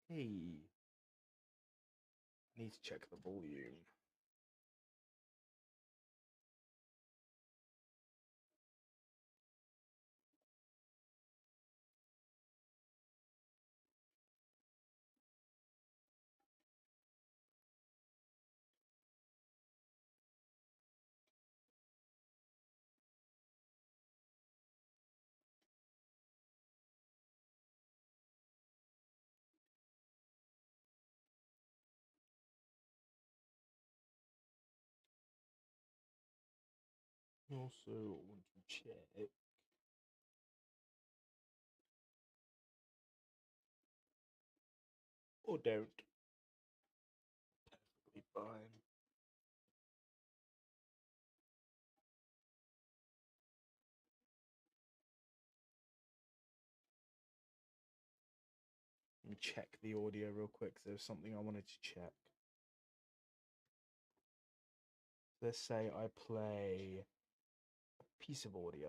Hey, I need to check the volume. Also, want to check. Or don't. Perfectly fine. Let me check the audio real quick. There's something I wanted to check. Let's say I play a piece of audio.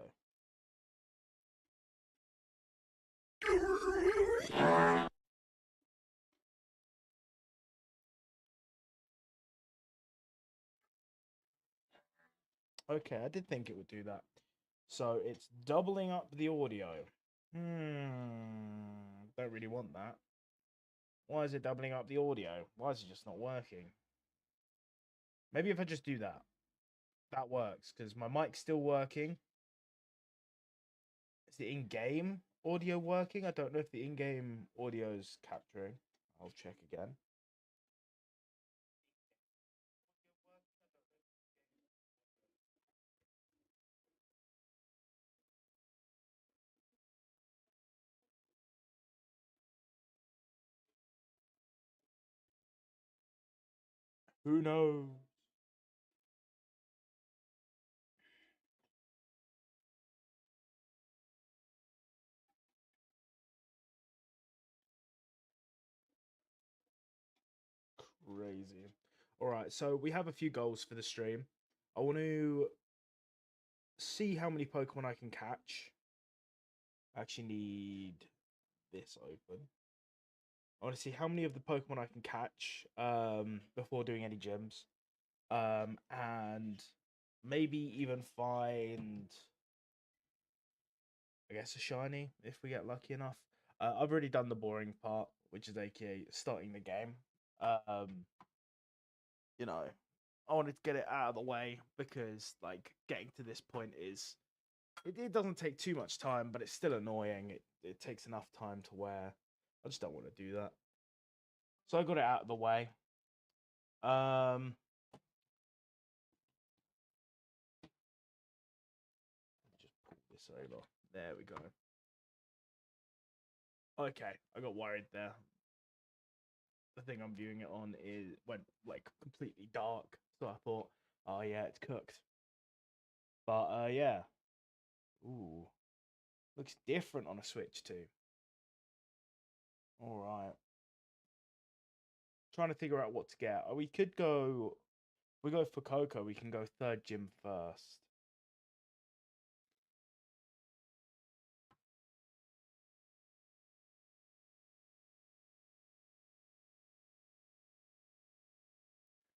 Okay, I did think it would do that. So it's doubling up the audio. Don't really want that. Why is it doubling up the audio? Why is it just not working? Maybe if I just do that. That works, because my mic's still working. Is the in-game audio working? I don't know if the in-game audio is capturing. I'll check again. Who knows? Crazy. All right, so we have a few goals for the stream. I want to see how many Pokemon I can catch. I actually need this open. I want to see how many of the Pokemon I can catch before doing any gyms. And maybe even find, I guess, a shiny if we get lucky enough. I've already done the boring part, which is aka starting the game. Um, you know, I wanted to get it out of the way because like getting to this point is it doesn't take too much time, but it's still annoying. It takes enough time to where I just don't want to do that. So I got it out of the way. Just pull this over. There we go. Okay, I got worried there. The thing I'm viewing it on went like completely dark, so I thought, oh yeah, it's cooked. But yeah, ooh, looks different on a Switch too. All right, trying to figure out what to get. We could go. If we go for Coco, we can go third gym first.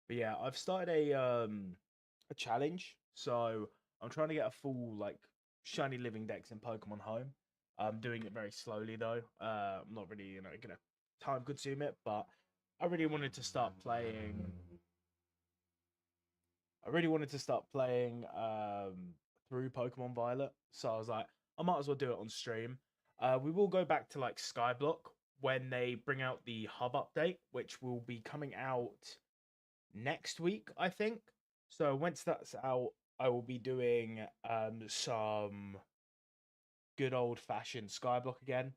But yeah, I've started a challenge, so I'm trying to get a full like shiny living dex in Pokemon Home. I'm doing it very slowly though. I'm not really gonna time consume it, but I really wanted to start playing. I really wanted to start playing through Pokemon Violet, so I was like, I might as well do it on stream. We will go back to like Skyblock when they bring out the hub update, which will be coming out next week, I think. So once that's out, I will be doing some good old fashioned Skyblock again.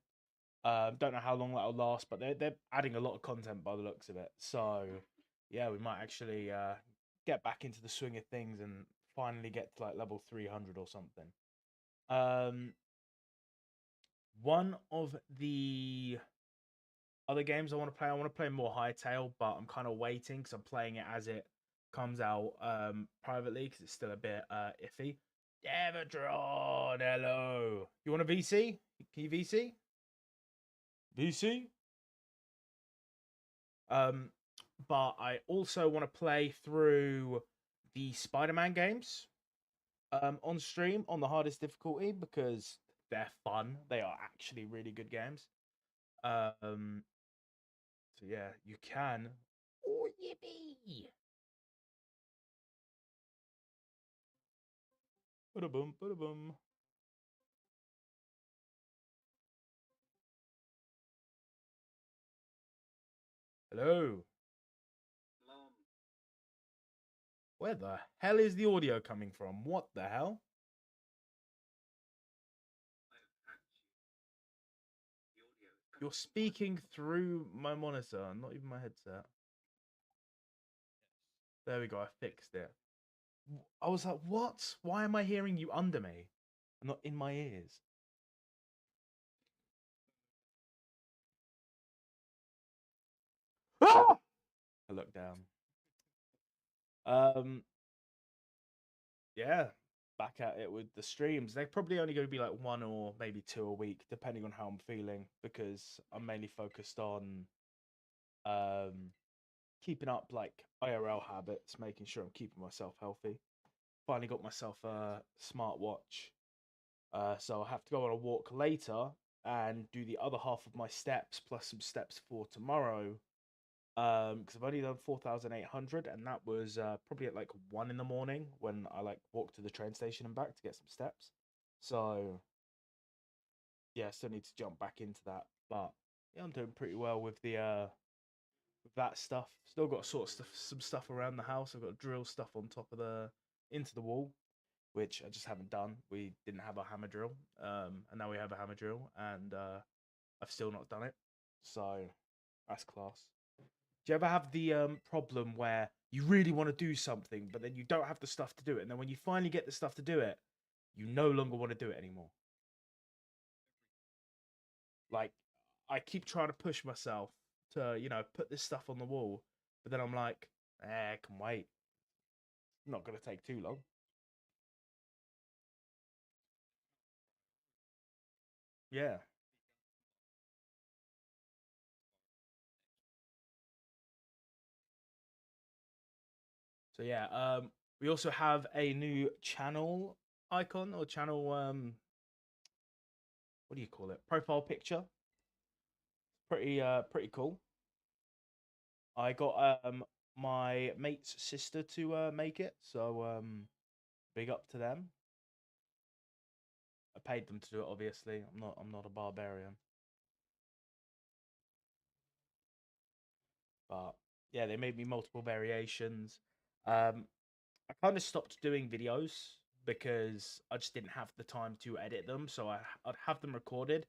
Don't know how long that'll last, but they're adding a lot of content by the looks of it. So yeah, we might actually get back into the swing of things and finally get to like level 300 or something. Um, one of the other games I want to play more Hightail, but I'm kind of waiting because I'm playing it as it comes out privately because it's still a bit iffy. Devatron, hello. You want a VC? Can you VC? VC? Um, but I also want to play through the Spider-Man games on stream on the hardest difficulty because they're fun. They are actually really good games. Um, so yeah, you can. Oh yippee! Bada boom, bada boom. Hello. Where the hell is the audio coming from? What the hell? You're speaking through my monitor, not even my headset. There we go. I fixed it. I was like, what? Why am I hearing you under me? Not in my ears. Ah! I looked down. Um, yeah, back at it with the streams. They're probably only going to be like one or maybe two a week, depending on how I'm feeling, because I'm mainly focused on um keeping up like IRL habits, making sure I'm keeping myself healthy. Finally got myself a smartwatch, so I'll have to go on a walk later and do the other half of my steps plus some steps for tomorrow. Because I've only done 4,800, and that was probably at like 1 in the morning when I like walked to the train station and back to get some steps. So yeah, I still need to jump back into that, but yeah, I'm doing pretty well with the with that stuff. Still got to sort of some stuff around the house. I've got to drill stuff on top of the into the wall, which I just haven't done. We didn't have a hammer drill, and now we have a hammer drill, and I've still not done it. So that's class. Do you ever have the problem where you really want to do something, but then you don't have the stuff to do it, and then when you finally get the stuff to do it, you no longer want to do it anymore? Like, I keep trying to push myself to, put this stuff on the wall, but then I'm like, it can wait. Not going to take too long. Yeah. So yeah, we also have a new channel icon or channel what do you call it? Profile picture. Pretty cool. I got my mate's sister to make it, so big up to them. I paid them to do it. Obviously, I'm not a barbarian, but yeah, they made me multiple variations. Um, I kind of stopped doing videos because I just didn't have the time to edit them. So I'd have them recorded,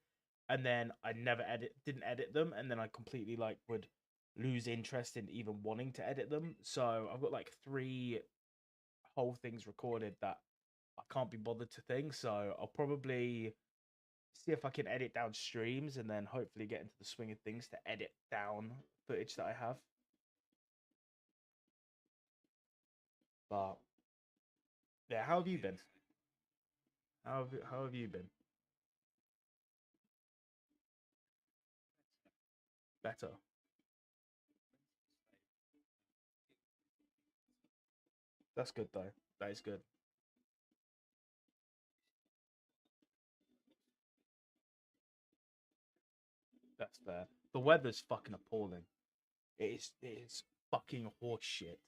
and then I never didn't edit them, and then I completely like would lose interest in even wanting to edit them. So I've got like three whole things recorded that I can't be bothered to think. So I'll probably see if I can edit down streams and then hopefully get into the swing of things to edit down footage that I have. But yeah, how have you been? How have you been? Better. That's good though. That is good. That's fair. The weather's fucking appalling. It is fucking horse shit.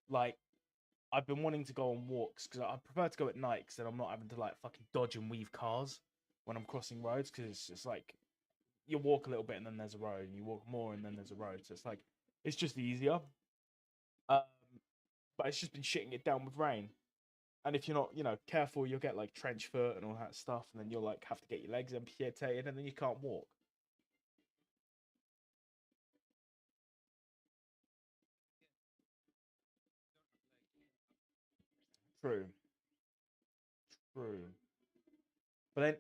Like I've been wanting to go on walks because I prefer to go at night because then I'm not having to like fucking dodge and weave cars when I'm crossing roads because it's like you walk a little bit and then there's a road and you walk more and then there's a road. So it's like it's just easier. Um, but it's just been shitting it down with rain. And if you're not, careful, you'll get like trench foot and all that stuff, and then you'll like have to get your legs amputated, and then you can't walk. True, true. But then,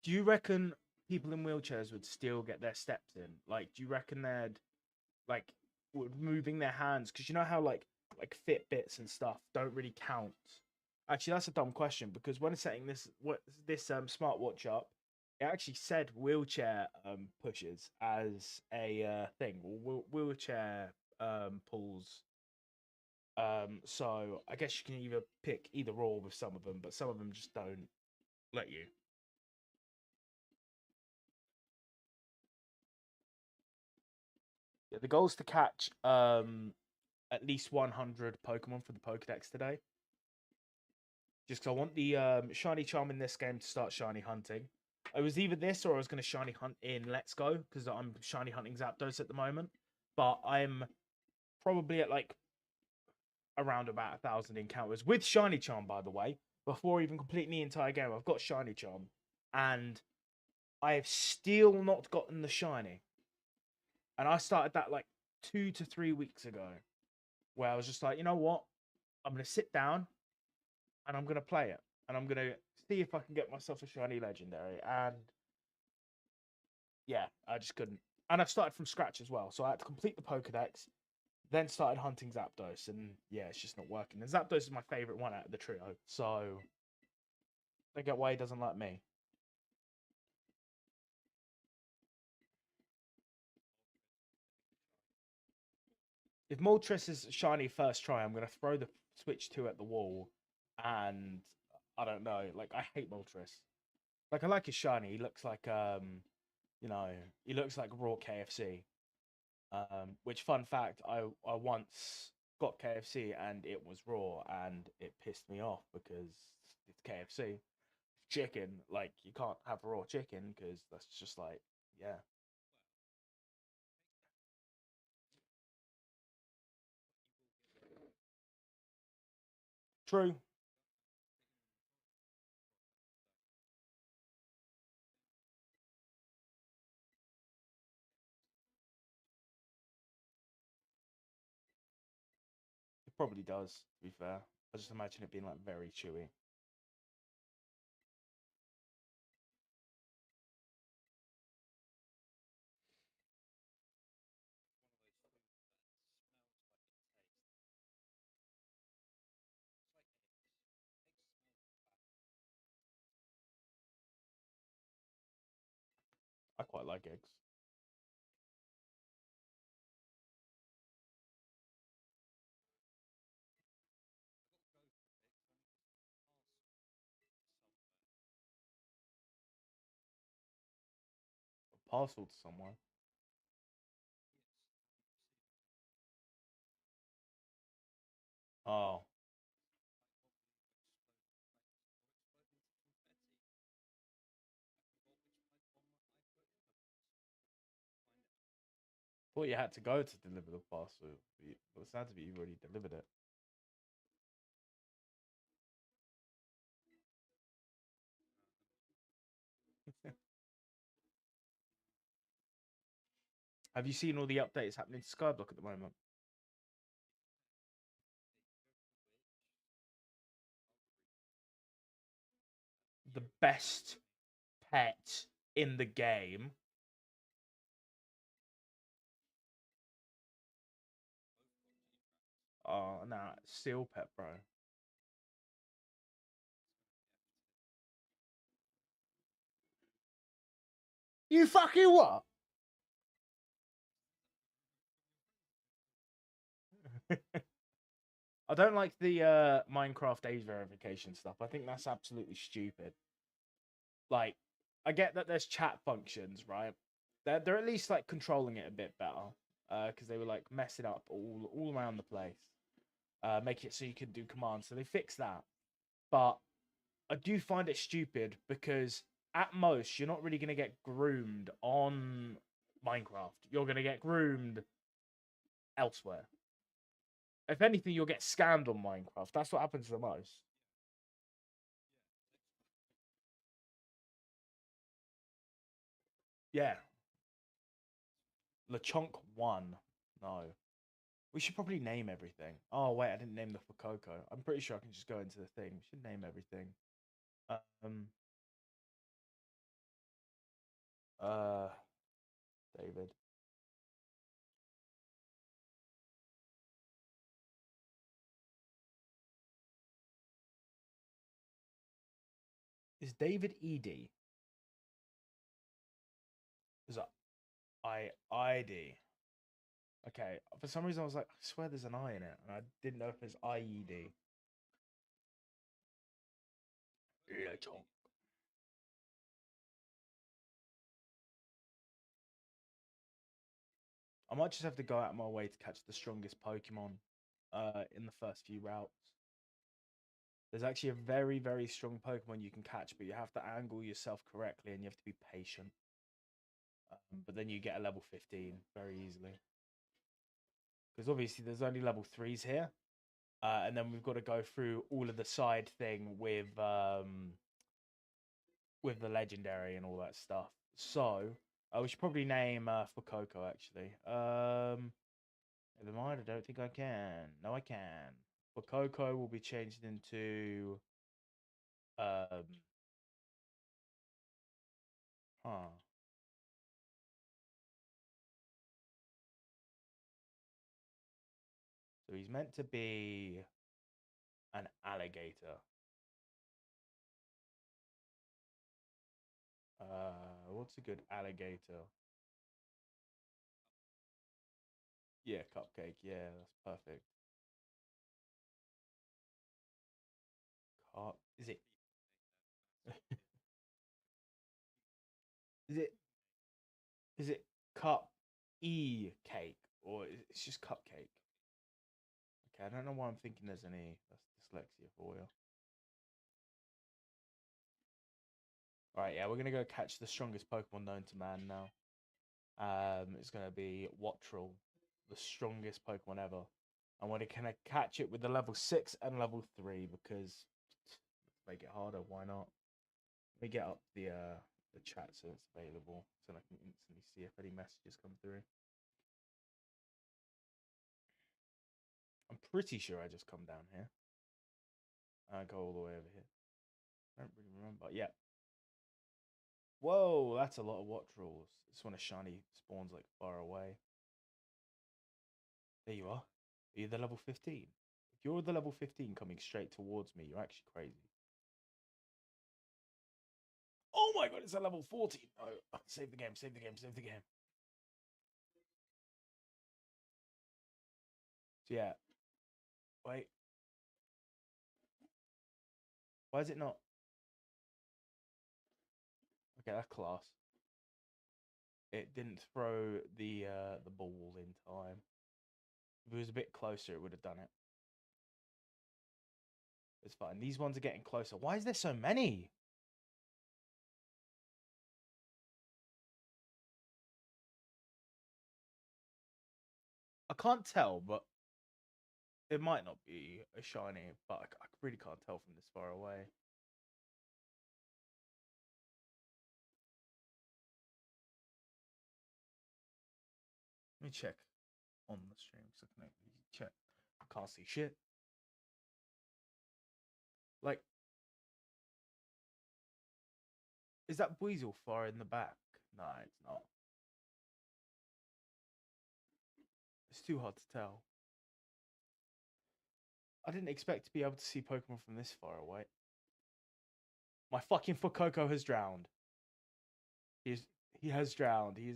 do you reckon people in wheelchairs would still get their steps in? Like, do you reckon they'd like moving their hands? Because you know how like Fitbits and stuff don't really count. Actually, that's a dumb question because when setting this smartwatch up, It actually said wheelchair pushes as a thing. Wheelchair pulls. So I guess you can either pick either or with some of them, but some of them just don't let you. Yeah, the goal is to catch at least 100 Pokemon for the Pokedex today. Just because I want the shiny charm in this game to start shiny hunting. It was either this or I was going to shiny hunt in Let's Go because I'm shiny hunting Zapdos at the moment. But I'm probably at like around about 1,000 encounters with shiny charm, by the way. Before even completing the entire game, I've got shiny charm, and I have still not gotten the shiny. And I started that like 2 to 3 weeks ago, where I was just like, you know what? I'm going to sit down and I'm going to play it. And I'm going to see if I can get myself a shiny legendary. And yeah, I just couldn't. And I've started from scratch as well. So I had to complete the Pokedex, then started hunting Zapdos. And yeah, it's just not working. And Zapdos is my favorite one out of the trio. So I get why he doesn't like me. If Moltres is shiny first try, I'm going to throw the Switch 2 at the wall. And I don't know. Like, I hate Moltres. Like, I like his shiny. He looks like, you know, he looks like raw KFC. Which fun fact, I once got KFC and it was raw and it pissed me off because it's KFC chicken. Like you can't have raw chicken because that's just like yeah. True. It probably does. To be fair, I just imagine it being like very chewy. I quite like eggs. A parcel to someone. Oh, thought you had to go to deliver the parcel. But it sounds to be you've already delivered it. Have you seen all the updates happening to Skyblock at the moment? The best pet in the game. Oh, nah, Seal Pet, bro. You fucking what? I don't like the Minecraft age verification stuff. I think that's absolutely stupid. Like, I get that there's chat functions, right? They're at least like controlling it a bit better. Because they were like messing up all around the place. Make it so you can do commands. So they fixed that. But I do find it stupid because at most you're not really gonna get groomed on Minecraft. You're gonna get groomed elsewhere. If anything, you'll get scammed on Minecraft. That's what happens the most. Yeah, LeChonk won. No, we should probably name everything. Oh wait, I didn't name the for Coco. I'm pretty sure I can just go into the thing. We should name everything. Um, uh, David. Is David Ed? ID. Okay, for some reason I was like, I swear there's an I in it, and I didn't know if it's IED. Lechonk. I might just have to go out of my way to catch the strongest Pokemon in the first few routes. There's actually a very, very strong Pokemon you can catch, but you have to angle yourself correctly and you have to be patient. But then you get a level 15 very easily. Because obviously there's only level 3s here. And then we've got to go through all of the side thing with the legendary and all that stuff. So we should probably name for Coco actually. Never mind, I don't think I can. No, I can. For Coco will be changed into huh. So he's meant to be an alligator. What's a good alligator? Yeah, cupcake. Yeah, that's perfect. Is it? Is it? Is it cup cake or it's just cupcake? Okay, I don't know why I'm thinking there's any. That's dyslexia for you. All right, yeah, we're gonna go catch the strongest Pokemon known to man now. It's gonna be Wattrel, the strongest Pokemon ever. I want to kind of catch it with the level 6 and level 3 because let's make it harder. Why not? Let me get up the chat so it's available so I can instantly see if any messages come through. I'm pretty sure I just come down here. I go all the way over here. I don't really remember. Yeah. Whoa, that's a lot of Wattrels. It's when a shiny spawns like far away. There you are. Are you the level 15? If you're the level 15 coming straight towards me, you're actually crazy. Oh my god, it's a level 14. Oh, save the game, save the game, save the game. So yeah. Wait. Why is it not? Okay, that's class. It didn't throw the ball in time. If it was a bit closer, it would have done it. It's fine. These ones are getting closer. Why is there so many? I can't tell, but it might not be a shiny, but I really can't tell from this far away. Let me check on the stream so I can check. I can't see shit. Like, is that Weasel far in the back? No, it's not. It's too hard to tell. I didn't expect to be able to see Pokemon from this far away. My fucking Fuecoco has drowned. He has drowned. He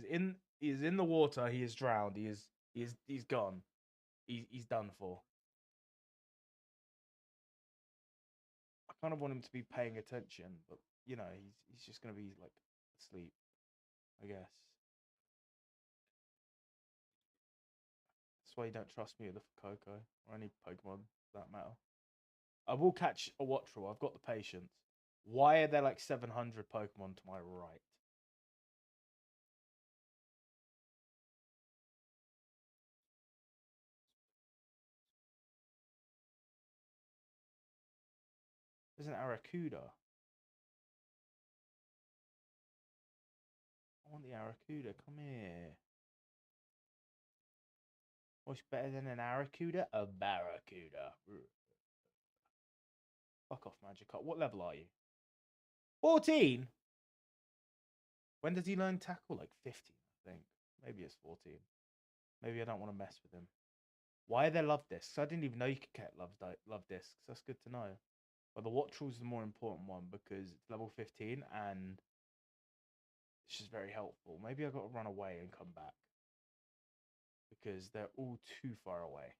is in the water. He is drowned. He's gone. He's done for. I kind of want him to be paying attention, but you know, he's just gonna be like asleep, I guess. That's why you don't trust me with the Fuecoco or any Pokemon for that matter. I will catch a Wattrel. I've got the patience. Why are there like 700 Pokemon to my right? There's an Arrokuda. I want the Arrokuda. Come here. What's better than an Arrokuda? A Barracuda. Fuck off, Magikarp. What level are you? 14? When does he learn tackle? Like 15, I think. Maybe it's 14. Maybe I don't want to mess with him. Why are there love discs? I didn't even know you could get love discs. That's good to know. But the Wattrel's the more important one because it's level 15 and which is very helpful. Maybe I got to run away and come back because they're all too far away.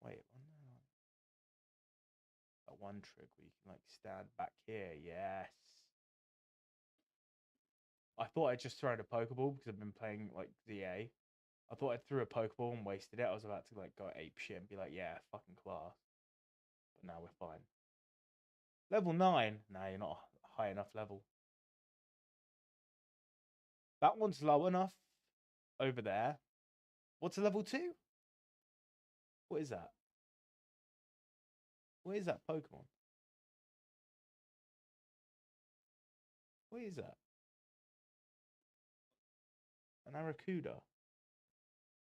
Wait, that one trick where you can like stand back here. Yes. I thought I'd just thrown a Pokeball because I've been playing like ZA. I thought I threw a Pokeball and wasted it. I was about to like go ape shit and be like, yeah, fucking class. But now we're fine. Level 9? Nah, you're not high enough level. That one's low enough over there. What's a level 2? What is that? What is that Pokemon? What is that? An Arrokuda.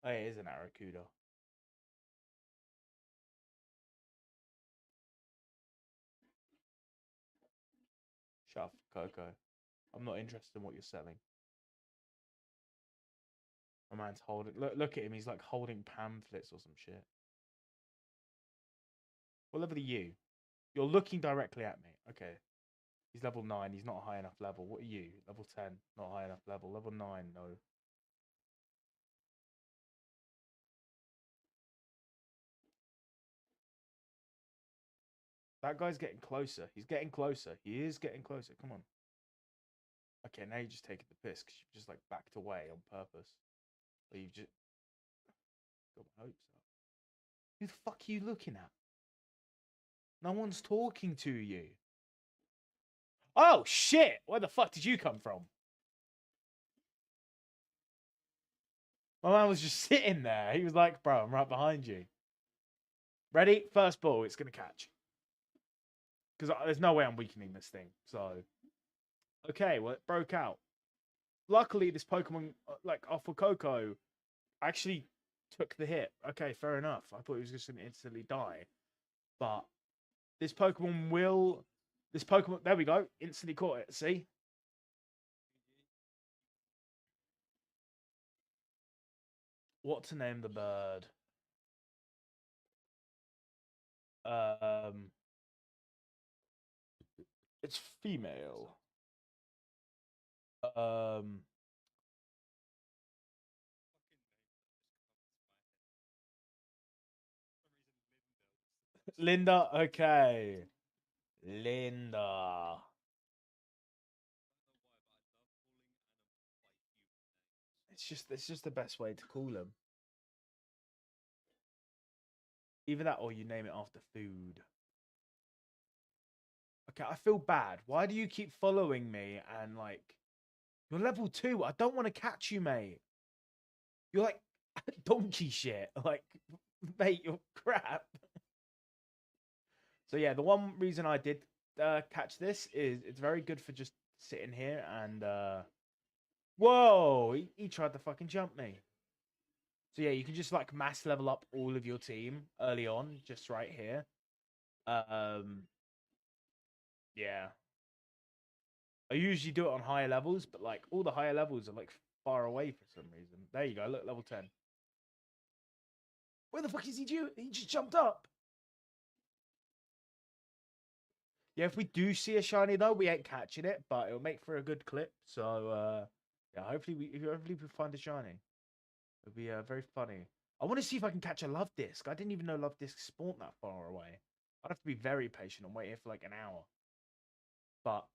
Oh, it is an Arrokuda. Shut up, Coco. I'm not interested in what you're selling. My man's holding. Look at him. He's like holding pamphlets or some shit. What level are you? You're looking directly at me. Okay. He's level 9. He's not high enough level. What are you? Level 10. Not high enough level. Level 9. No. That guy's getting closer. He's getting closer. He is getting closer. Come on. Okay, now you're just taking the piss because you've just like backed away on purpose. Or you've just got my hopes up. Who the fuck are you looking at? No one's talking to you. Oh shit! Where the fuck did you come from? My man was just sitting there. He was like, bro, I'm right behind you. Ready? First ball. It's going to catch. Because there's no way I'm weakening this thing. So, okay, well, it broke out. Luckily, this Pokemon, like, Alpha Coco, actually took the hit. Okay, fair enough. I thought he was just going to instantly die. But this Pokemon will... This Pokemon... There we go. Instantly caught it. See? What to name the bird? It's female. Linda. Okay. Linda. It's just the best way to call them. Either that or you name it after food. Okay, I feel bad. Why do you keep following me and like you're level 2? I don't want to catch you, mate. You're like donkey shit. Like, mate, you're crap. So yeah, the one reason I did catch this is it's very good for just sitting here and whoa, he tried to fucking jump me. So yeah, you can just like mass level up all of your team early on, just right here. Yeah. I usually do it on higher levels, but like all the higher levels are like far away for some reason. There you go, look, level 10. Where the fuck is he due? He just jumped up. Yeah, if we do see a shiny though, we ain't catching it, but it'll make for a good clip. So yeah, hopefully we find a shiny. It'll be very funny. I want to see if I can catch a love disc. I didn't even know love discs spawned that far away. I'd have to be very patient and wait here for like an hour. But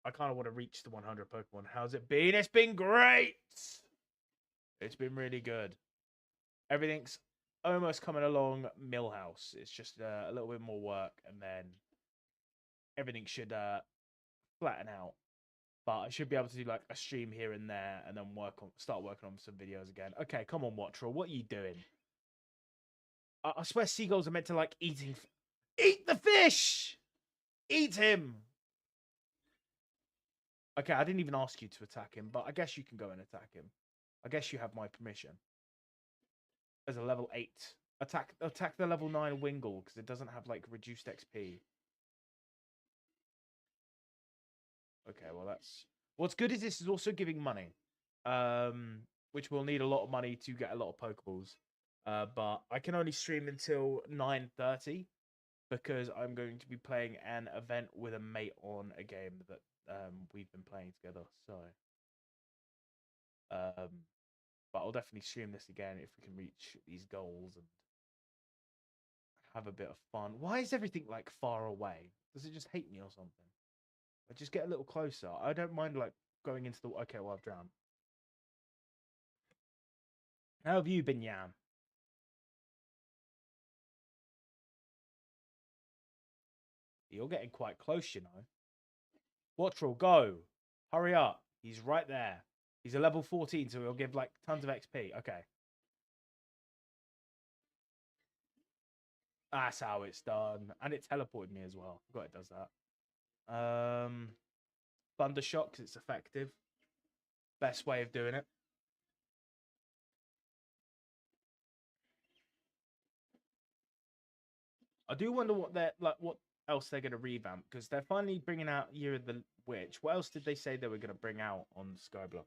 I kind of want to reach the 100 Pokemon. How's it been? It's been great. It's been really good. Everything's almost coming along Millhouse. It's just a little bit more work, and then everything should flatten out. But I should be able to do like a stream here and there, and then start working on some videos again. Okay, come on, Wattrel, what are you doing? I swear seagulls are meant to like eat the fish. Eat him. Okay, I didn't even ask you to attack him, but I guess you can go and attack him. I guess you have my permission. As a level 8. Attack the level 9 Wingull, because it doesn't have like reduced XP. Okay, well that's... What's good is this is also giving money. Which will need a lot of money to get a lot of Pokeballs. But I can only stream until 9:30. because I'm going to be playing an event with a mate on a game that we've been playing together. So, um, but I'll definitely stream this again if we can reach these goals and have a bit of fun. Why is everything like far away? Does it just hate me or something? I just get a little closer. I don't mind like going into the. Okay, well I've drowned. How have you been, Yam? You're getting quite close, you know. Wattrel, go! Hurry up! He's right there. He's a level 14, so he'll give like tons of XP. Okay. That's how it's done. And it teleported me as well. I forgot it does that. Thunder Shock, 'cause it's effective. Best way of doing it. I do wonder what they're like. What else they're going to revamp? Because they're finally bringing out Year of the Witch. What else did they say they were going to bring out on Skyblock?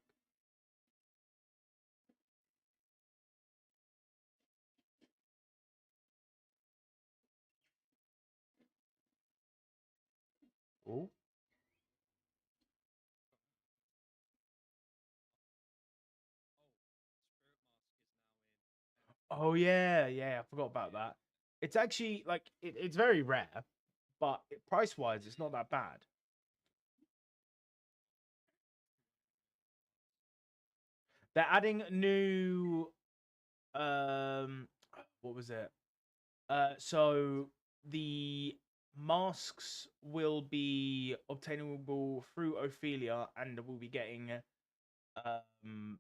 Oh, oh yeah, yeah. I forgot about that. It's actually like it's very rare, but price wise, it's not that bad. They're adding new what was it? So the masks will be obtainable through Ophelia, and we'll be getting um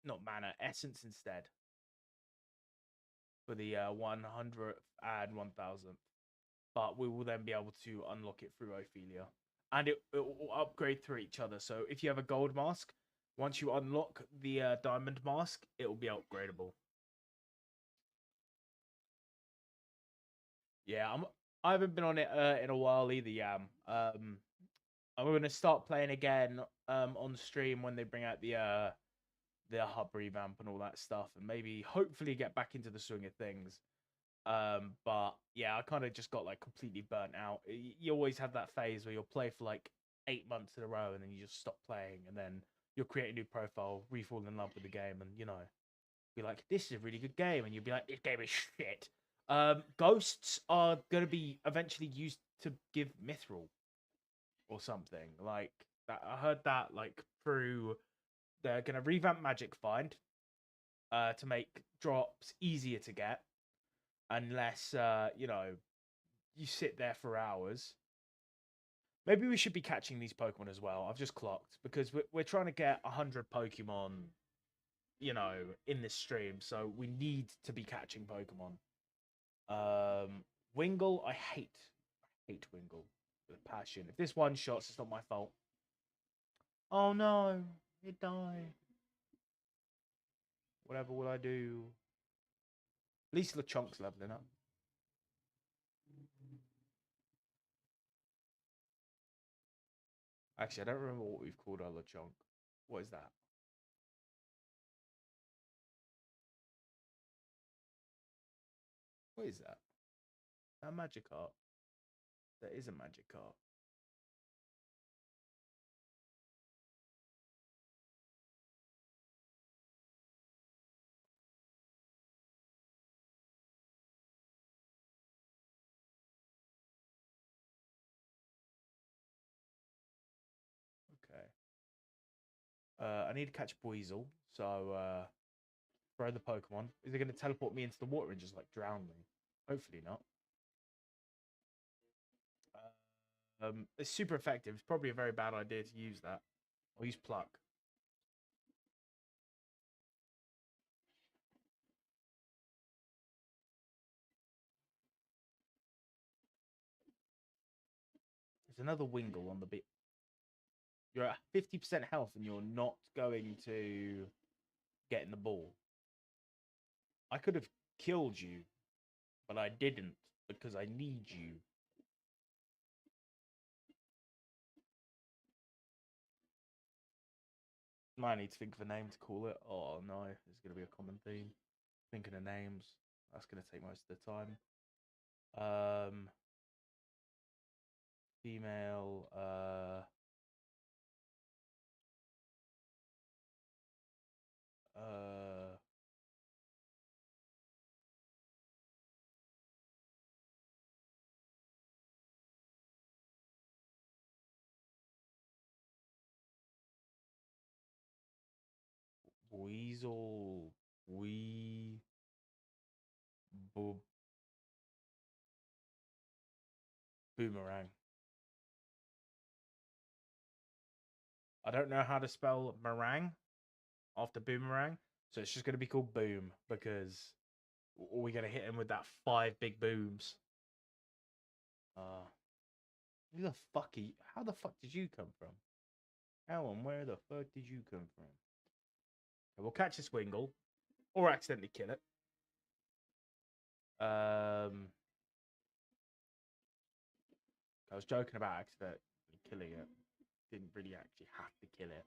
not mana essence instead for the 100th and 1000th. But we will then be able to unlock it through Ophelia, and it will upgrade through each other. So if you have a gold mask, once you unlock the diamond mask, it will be upgradable. Yeah, I haven't been on it in a while either. Yeah, I'm gonna start playing again on stream when they bring out the hub revamp and all that stuff, and maybe hopefully get back into the swing of things. But yeah, I kind of just got like completely burnt out. You always have that phase where you'll play for like 8 months in a row, and then you just stop playing, and then you'll create a new profile, re-fall in love with the game, and be like, "This is a really good game," and you'll be like, "This game is shit." Ghosts are gonna be eventually used to give mithril or something like that. I heard that like through they're gonna revamp Magic Find to make drops easier to get, unless you sit there for hours. Maybe we should be catching these Pokemon as well. I've just clocked because we're trying to get 100 Pokemon, in this stream. So we need to be catching Pokemon. Wingle, I hate Wingle with passion. If this one shots, it's not my fault. Oh no, it died. Whatever will I do? At least LeChunk's leveling up. Actually, I don't remember what we've called our LeChunk. What is that? What is that? A Magikarp. There is a Magikarp. Okay. I need to catch Buizel, so throw the Pokemon. Is it going to teleport me into the water and just like drown me? Hopefully not. It's super effective. It's probably a very bad idea to use that. I'll use Pluck. There's another Wingle on the bit. You're at 50% health and you're not going to get in the ball. I could have killed you, but I didn't because I need you. I need to think of a name to call it. Oh no, there's going to be a common theme. Thinking of names. That's going to take most of the time. Female. Uh. Weasel. We. Bo- Boomerang. I don't know how to spell meringue after boomerang, so it's just gonna be called Boom because we're gonna hit him with that 5 big booms. Uh, who the fuck are you? How the fuck did you come from? Alan, where the fuck did you come from? Okay, we'll catch this Wingle or accidentally kill it. I was joking about accidentally killing it. Didn't really actually have to kill it.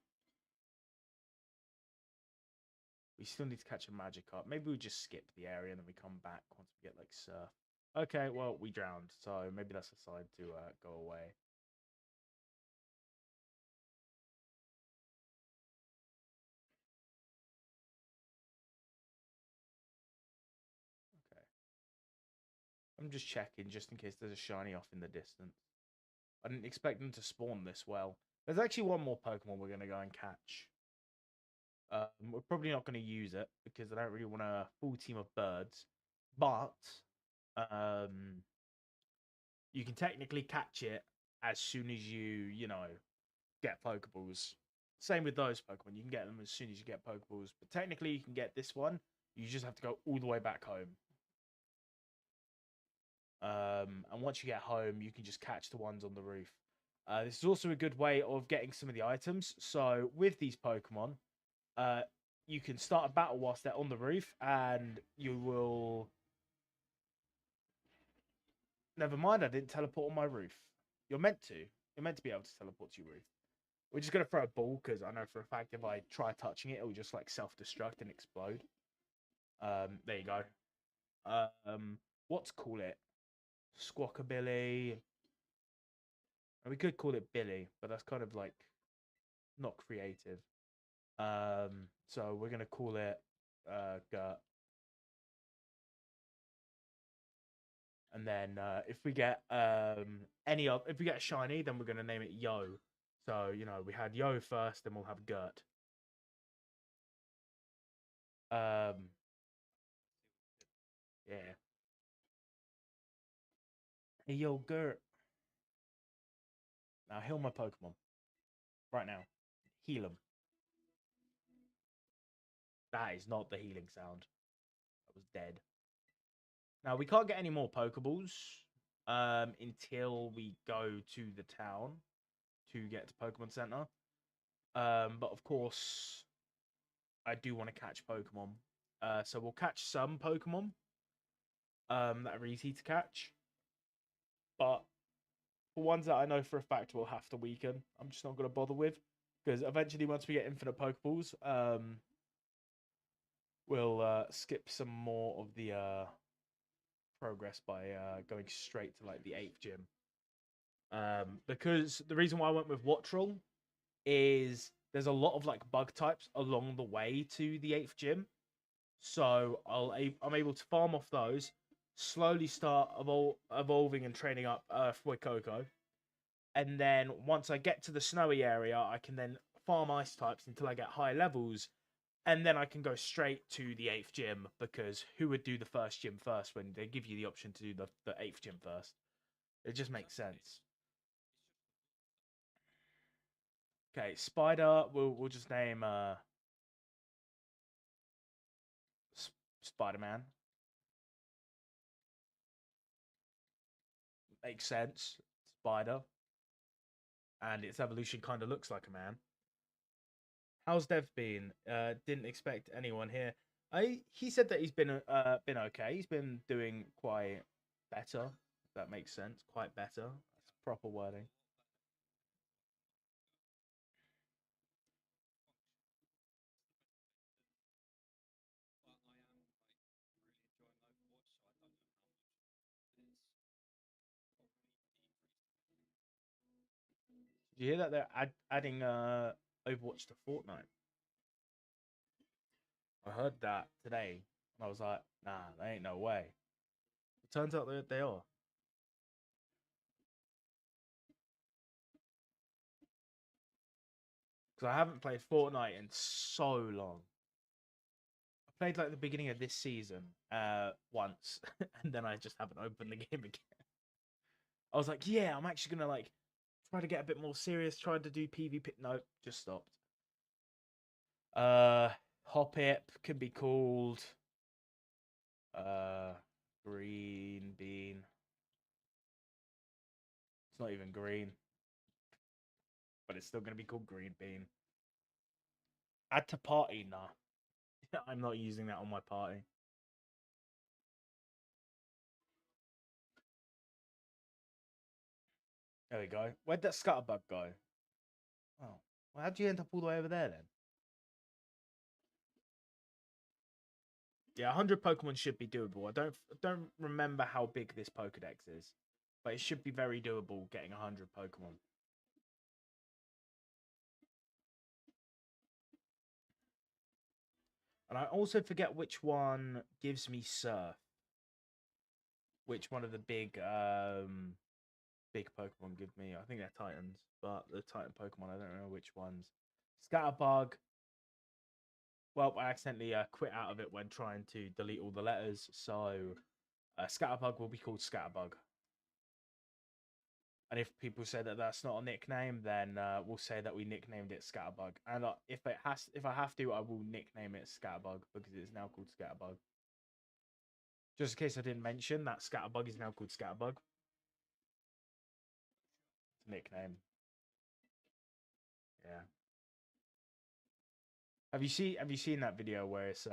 We still need to catch a Magikarp. Maybe we just skip the area and then we come back once we get like Surf. Okay, well, we drowned, so maybe that's a sign to go away. Okay. I'm just checking just in case there's a shiny off in the distance. I didn't expect them to spawn this well. There's actually one more Pokemon we're going to go and catch. We're probably not going to use it because I don't really want a full team of birds. But you can technically catch it as soon as you know, get Pokeballs. Same with those Pokemon. You can get them as soon as you get Pokeballs. But technically, you can get this one. You just have to go all the way back home. And once you get home, you can just catch the ones on the roof. This is also a good way of getting some of the items. So with these Pokemon, you can start a battle whilst they're on the roof, and you will. Never mind, I didn't teleport on my roof. You're meant to. You're meant to be able to teleport to your roof. We're just gonna throw a ball because I know for a fact if I try touching it, it will just like self-destruct and explode. There you go. What's call it? Squawkabilly. We could call it Billy, but that's kind of like not creative. So we're gonna call it Gert. And then if we get if we get a shiny, then we're gonna name it Yo. So you know we had Yo first, then we'll have Gert. Yeah. Hey yo, Gert. Now heal my Pokemon right now. Heal them. That is not the healing sound. That was dead. Now we can't get any more Pokeballs until we go to the town to get to Pokemon Center. But of course, I do want to catch Pokemon. So we'll catch some Pokemon that are easy to catch. But for ones that I know for a fact we'll have to weaken, I'm just not going to bother with. Because eventually, once we get infinite Pokeballs, we'll skip some more of the progress by going straight to like the 8th gym. Because the reason why I went with Wattrel is there's a lot of like bug types along the way to the 8th gym. So I'm able to farm off those, slowly start evolving and training up Fuecoco. And then once I get to the snowy area, I can then farm ice types until I get high levels. And then I can go straight to the 8th gym because who would do the first gym first when they give you the option to do the 8th gym first? It just makes sense. Okay, Spider, we'll just name Spider-Man. Makes sense. Spider. And its evolution kind of looks like a man. How's Dev been? Didn't expect anyone here. He said that he's been okay. He's been doing quite better. If that makes sense. Quite better. That's proper wording. Did you hear that they're adding Overwatch to Fortnite? I heard that today, and I was like, nah, there ain't no way. It turns out that they are. Because I haven't played Fortnite in so long. I played like the beginning of this season once, and then I just haven't opened the game again. I was like, yeah, I'm actually gonna like try to get a bit more serious, trying to do PvP. No, just stopped. Uh, Hoppip can be called uh green bean. It's not even green, but it's still gonna be called green bean. Add to party, nah. I'm not using that on my party. There we go. Where'd that scutterbug go? Oh, well, how'd you end up all the way over there then? Yeah, 100 Pokemon should be doable. I don't remember how big this Pokedex is, but it should be very doable getting 100 Pokemon. And I also forget which one gives me Surf. Which one of the big Pokemon give me? I think they're Titans, but the Titan Pokemon, I don't know which ones. Scatterbug. Well, I accidentally quit out of it when trying to delete all the letters, so Scatterbug will be called Scatterbug. And if people say that that's not a nickname, then we'll say that we nicknamed it Scatterbug. And if I have to, I will nickname it Scatterbug because it's now called Scatterbug. Just in case I didn't mention that Scatterbug is now called Scatterbug. It's a nickname. Yeah. Have you seen that video where it's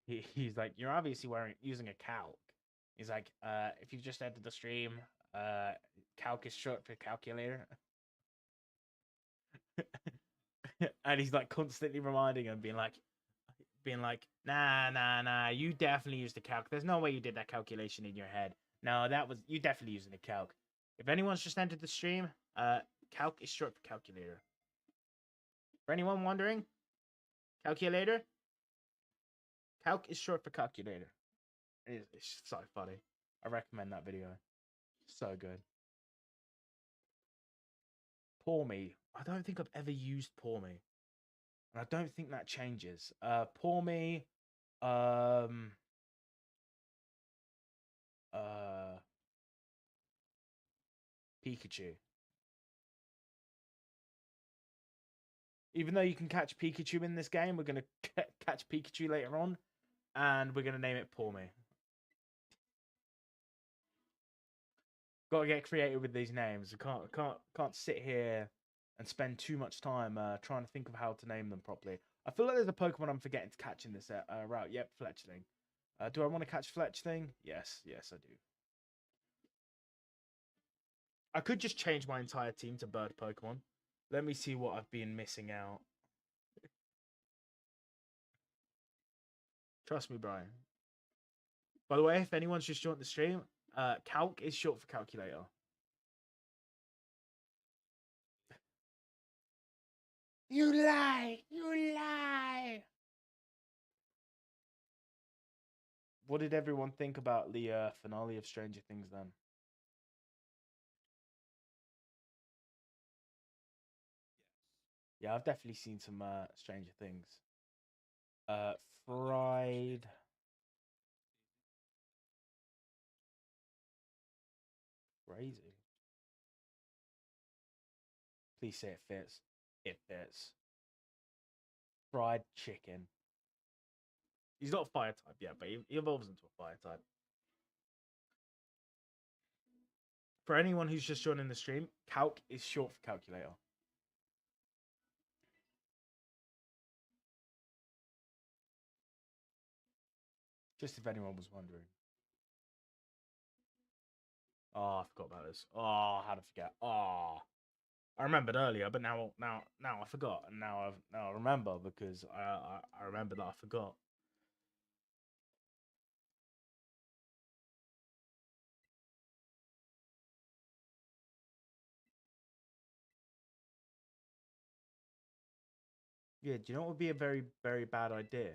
he's like, you're obviously using a calc. He's like, if you've just entered the stream, calc is short for calculator. And he's like constantly reminding him, being like, nah, you definitely used a calc. There's no way you did that calculation in your head. No, you definitely using a calc. If anyone's just entered the stream, calc is short for calculator. For anyone wondering, calculator, calc is short for calculator. It's so funny. I recommend that video. So good. Pour Me. I don't think I've ever used Pour Me. And I don't think that changes. Pour Me, um uh Pikachu. Even though you can catch Pikachu in this game, we're gonna catch Pikachu later on, and we're gonna name it Pour Me. Got to get creative with these names. I can't sit here and spend too much time trying to think of how to name them properly. I feel like there's a Pokemon I'm forgetting to catch in this route. Yep, Fletchling. Do I want to catch Fletchling? Yes, I do. I could just change my entire team to bird Pokemon. Let me see what I've been missing out. Trust me, Brian. By the way, if anyone's just joined the stream, calc is short for calculator. You lie! You lie! What did everyone think about the finale of Stranger Things then? Yeah, I've definitely seen some Stranger Things. Fried. Crazy. Please say it fits. It fits. Fried chicken. He's not a fire type yet, but he evolves into a fire type. For anyone who's just joining the stream, calc is short for calculator. Just if anyone was wondering. Oh, I forgot about this. Oh, how to forget? Oh, I remembered earlier, but now I forgot, and now I remember because I remember that I forgot. Yeah, do you know what would be a very, very bad idea?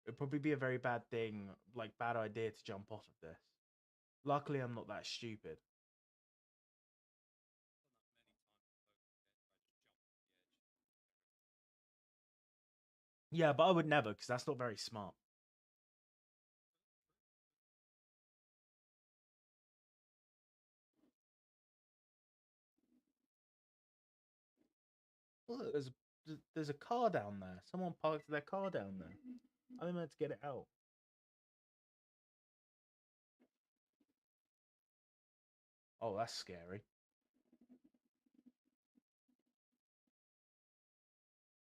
It'd probably be a very bad thing, like bad idea to jump off of this. Luckily, I'm not that stupid. Yeah, but I would never, because that's not very smart. Look, there's a car down there. Someone parked their car down there. I'm meant to get it out. Oh, that's scary.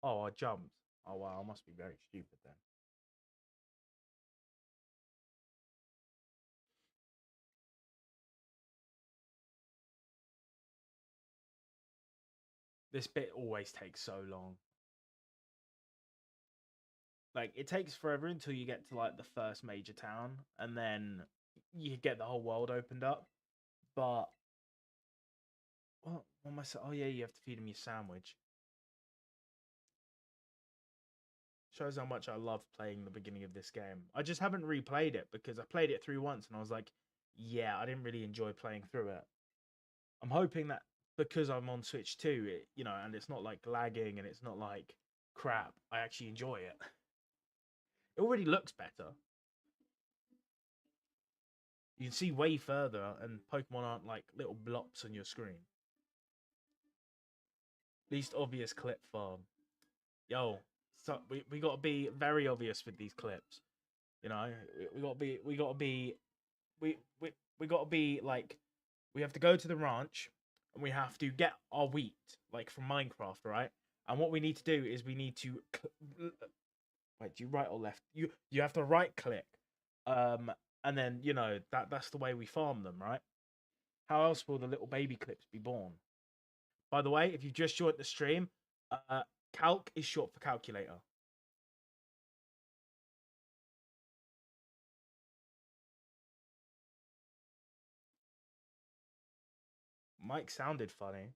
Oh, I jumped. Oh wow, I must be very stupid then. This bit always takes so long. Like it takes forever until you get to like the first major town, and then you get the whole world opened up. But what am I saying? Oh yeah, you have to feed him your sandwich. Shows how much I love playing the beginning of this game. I just haven't replayed it because I played it through once and I was like, yeah, I didn't really enjoy playing through it. I'm hoping that because I'm on Switch 2, and it's not like lagging and it's not like crap, I actually enjoy it. It already looks better. You can see way further, and Pokemon aren't like little blops on your screen. Least obvious clip farm. Yo, so we got to be very obvious with these clips. You know, we got to be we we we got to be like we have to go to the ranch and we have to get our wheat like from Minecraft, right? And what we need to do is we need to wait. Do you right or left? You have to right click, um, and then that's the way we farm them, right? How else will the little baby clips be born? By the way, if you've just joined the stream, calc is short for calculator. Mike sounded funny.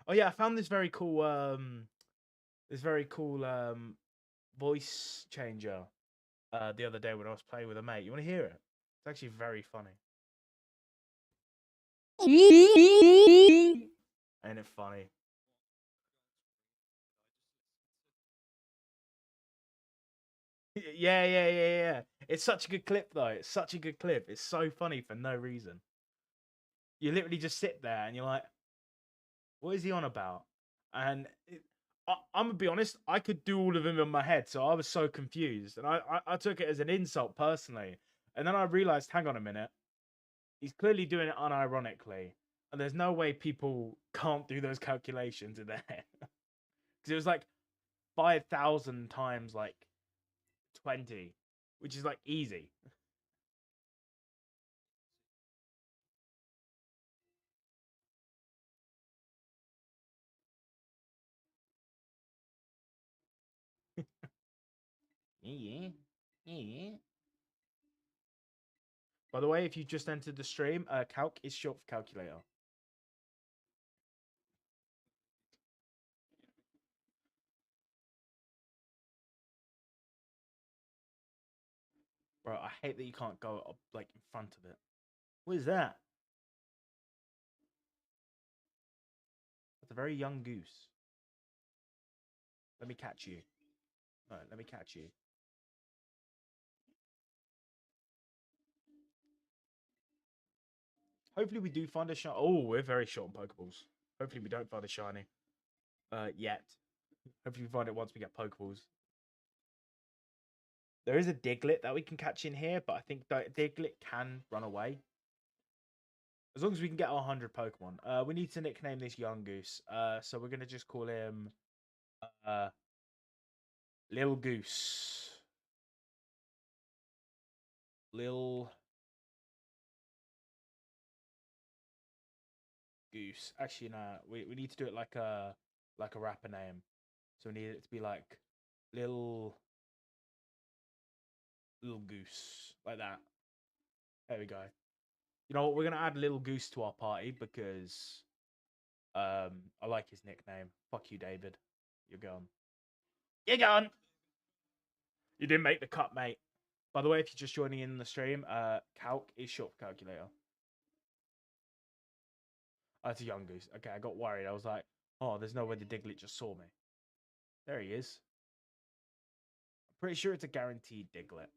Oh yeah, I found this very cool voice changer the other day when I was playing with a mate. You want to hear it? It's actually very funny. Ain't it funny? Yeah. It's such a good clip though. It's such a good clip. It's so funny for no reason. You literally just sit there and you're like, what is he on about? And I'm gonna be honest, I could do all of them in my head, so I was so confused, and I took it as an insult personally, and then I realized, hang on a minute, he's clearly doing it unironically, and there's no way people can't do those calculations in their head because it was like 5,000 times like 20, which is like easy. Yeah, yeah. By the way, if you just entered the stream, calc is short for calculator. Bro, I hate that you can't go up like in front of it. What is that? That's a very young goose. Let me catch you. No, let me catch you. Hopefully we do find a shiny. Oh, we're very short on Pokeballs. Hopefully we don't find a shiny. Yet. Hopefully we find it once we get Pokeballs. There is a Diglett that we can catch in here, but I think that Diglett can run away. As long as we can get our 100 Pokemon. We need to nickname this young goose. So we're going to just call him uh, Lil Goose. Lil Goose. Actually, no. We need to do it like a rapper name. So we need it to be like Little Goose. Like that. There we go. You know what? We're gonna add Little Goose to our party because I like his nickname. Fuck you, David. You're gone. You're gone. You didn't make the cut, mate. By the way, if you're just joining in the stream, calc is short for calculator. Oh, it's a young goose. Okay, I got worried. I was like, oh, there's no way the Diglett just saw me. There he is. I'm pretty sure it's a guaranteed Diglett.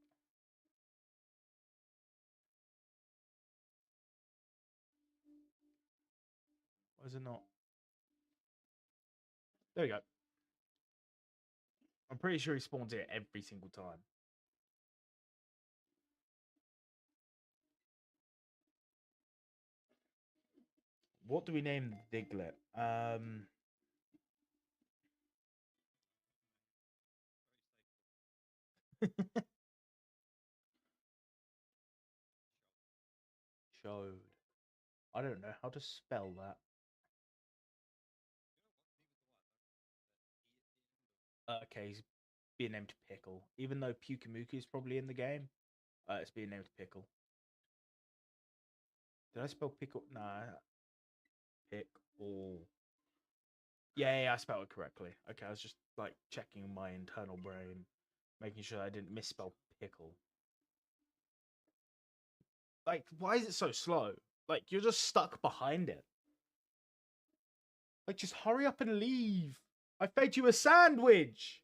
Why is it not? There we go. I'm pretty sure he spawns here every single time. What do we name Diglett? Showed. I don't know how to spell that. Okay, he's being named Pickle. Even though Pukamuku is probably in the game, it's being named Pickle. Did I spell pickle? Nah. Pickle. Yeah, I spelled it correctly. Okay, I was just like checking my internal brain, making sure I didn't misspell pickle. Like, why is it so slow? Like, you're just stuck behind it. Like, just hurry up and leave. I fed you a sandwich.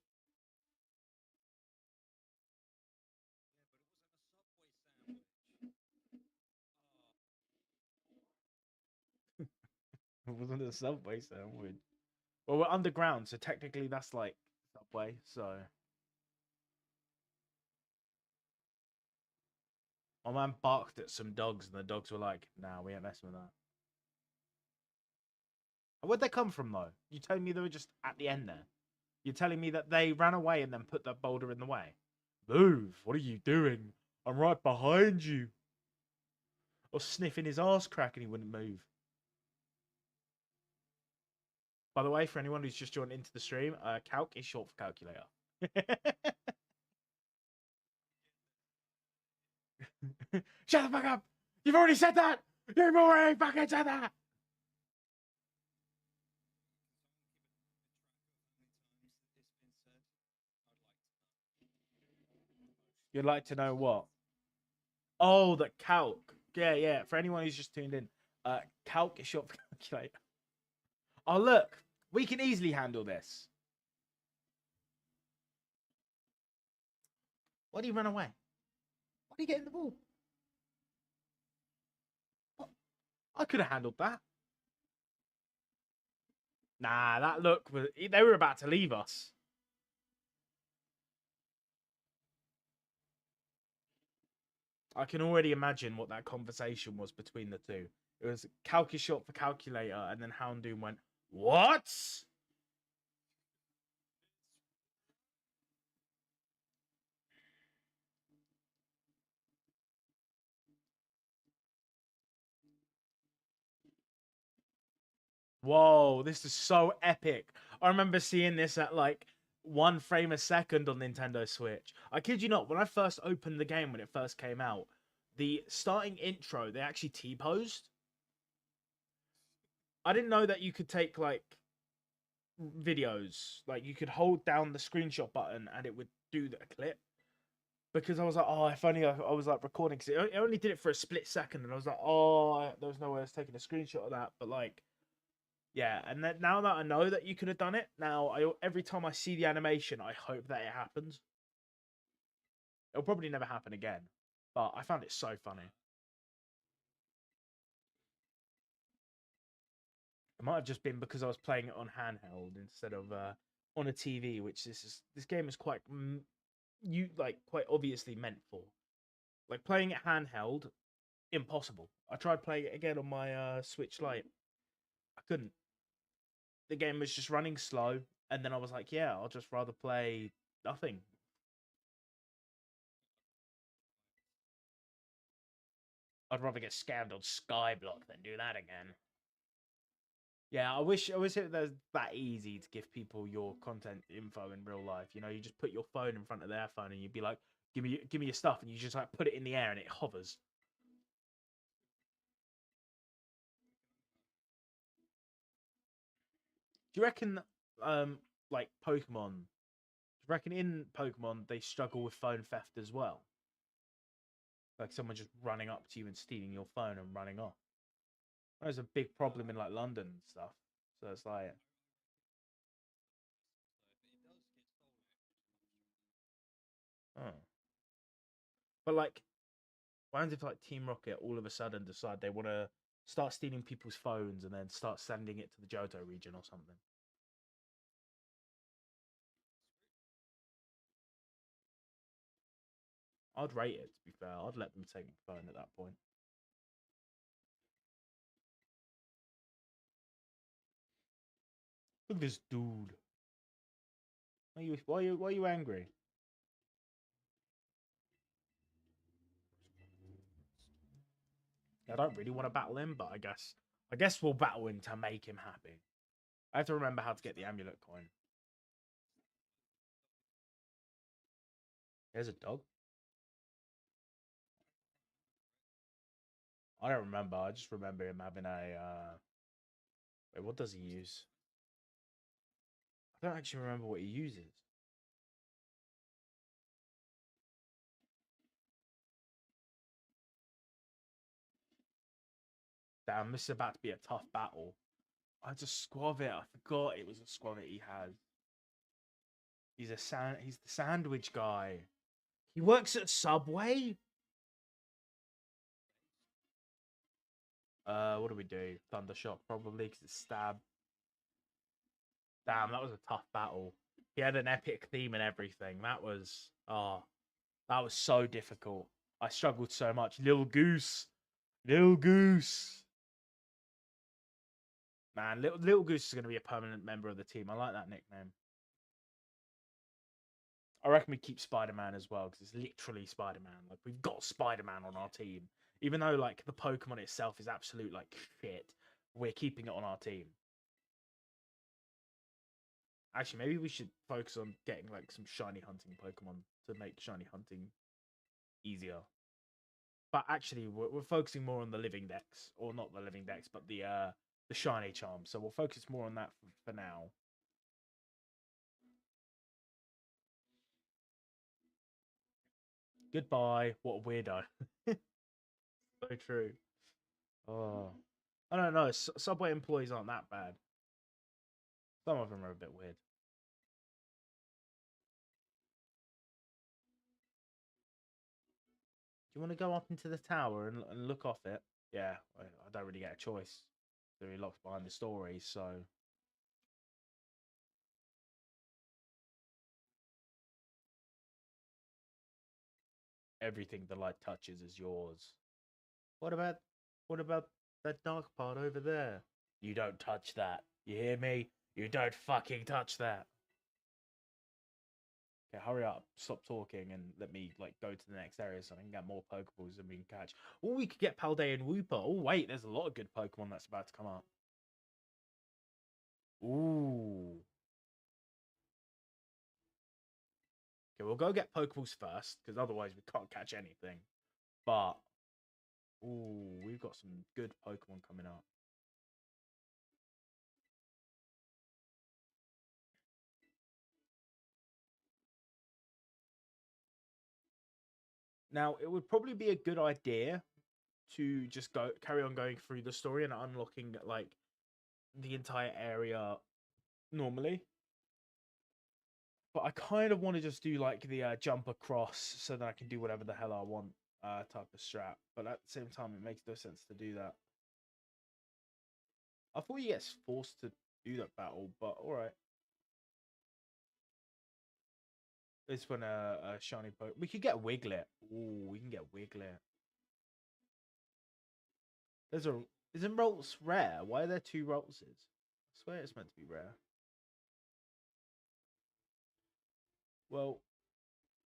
It wasn't a Subway sandwich. Well, we're underground, so technically that's like Subway, so. My man barked at some dogs, and the dogs were like, nah, we ain't messing with that. Where'd they come from, though? You telling me they were just at the end there? You're telling me that they ran away and then put that boulder in the way? Move! What are you doing? I'm right behind you. Or sniffing his arse crack and he wouldn't move. By the way, for anyone who's just joined into the stream, calc is short for calculator. Shut the fuck up! You've already said that! You've already fucking said that! You'd like to know what? Oh, the calc. Yeah. For anyone who's just tuned in, calc is short for calculator. Oh, look. We can easily handle this. Why do you run away? Why do you get in the ball? What? I could have handled that. Nah, that look was. They were about to leave us. I can already imagine what that conversation was between the two. It was calc is short for calculator, and then Houndoom went, what? Whoa, this is so epic. I remember seeing this at like 1 frame a second on Nintendo Switch. I kid you not, when I first opened the game when it first came out, the starting intro, they actually T-posed. I didn't know that you could take like videos, like you could hold down the screenshot button and it would do the clip. Because I was like, oh, if only I was like recording, because it only did it for a split second, and I was like, oh, there was no way I was taking a screenshot of that. But like, yeah, and then now that I know that you could have done it, now every time I see the animation, I hope that it happens. It'll probably never happen again, but I found it so funny. It might have just been because I was playing it on handheld instead of on a TV, which this game is quite quite obviously meant for. Like playing it handheld, impossible. I tried playing it again on my Switch Lite. I couldn't. The game was just running slow, and then I was like, yeah, I'll just rather play nothing. I'd rather get scammed on Skyblock than do that again. Yeah, I wish it was that easy to give people your content info in real life. You know, you just put your phone in front of their phone and you'd be like, give me your stuff, and you just like put it in the air and it hovers. Do you reckon like Pokemon, do you reckon in Pokemon they struggle with phone theft as well? Like someone just running up to you and stealing your phone and running off. There's a big problem in like London and stuff. So it's like, oh. But like, what happens if like Team Rocket all of a sudden decide they want to start stealing people's phones and then start sending it to the Johto region or something? I'd rate it, to be fair. I'd let them take my phone at that point. Look at this dude. Why are you angry? I don't really want to battle him, but I guess we'll battle him to make him happy. I have to remember how to get the amulet coin. There's a dog. I don't remember. I just remember him having a. Wait, what does he use? I don't actually remember what he uses. Damn, this is about to be a tough battle. I just squav it. I forgot it was a squav it he has. He's the sandwich guy. He works at Subway? What do we do? Thundershock probably because it's stab. Damn, that was a tough battle. He had an epic theme and everything. That was so difficult. I struggled so much. Little Goose. Little Goose. Man, Little Goose is going to be a permanent member of the team. I like that nickname. I reckon we keep Spider-Man as well because it's literally Spider-Man. Like we've got Spider-Man on our team, even though like the Pokemon itself is absolute like shit. We're keeping it on our team. Actually, maybe we should focus on getting like some shiny hunting Pokemon to make shiny hunting easier. But actually, we're focusing more on the living dex, or not the living dex, but the shiny charm. So we'll focus more on that for now. Goodbye. What a weirdo. So true. Oh, I don't know. Subway employees aren't that bad. Some of them are a bit weird. Do you want to go up into the tower and look off it? Yeah, I don't really get a choice. They're locked behind the story, so everything the light touches is yours. What about what about that dark part over there? You don't touch that. You hear me? You don't fucking touch that. Okay, hurry up. Stop talking and let me like go to the next area so I can get more Pokeballs than we can catch. Or we could get Paldean and Wooper. Oh wait, there's a lot of good Pokemon that's about to come up. Ooh. Okay, we'll go get Pokeballs first, because otherwise we can't catch anything. But ooh, we've got some good Pokemon coming up. Now, it would probably be a good idea to just go carry on going through the story and unlocking like the entire area normally. But I kind of want to just do like the jump across so that I can do whatever the hell I want type of strat. But at the same time, it makes no sense to do that. I thought you get forced to do that battle, but all right. This one, a shiny poke. We could get Wiglet. Ooh, we can get Wiglet. There's a isn't Rolts rare? Why are there two Roltses? I swear it's meant to be rare. Well,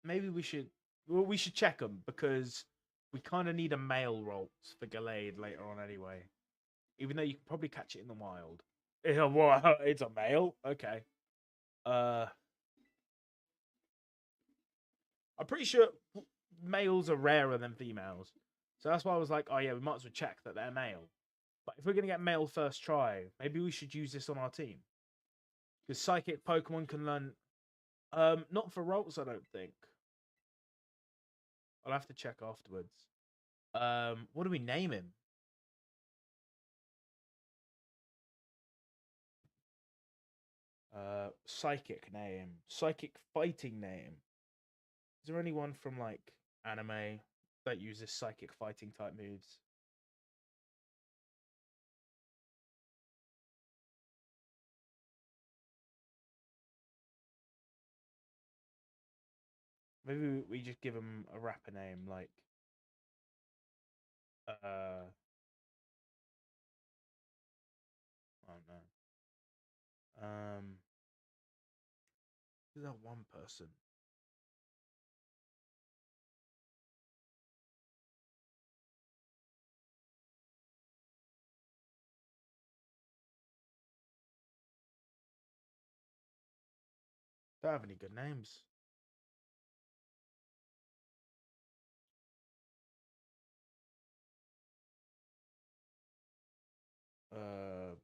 maybe we should. Well, we should check them because we kind of need a male Rolts for Gallade later on anyway. Even though you can probably catch it in the wild. Yeah, what? It's a male. Okay. Uh, I'm pretty sure males are rarer than females, so that's why I was like, oh yeah, we might as well check that they're male. But if we're gonna get male first try, maybe we should use this on our team. Because psychic Pokemon can learn. Not for rolls, I don't think. I'll have to check afterwards. What do we name him? Psychic name. Psychic fighting name. Is there anyone from like anime that uses psychic fighting type moves? Maybe we just give him a rapper name like I don't know. Who's that one person? Don't have any good names. Um,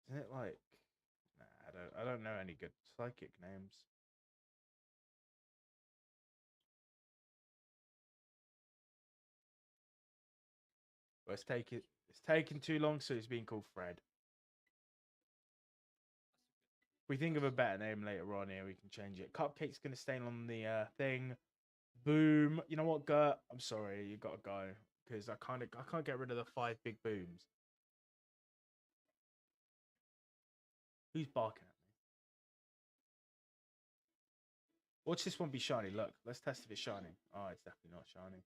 isn't it like? Nah, I don't know any good psychic names. But it's taking too long, so it's being called Fred. If we think of a better name later on here, we can change it. Cupcake's gonna stay on the thing. Boom. You know what, Gert? I'm sorry, you gotta go because I can't get rid of the 5 big booms. Who's barking at me? Watch this one be shiny. Look, let's test if it's shiny. Oh, it's definitely not shiny.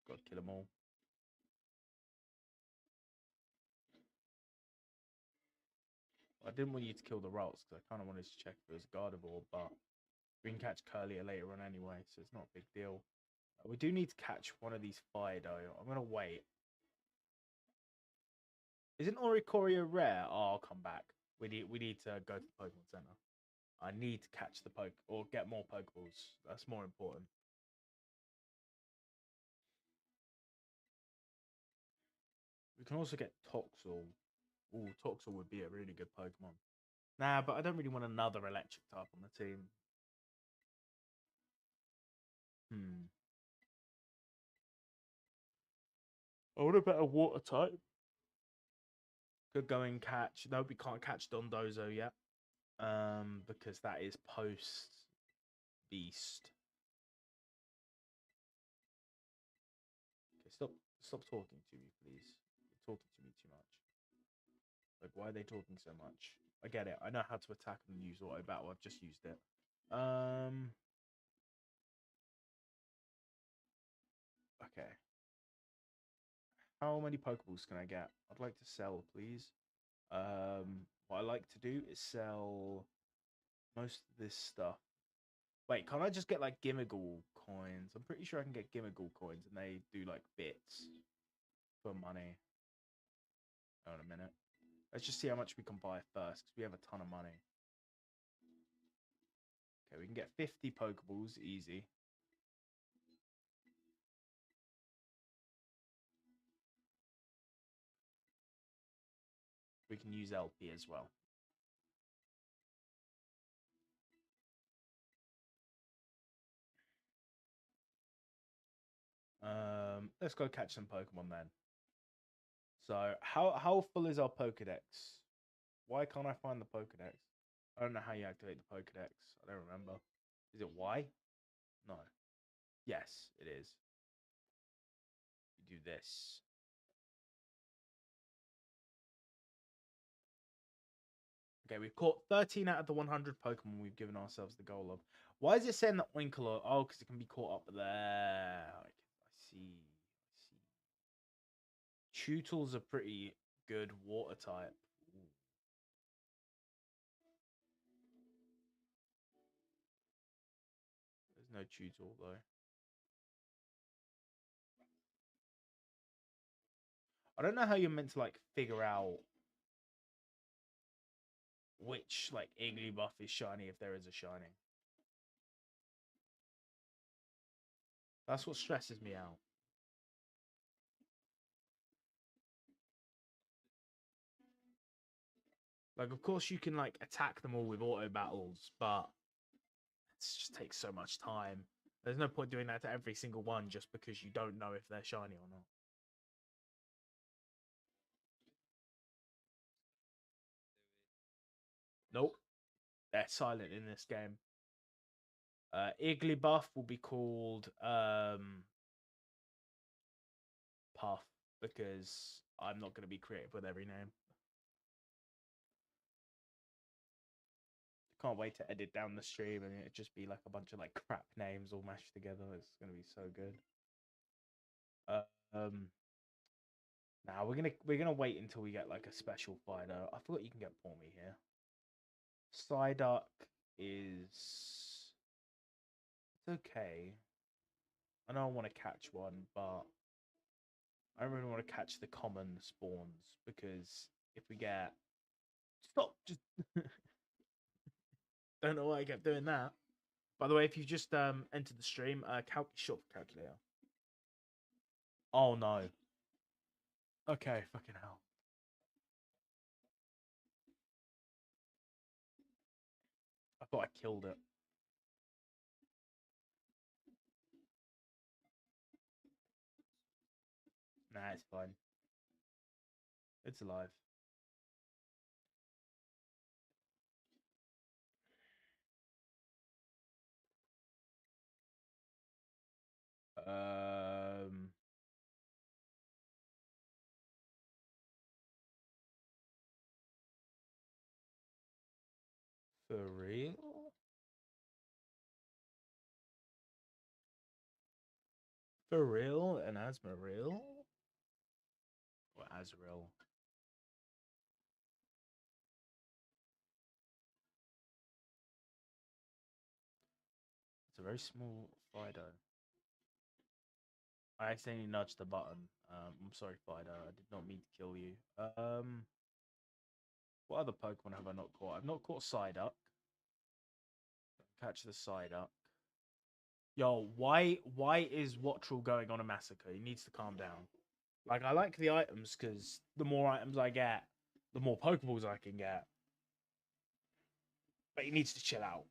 Gotta kill them all. I didn't want you to kill the Rolls because I kind of wanted to check if it was a Gardevoir, but we can catch Curlier later on anyway, so it's not a big deal. We do need to catch one of these Fido. I'm gonna wait. Isn't Oricorio rare? Oh, I'll come back. We need to go to the Pokemon Center. I need to catch the poke or get more Pokeballs. That's more important. We can also get Toxel. Ooh, Toxel would be a really good Pokemon. Nah, but I don't really want another electric type on the team. Hmm. I want a better water type. Could go and catch. No, we can't catch Dondozo yet. Because that is post Beast. Okay, stop talking to me, please. You're talking to me too much. Like, why are they talking so much? I get it. I know how to attack and use auto battle. I've just used it. Okay. How many Pokeballs can I get? I'd like to sell, please. What I like to do is sell most of this stuff. Wait, can't I just get like Gimmighoul coins? I'm pretty sure I can get Gimmighoul coins and they do like bits for money. Hold on a minute. Let's just see how much we can buy first because we have a ton of money. Okay, we can get 50 Pokeballs easy. We can use LP as well. Let's go catch some Pokemon then. So, how full is our Pokedex? Why can't I find the Pokedex? I don't know how you activate the Pokedex. I don't remember. Is it Y? No. Yes, it is. You do this. Okay, we've caught 13 out of the 100 Pokemon we've given ourselves the goal of. Why is it saying that Winkler? Oh, because it can be caught up there. I see. Tutel's a pretty good water type. Ooh. There's no Tutel though. I don't know how you're meant to like figure out which like Igglybuff is shiny if there is a shiny. That's what stresses me out. Like, of course, you can like attack them all with auto battles, but it just takes so much time. There's no point doing that to every single one just because you don't know if they're shiny or not. Nope, they're silent in this game. Igglybuff will be called Puff because I'm not going to be creative with every name. Can't wait to edit down the stream and it just be like a bunch of like crap names all mashed together. It's going to be so good. Um, Now we're gonna wait until we get like a special fighter. I forgot you can get Pawmi here. Psyduck is it's okay. I know I want to catch one, but I don't really want to catch the common spawns because if we get stop, just don't know why I kept doing that. By the way, if you just entered the stream, short for calculator. Oh no. Okay, fucking hell. I thought I killed it. Nah, it's fine. It's alive. Um, for real? For real? An Asmoril? Or Azrael? It's a very small Fido. I accidentally nudged the button. I'm sorry, Fido. I did not mean to kill you. What other Pokemon have I not caught? I've not caught Psyduck. Catch the Psyduck. Yo, why is Wattrel going on a massacre? He needs to calm down. Like, I like the items because the more items I get, the more Pokeballs I can get. But he needs to chill out.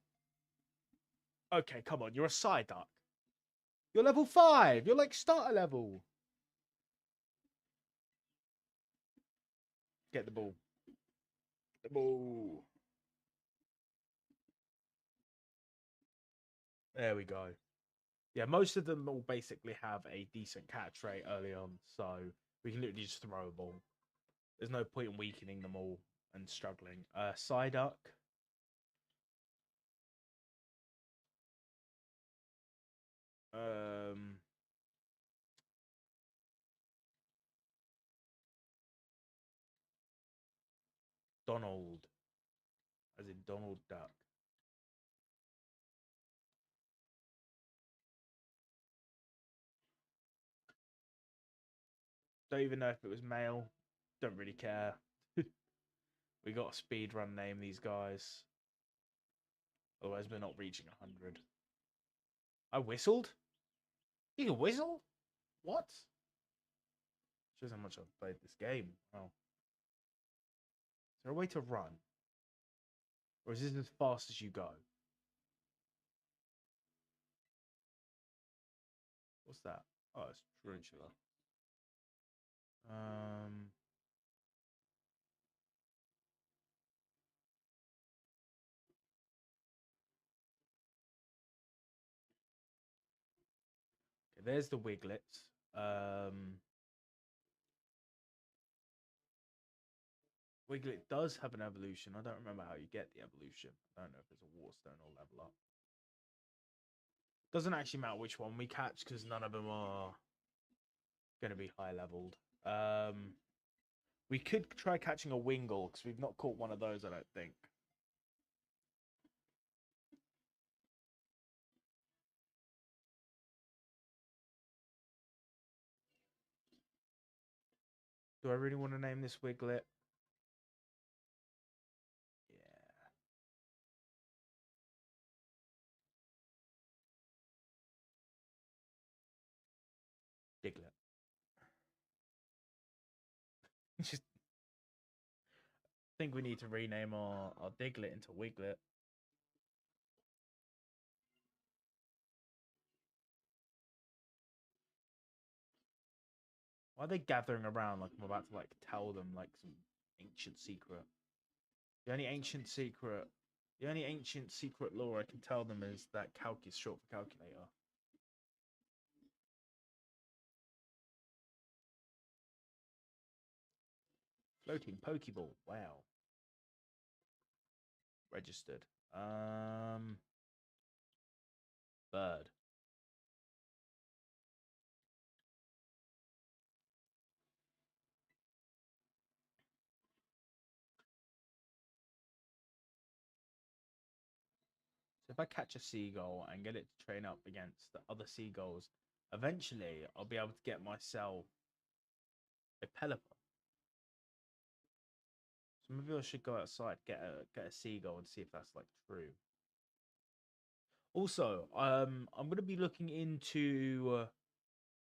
Okay, come on. You're a Psyduck. You're level 5. You're like starter level. Get the ball. The ball. There we go. Yeah, most of them all basically have a decent catch rate early on, so we can literally just throw a ball. There's no point in weakening them all and struggling. Psyduck. Um, Donald, as in Donald Duck. Don't even know if it was male. Don't really care. We got a speed run name these guys. Otherwise, we're not reaching 100. I whistled? You can whistle? What? Shows how much I've played this game. Wow. Is there a way to run? Or is this as fast as you go? What's that? Oh, it's tarantula. Um, okay, there's the Wiglet. Wiglet does have an evolution. I don't remember how you get the evolution. I don't know if there's a Warstone or level up. Doesn't actually matter which one we catch because none of them are going to be high leveled. We could try catching a Wingull because we've not caught one of those, I don't think. Do I really want to name this Wiglet? Yeah. Just think we need to rename our Diglett into Wiglet. Why are they gathering around like I'm about to like tell them like some ancient secret? The only ancient secret, the only ancient secret lore I can tell them is that calc is short for calculator. Floating Pokeball. Wow. Registered. Bird. So if I catch a seagull and get it to train up against the other seagulls, eventually I'll be able to get myself a Pelipper. So maybe I should go outside, get a seagull and see if that's like true. Also, I'm gonna be looking into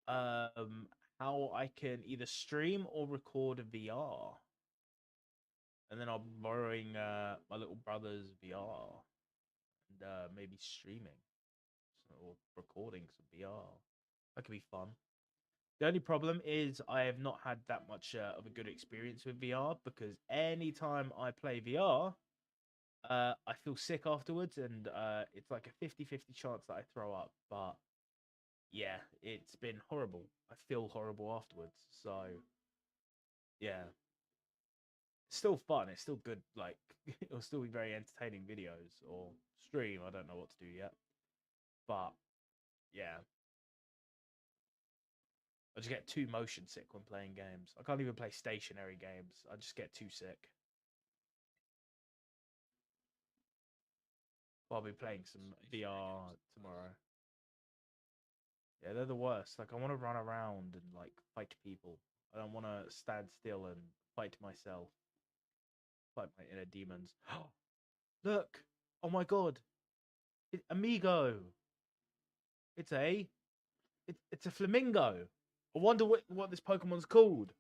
how I can either stream or record VR. And then I'll be borrowing my little brother's VR and maybe streaming or recording some VR. That could be fun. The only problem is I have not had that much of a good experience with VR because anytime I play VR, I feel sick afterwards, and it's like a 50-50 chance that I throw up. But yeah, it's been horrible. I feel horrible afterwards. So yeah, it's still fun. It's still good. Like it'll still be very entertaining videos or stream. I don't know what to do yet, but yeah, I just get too motion sick when playing games. I can't even play stationary games. I just get too sick. I'll be playing some VR tomorrow. Yeah, they're the worst. Like I want to run around and like fight people. I don't want to stand still and fight myself. Fight my inner demons. Look! Oh my god! Amigo! It's it's a flamingo. I wonder what this Pokemon's called.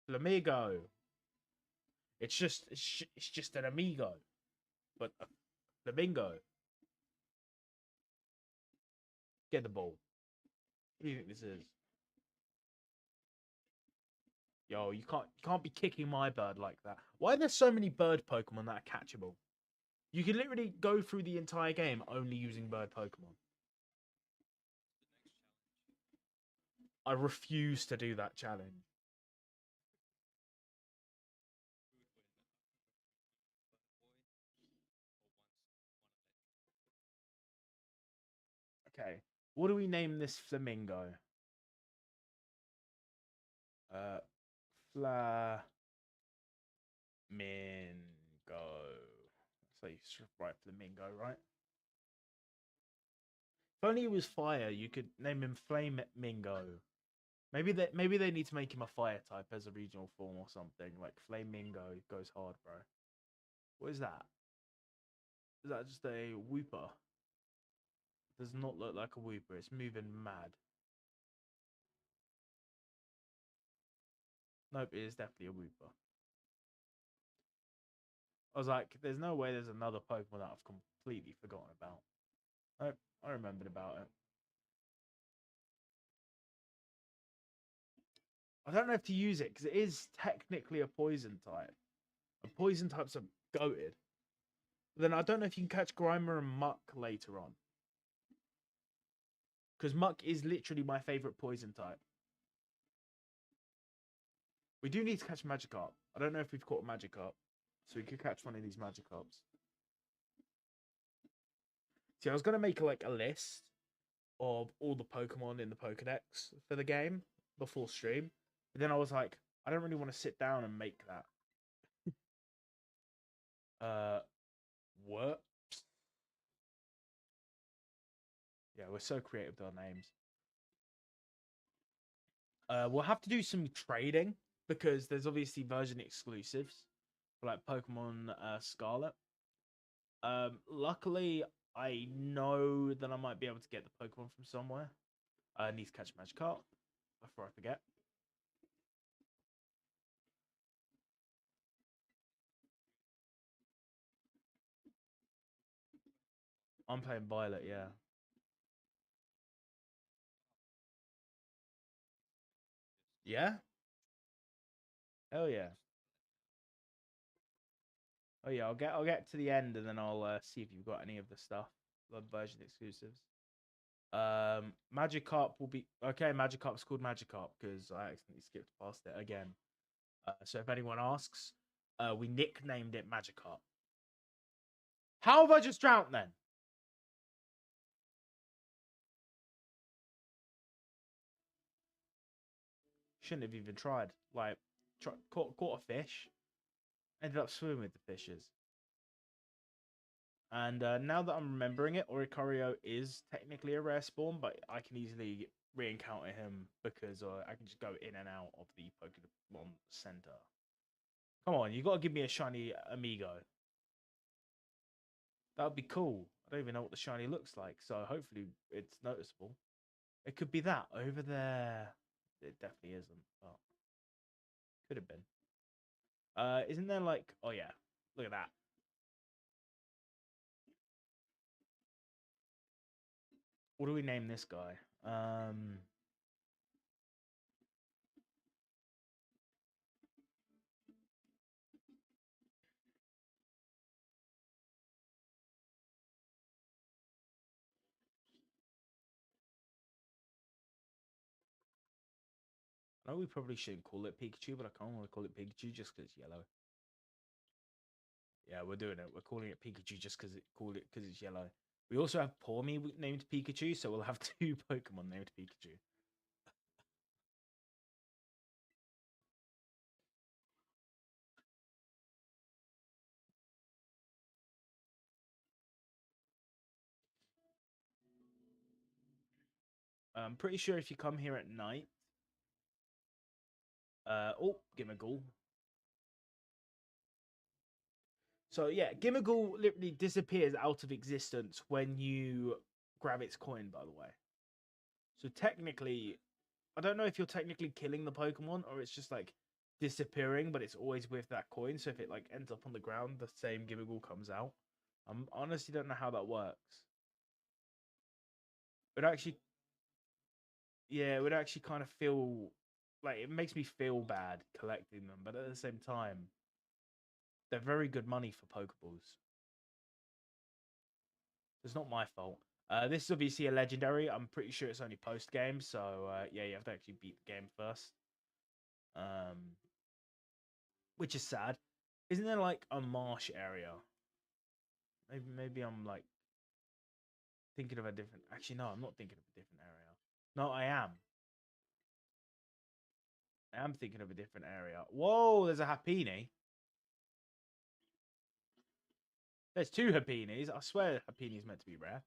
Flamigo. It's just an amigo, but a flamingo. Get the ball. What do you think this is? Yo, you can't be kicking my bird like that. Why are there so many bird Pokemon that are catchable? You can literally go through the entire game only using bird Pokemon. I refuse to do that challenge. Okay. What do we name this flamingo? Uh Flamingo. So you should write flamingo, right? If only it was fire, you could name him Flame Mingo. Maybe they need to make him a fire type as a regional form or something. Like Flamingo goes hard, bro. What is that? Is that just a whooper? Does not look like a whooper. It's moving mad. Nope, it is definitely a whooper. I was like, there's no way there's another Pokemon that I've completely forgotten about. Nope, I remembered about it. I don't know if to use it because it is technically a poison type. And poison types are goated. But then I don't know if you can catch Grimer and Muck later on. Because Muck is literally my favorite poison type. We do need to catch Magikarp. I don't know if we've caught a Magikarp. So we could catch one of these Magikarps. See, I was going to make like a list of all the Pokemon in the Pokedex for the game before stream. But then I was like, I don't really want to sit down and make that. What? Yeah, we're so creative with our names. We'll have to do some trading because there's obviously version exclusives for like Pokemon Scarlet. Luckily, I know that I might be able to get the Pokemon from somewhere. I need to catch a Magikarp before I forget. I'm playing Violet, yeah. Yeah? Hell yeah. Oh yeah, I'll get to the end and then I'll see if you've got any of the stuff, the version exclusives. Magikarp will be okay. Magikarp's called Magikarp because I accidentally skipped past it again. So if anyone asks, we nicknamed it Magikarp. How have I just drowned then? Shouldn't have even tried. Like, caught a fish, ended up swimming with the fishes. And now that I'm remembering it, Oricorio is technically a rare spawn, but I can easily re-encounter him because I can just go in and out of the Pokemon Center. Come on, you got to give me a shiny Amigo. That would be cool. I don't even know what the shiny looks like, so hopefully it's noticeable. It could be that over there. It definitely isn't, but could have been. Isn't there like? Oh yeah, look at that. What do we name this guy? I know we probably shouldn't call it Pikachu, but I kind of want to call it Pikachu just because it's yellow. Yeah, we're doing it. We're calling it Pikachu just because it's yellow. We also have Pawmi named Pikachu, so we'll have two Pokemon named Pikachu. I'm pretty sure if you come here at night, oh, Gimmighoul. So yeah, Gimmighoul literally disappears out of existence when you grab its coin. By the way, so technically, I don't know if you're technically killing the Pokemon or it's just like disappearing, but it's always with that coin. So if it like ends up on the ground, the same Gimmighoul comes out. I honestly don't know how that works. It actually, yeah, it would actually kind of feel like it makes me feel bad collecting them, but at the same time, they're very good money for Pokeballs. It's not my fault. This is obviously a legendary. I'm pretty sure it's only post game, so yeah, you have to actually beat the game first. Um, which is sad. Isn't there like a marsh area? Maybe I'm like thinking of a different. Actually, no, I'm not thinking of a different area. No, I am. I am thinking of a different area. Whoa, there's a Happiny. There's two Happinis. I swear Happiny is meant to be rare.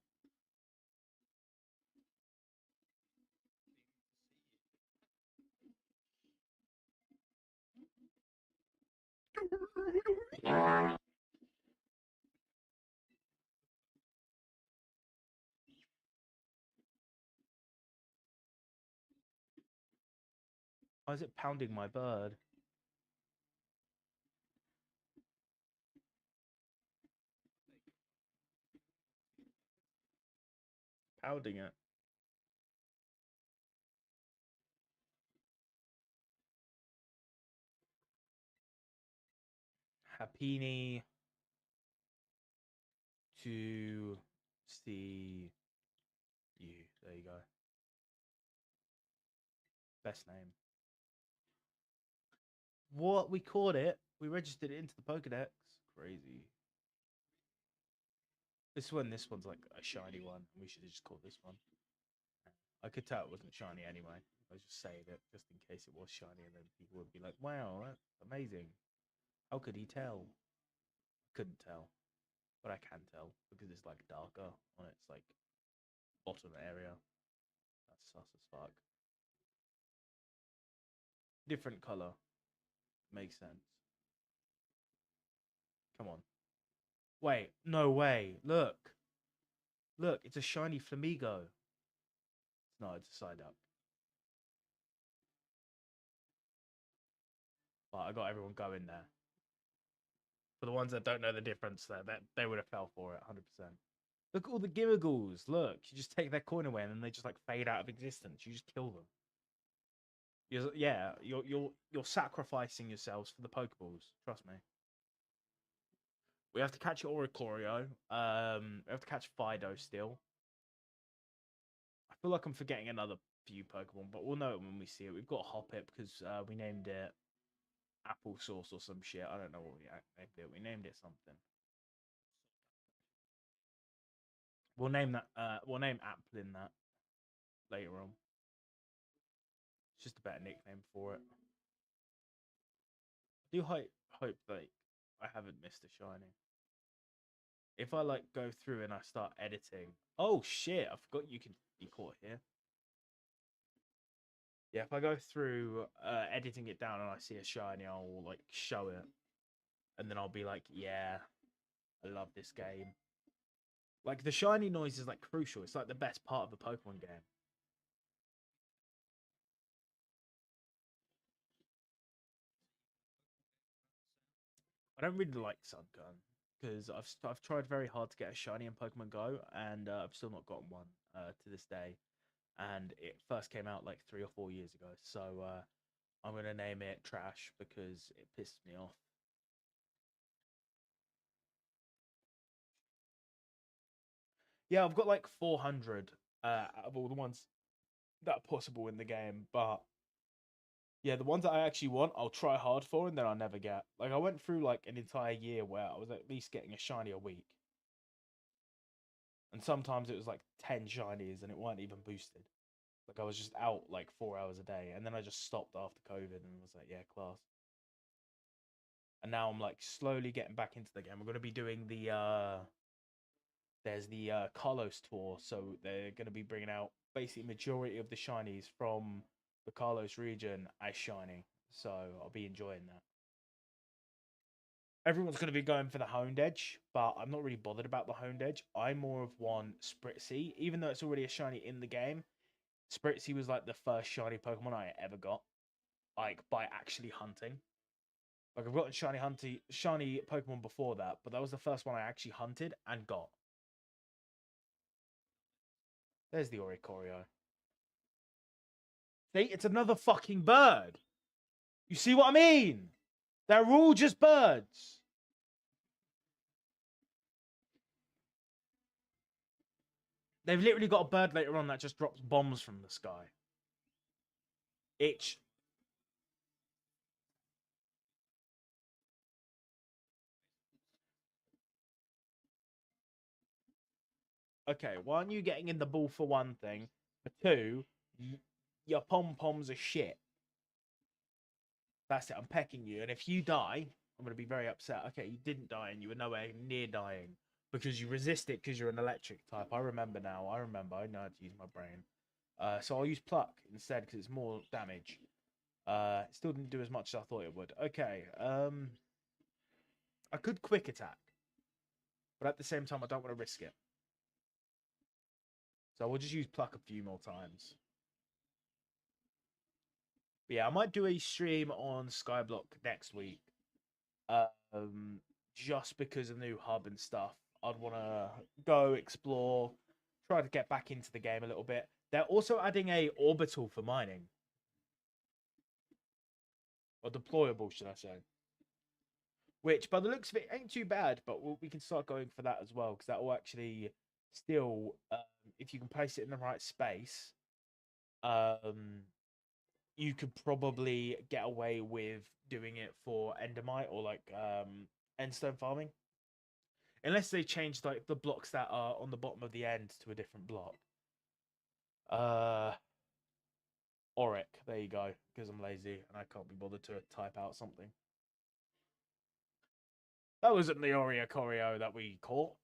Why is it pounding my bird? Pounding it. Happiny to see you. There you go. Best name. What? We caught it. We registered it into the Pokedex. Crazy. This one's like a shiny one. We should have just called this one. I could tell it wasn't shiny anyway. I was just saying it just in case it was shiny, and then people would be like, "Wow, that's amazing." How could he tell? Couldn't tell, but I can tell because it's like darker on its like bottom area. That's sus as fuck. Different color makes sense. Come on. Wait, no way. Look. Look, it's a shiny Flamigo. No, it's a side up. But I got everyone going there. For the ones that don't know the difference, there, that they would have fell for it 100%. Look at all the Gimmigles. Look, you just take their coin away and then they just like fade out of existence. You just kill them. You're sacrificing yourselves for the Pokeballs. Trust me. We have to catch Oricorio. We have to catch Fido still. I feel like I'm forgetting another few Pokemon, but we'll know it when we see it. We've got Hoppip because we named it Applesauce or some shit. I don't know what we named it. We named it something. We'll name that. We'll name Applin that later on. It's just a better nickname for it. I do hope like I haven't missed a shiny. If I like go through and I start editing, oh shit! I forgot you can be caught here. Yeah, if I go through editing it down and I see a shiny, I'll like show it, and then I'll be like, yeah, I love this game. Like the shiny noise is like crucial. It's like the best part of the Pokemon game. I don't really like Sungun because I've tried very hard to get a shiny in Pokemon Go, and I've still not gotten one to this day. And it first came out like 3 or 4 years ago, so I'm gonna name it Trash because it pissed me off. Yeah, I've got like 400 out of all the ones that are possible in the game, but yeah, the ones that I actually want, I'll try hard for, and then I'll never get. Like I went through like an entire year where I was at least getting a shiny a week, and sometimes it was like 10 shinies, and it weren't even boosted. Like I was just out like 4 hours a day, and then I just stopped after COVID, and was like, yeah, class. And now I'm like slowly getting back into the game. We're gonna be doing the there's the Carlos tour, so they're gonna be bringing out basically majority of the shinies from the Carlos region as shiny. So I'll be enjoying that. Everyone's going to be going for the honed edge, but I'm not really bothered about the honed edge. I'm more of one Spritzy, even though it's already a shiny in the game. Spritzy was like the first shiny Pokemon I ever got, like by actually hunting. Like I've gotten shiny Pokemon before that, but that was the first one I actually hunted and got. There's the Oricorio. See, it's another fucking bird. You see what I mean? They're all just birds. They've literally got a bird later on that just drops bombs from the sky. Itch. Okay, why aren't you getting in the ball for one thing? For two, your pom poms are shit. That's it. I'm pecking you, and if you die, I'm gonna be very upset. Okay, you didn't die, and you were nowhere near dying because you resisted because you're an electric type. I remember now. I remember. I know how to use my brain. So I'll use pluck instead because it's more damage. It still didn't do as much as I thought it would. Okay. I could quick attack, but at the same time, I don't want to risk it. So we'll just use pluck a few more times. But yeah, I might do a stream on Skyblock next week. Um, just because of the new hub and stuff. I'd want to go explore, try to get back into the game a little bit. They're also adding a orbital for mining, or deployable, should I say? Which, by the looks of it, ain't too bad. But we can start going for that as well because that will actually still, if you can place it in the right space, um, you could probably get away with doing it for Endermite or like endstone farming. Unless they change like the blocks that are on the bottom of the end to a different block. Uh Auric, there you go. Because I'm lazy and I can't be bothered to type out something. That wasn't the Oreo Corio that we caught.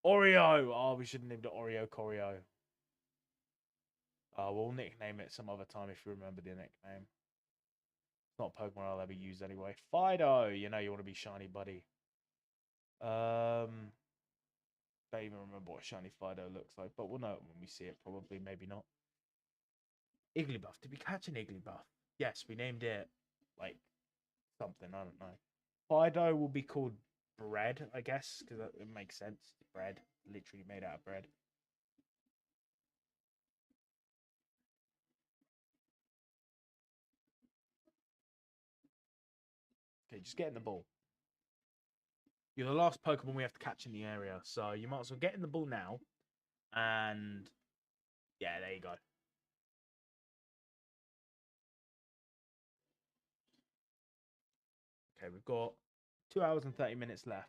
Oreo! Oh, we should have named it Oreo Corio. We'll nickname it some other time if you remember the nickname. It's not a Pokemon I'll ever use anyway. Fido! You know you want to be shiny, buddy. Um don't even remember what shiny Fido looks like, but we'll know it when we see it. Probably, maybe not. Igglybuff. Did we catch an Igglybuff? Yes, we named it like something. I don't know. Fido will be called bread, I guess, because it makes sense. Bread, literally made out of bread. Okay, just get in the ball. You're the last Pokemon we have to catch in the area, so you might as well get in the ball now. And yeah, there you go. Okay, we've got 2 hours and 30 minutes left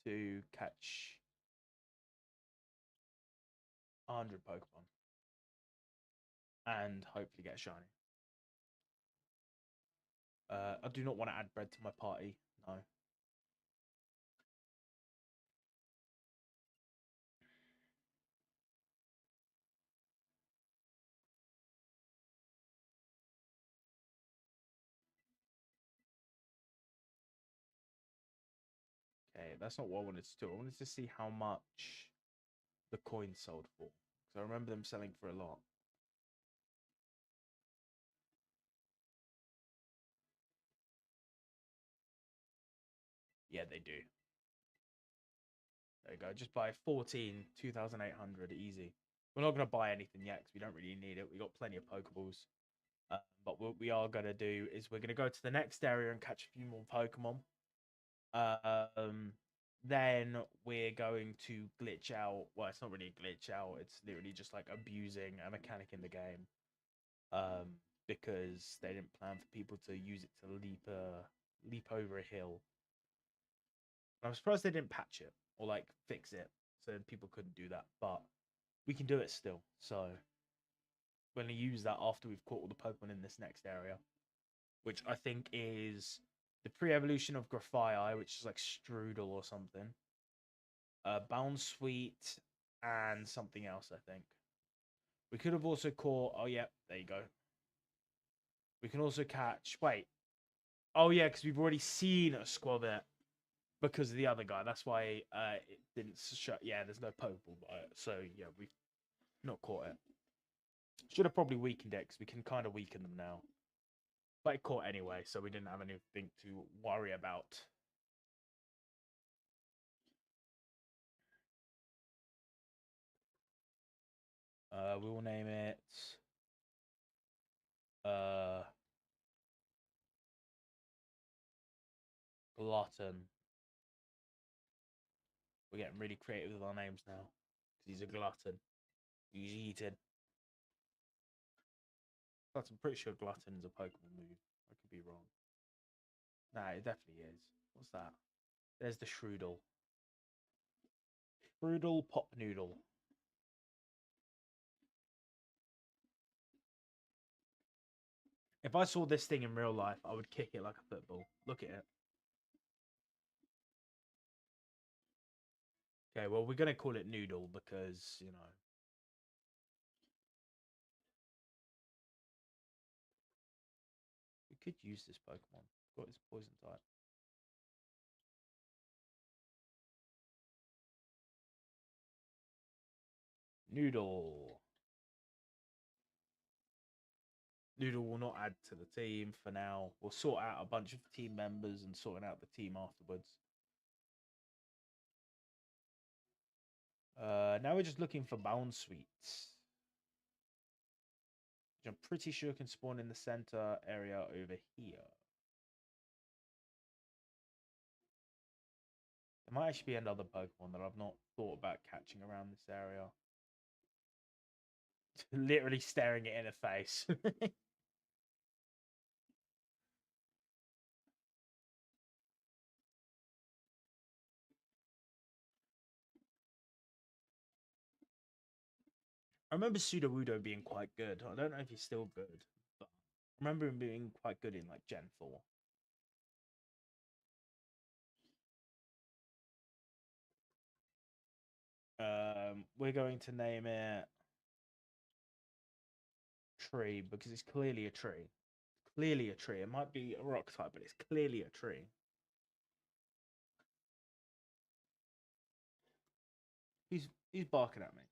to catch 100 Pokemon and hopefully get shiny. I do not want to add bread to my party. No. Okay, that's not what I wanted to do. I wanted to see how much the coins sold for. Because I remember them selling for a lot. Yeah, they do. There you go. Just buy 14, 2,800, easy. We're not going to buy anything yet because we don't really need it. We got plenty of Pokeballs. But what we are going to do is we're going to go to the next area and catch a few more Pokemon. Then we're going to glitch out. Well, it's not really a glitch out. It's literally just like abusing a mechanic in the game. Because they didn't plan for people to use it to leap over a hill. I'm surprised they didn't patch it or like fix it so people couldn't do that. But we can do it still. So we're going to use that after we've caught all the Pokemon in this next area, which I think is the pre-evolution of Grafaiai, which is like Strudel or something. Bounsweet and something else, I think. We could have also caught. Oh yeah, there you go. We can also catch. Wait. Oh yeah, because we've already seen a Squavit because of the other guy. That's why it didn't show. Yeah, there's no Pokeball, so yeah, we've not caught it. Should have probably weakened it because we can kind of weaken them now. But it caught anyway, so we didn't have anything to worry about. We will name it Glutton. We're getting really creative with our names now. Because he's a glutton. He's eaten. But I'm pretty sure glutton is a Pokemon move. I could be wrong. Nah, it definitely is. What's that? There's the Shrewdle. Shrewdle Pop Noodle. If I saw this thing in real life, I would kick it like a football. Look at it. Okay, well, we're going to call it Noodle because, you know. We could use this Pokemon. Got his poison type. Noodle. Noodle will not add to the team for now. We'll sort out a bunch of team members and sorting out the team afterwards. Now we're just looking for Bounsweets. Which I'm pretty sure can spawn in the center area over here. There might actually be another Pokemon that I've not thought about catching around this area. Literally staring it in the face. I remember Sudowoodo being quite good. I don't know if he's still good, but I remember him being quite good in like Gen 4. We're going to name it Tree because it's clearly a tree. Clearly a tree. It might be a rock type, but it's clearly a tree. He's barking at me.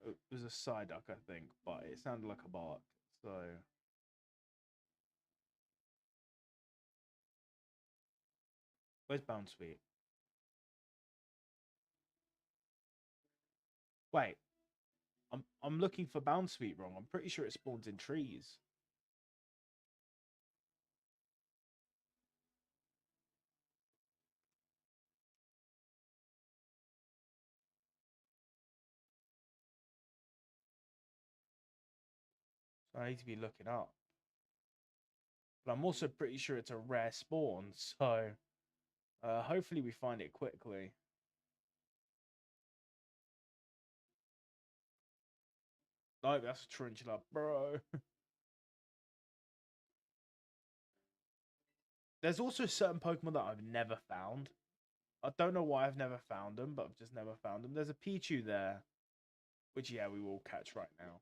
It was a side duck, I think, but it sounded like a bark. So, where's Bounce Sweet? Wait, I'm looking for Bounce Sweet wrong. I'm pretty sure it spawns in trees. So I need to be looking up. But I'm also pretty sure it's a rare spawn. So, hopefully we find it quickly. No, that's a tarantula, bro. There's also certain Pokemon that I've never found. I don't know why I've never found them, but I've just never found them. There's a Pichu there, which, yeah, we will catch right now.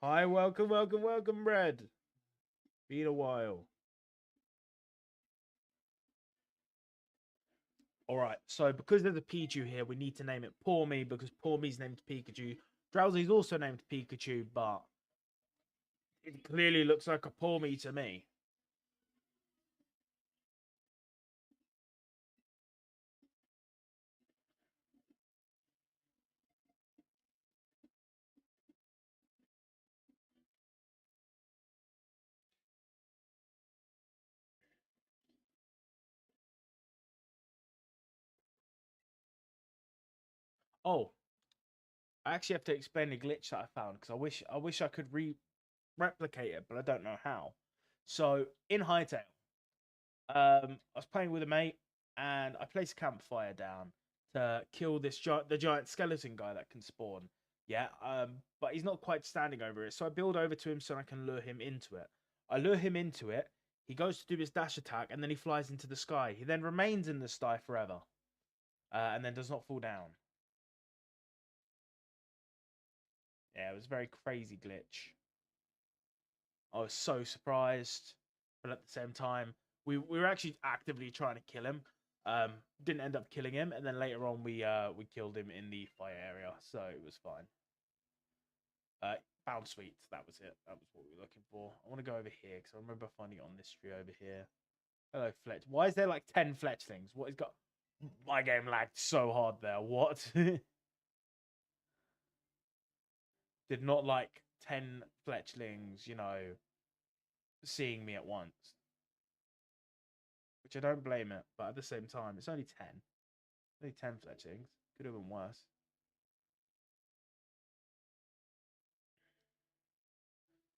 Hi, welcome, welcome, welcome, Red. Been a while. All right, so because there's a Pichu here, we need to name it Poor Me because Poor Me's named Pikachu. Drowsy's also named Pikachu, but it clearly looks like a Poor Me to me. Oh, I actually have to explain the glitch that I found because I wish I could replicate it, but I don't know how. So in Hytale, I was playing with a mate, and I placed a campfire down to kill the giant skeleton guy that can spawn. Yeah, but he's not quite standing over it, so I build over to him so I can lure him into it. I lure him into it. He goes to do his dash attack, and then he flies into the sky. He then remains in the sky forever, and then does not fall down. Yeah, it was a very crazy glitch. I was so surprised, but at the same time, we were actually actively trying to kill him. Didn't end up killing him, and then later on we killed him in the fire area, so it was fine. Found sweets, that was it. That was what we were looking for. I want to go over here because I remember finding it on this tree over here. Hello, Fletch. Why is there like 10 Fletchlings? What is got? My game lagged so hard there. What? Did not like 10 Fletchlings, seeing me at once. Which I don't blame it, but at the same time, it's only 10. Only 10 fletchings. Could have been worse.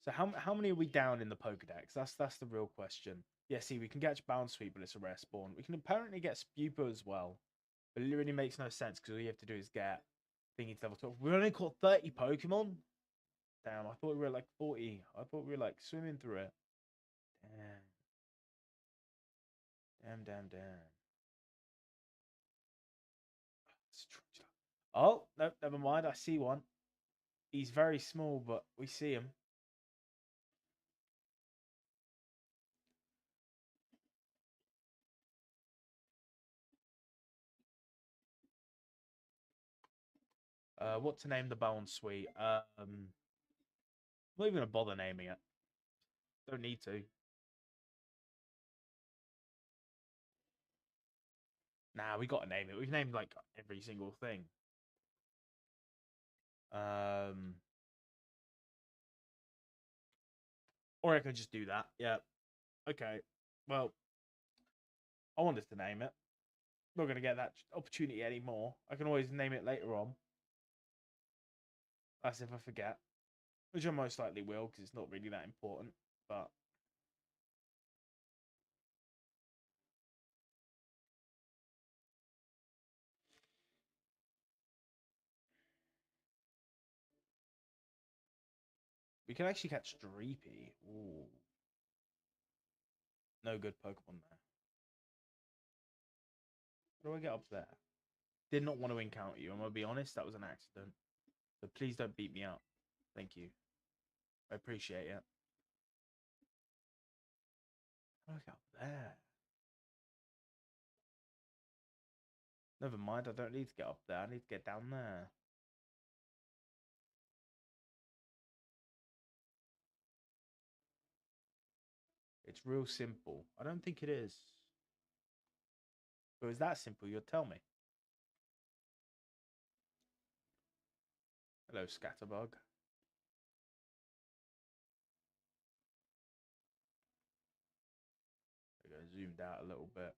So how many are we down in the Pokedex? That's the real question. Yeah, see, we can catch Bounce Sweep, but it's a rare spawn. We can apparently get Spupa as well, but it really makes no sense because all you have to do is get thingy to level 12. We only caught 30 Pokemon. Damn, I thought we were like 40. I thought we were like swimming through it. Damn, damn, damn, damn. Oh no, never mind. I see one. He's very small, but we see him. What to name the Bounce Suite? Not even gonna bother naming it. Don't need to. Nah, we gotta name it. We've named like every single thing. Um, or I could just do that. Yeah. Okay. Well, I wanted to name it. Not gonna get that opportunity anymore. I can always name it later on. That's if I forget, which I most likely will because it's not really that important. But we can actually catch Dreepy. Ooh, no good Pokemon there. How do I get up there? Did not want to encounter you. I'm gonna be honest. That was an accident. So please don't beat me up. Thank you. I appreciate it. How do I get up there? Never mind, I don't need to get up there. I need to get down there. It's real simple. I don't think it is. If it was that simple, you'd tell me. Hello, Scatterbug. There we go, zoomed out a little bit.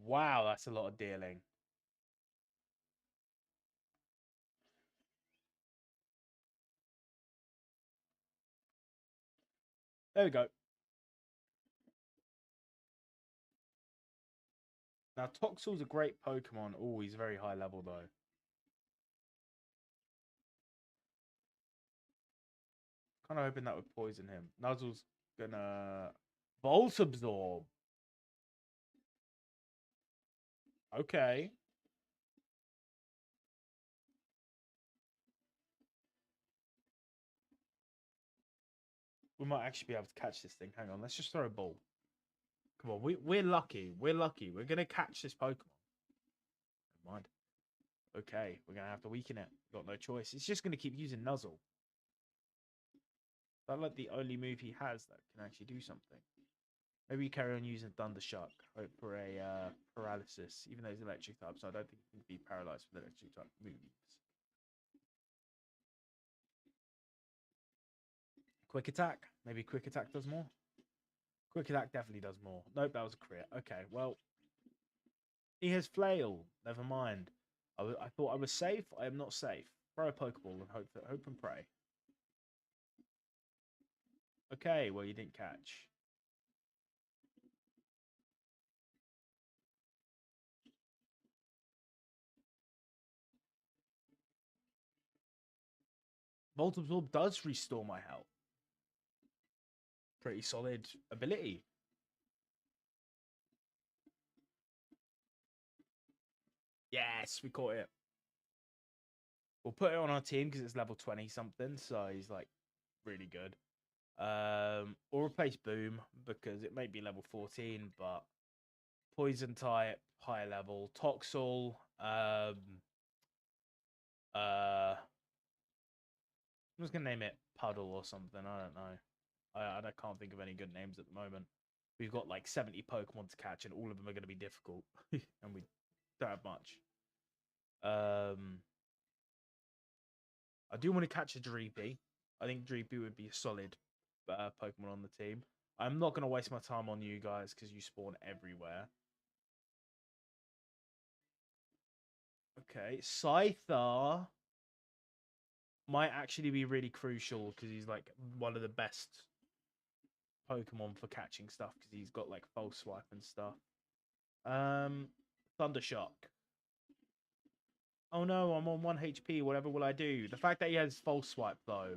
Wow, that's a lot of dealing. There we go. Now, Toxel's a great Pokemon. Oh, he's very high level, though. Kind of hoping that would poison him. Nuzzle's gonna Volt Absorb. Okay. We might actually be able to catch this thing. Hang on, let's just throw a ball. Come on, we're lucky. We're lucky. We're gonna catch this Pokemon. Never mind. Okay, we're gonna have to weaken it. Got no choice. It's just gonna keep using Nuzzle. That's like the only move he has that can actually do something. Maybe you carry on using Thundershock. Hope for a paralysis. Even though he's electric type, so I don't think he can be paralyzed with electric type moves. Quick attack. Maybe quick attack does more. Quick attack definitely does more. Nope, that was a crit. Okay, well, he has flail. Never mind. I thought I was safe. I am not safe. Throw a Pokeball and hope and pray. Okay, well, you didn't catch. Volt Absorb does restore my health. Pretty solid ability. Yes, we caught it. We'll put it on our team because it's level 20 something, so he's like really good. Or replace Boom because it may be level 14, but Poison type, higher level. Toxel, I'm just gonna name it Puddle or something. I don't know. I can't think of any good names at the moment. We've got like 70 Pokemon to catch, and all of them are going to be difficult, and we don't have much. I do want to catch a Dreepy. I think Dreepy would be a solid Pokemon on the team. I'm not going to waste my time on you guys because you spawn everywhere. Okay, Scyther might actually be really crucial because he's like one of the best Pokemon for catching stuff because he's got like False Swipe and stuff. Thundershock. Oh no, I'm on 1 HP. Whatever will I do? The fact that he has False Swipe though,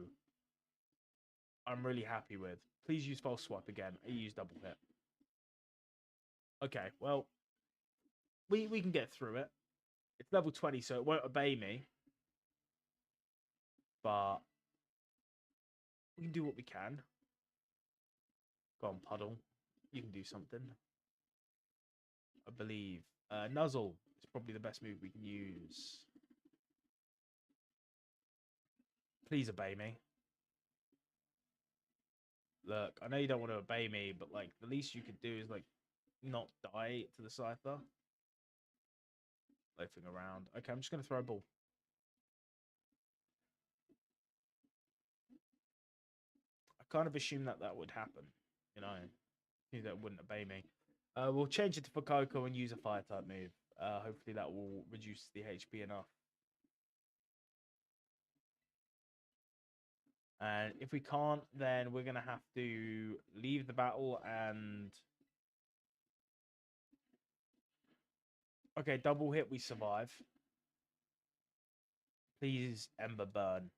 I'm really happy with. Please use False Swipe again. I use Double Hit. Okay, well, we can get through it. It's level 20, so it won't obey me. But we can do what we can. Go on, Puddle. You can do something. I believe. Nuzzle is probably the best move we can use. Please obey me. Look, I know you don't want to obey me, but like the least you could do is like not die to the Scyther. Loafing around. Okay, I'm just gonna throw a ball. I kind of assumed that that would happen. You know, that wouldn't obey me. We'll change it to Fuecoco and use a fire type move. Hopefully that will reduce the HP enough. And if we can't, then we're going to have to leave the battle and... Okay, double hit, we survive. Please, Ember Burn.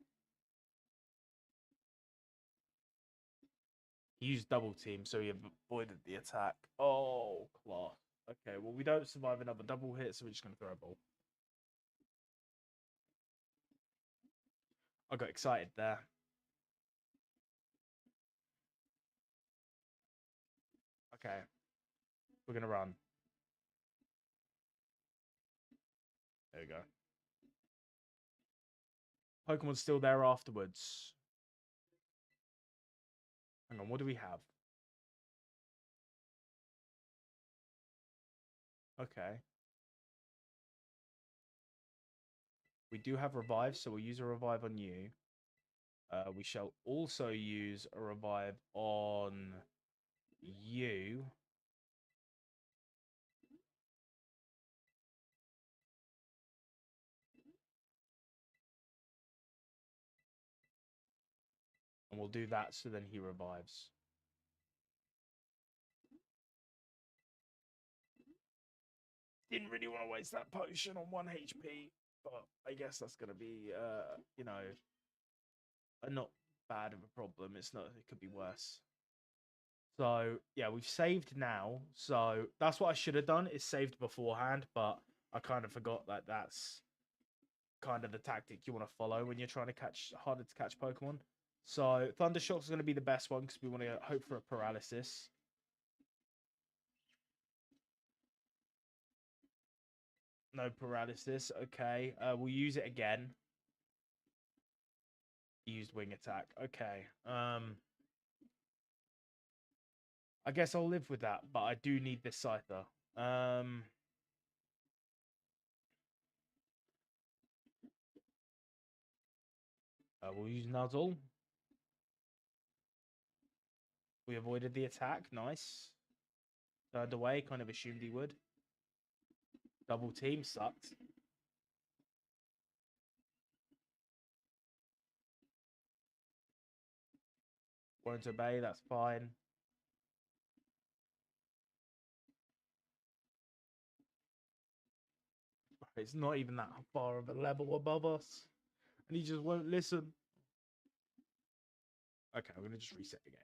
He used double team, so he avoided the attack. Oh, class. Okay, well, we don't survive another double hit, so we're just going to throw a ball. I got excited there. Okay. We're going to run. There we go. Pokemon's still there afterwards. Hang on, what do we have? Okay. We do have revive, so we'll use a revive on you. We shall also use a revive on you. And we'll do that so then he revives. Didn't really want to waste that potion on 1 HP, but I guess that's going to be, you know, not bad of a problem. It's not, it could be worse. So, yeah, we've saved now. So that's what I should have done, is saved beforehand, but I kind of forgot that that's kind of the tactic you want to follow when you're trying to catch harder to catch Pokemon. So Thunder Shock's going to be the best one because we want to hope for a paralysis. No paralysis. Okay. We'll use it again. Used wing attack. Okay. I guess I'll live with that, but I do need this Scyther. We'll use Nuzzle. We avoided the attack. Nice. Turned away. Kind of assumed he would. Double team sucked. Won't obey. That's fine. It's not even that far of a level above us. And he just won't listen. Okay, I'm going to just reset the game.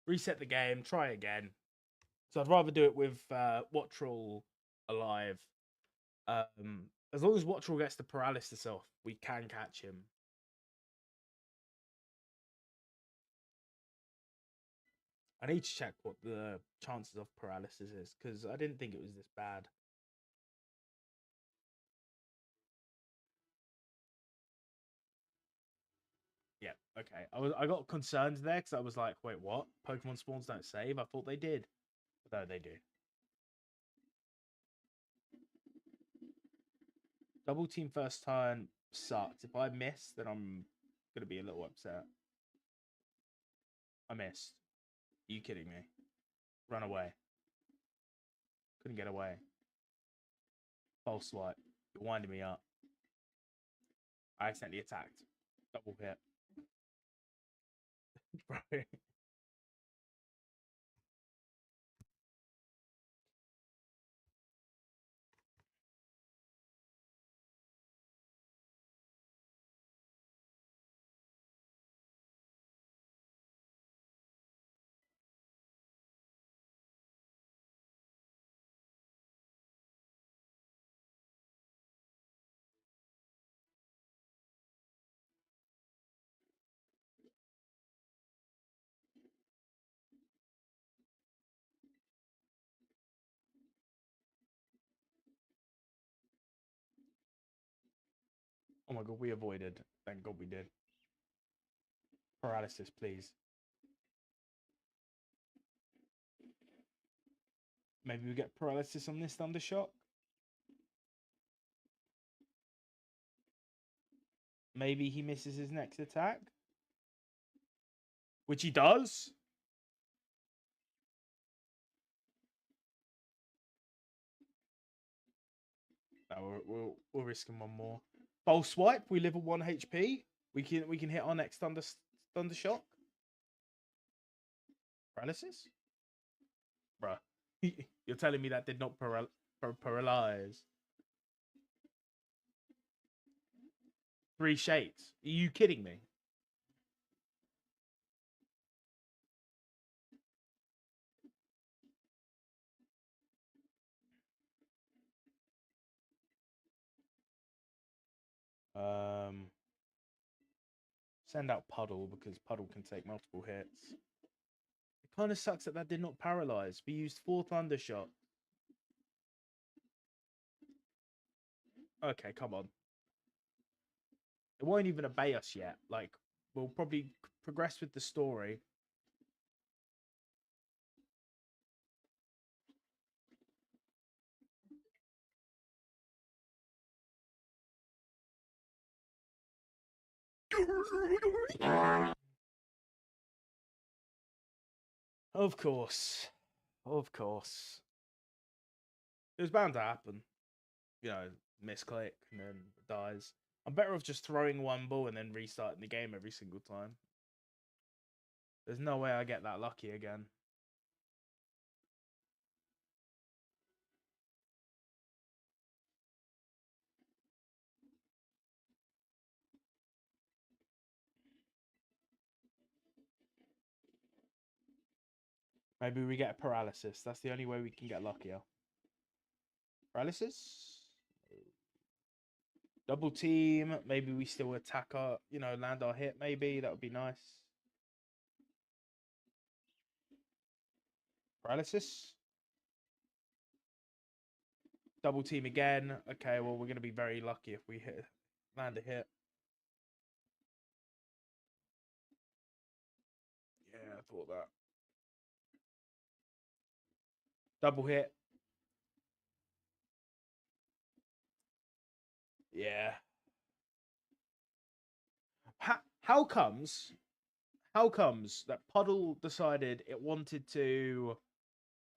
Reset the game. Try again. So I'd rather do it with Wattrel alive. As long as Wattrel gets the paralysis off, we can catch him. I need to check what the chances of paralysis is, because I didn't think it was this bad. Yeah, okay. I got concerned there because I was like, wait, what? Pokemon spawns don't save? I thought they did. But no, they do. Double team first turn sucked. If I miss, then I'm gonna be a little upset. I missed. Are you kidding me? Run away. Couldn't get away. False swipe. You're winding me up. I accidentally attacked. Double hit. Bro. Oh my god, we avoided. Thank god we did. Paralysis, please. Maybe we get paralysis on this Thunder Shock. Maybe he misses his next attack. Which he does. No, we'll risk him one more. False swipe. We live at 1 HP. We can hit our next Thunder Shock. Paralysis? Bruh. You're telling me that did not paralyze. 3 shades. Are you kidding me? Send out Puddle because Puddle can take multiple hits. It kind of sucks that did not paralyze. We used 4 Thunder Shot. Okay, come on. It won't even obey us yet. Like, we'll probably progress with the story. Of course. Of course. It was bound to happen. You know, misclick and then it dies. I'm better off just throwing one ball and then restarting the game every single time. There's no way I get that lucky again. Maybe we get paralysis. That's the only way we can get luckier. Paralysis? Double team. Maybe we still attack our, land our hit, maybe. That would be nice. Paralysis? Double team again. Okay, well, we're going to be very lucky if we land a hit. Yeah, I thought that. Double hit. Yeah. How comes that Puddle decided it wanted to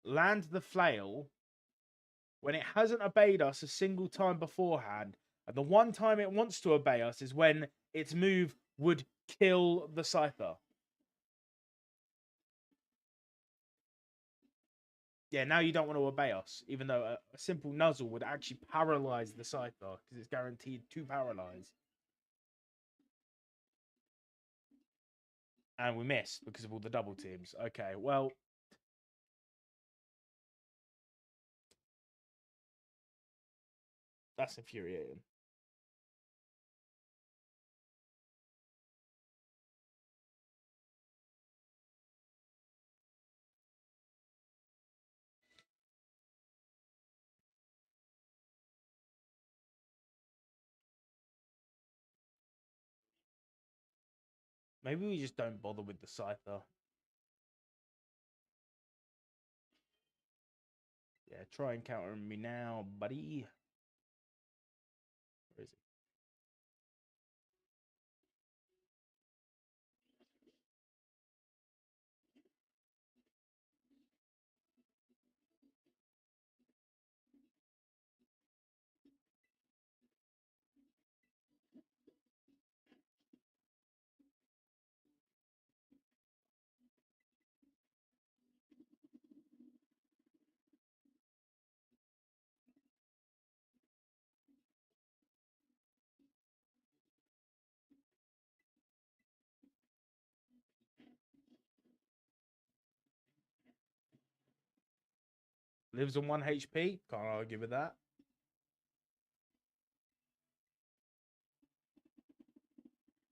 land the flail when it hasn't obeyed us a single time beforehand, and the one time it wants to obey us is when its move would kill the Scyther? Yeah, now you don't want to obey us, even though a simple nuzzle would actually paralyze the Scyther because it's guaranteed to paralyze. And we missed because of all the double teams. Okay, well, that's infuriating. Maybe we just don't bother with the Scyther. Yeah, try encountering me now, buddy. Where is he? Lives on 1 HP. Can't argue with that.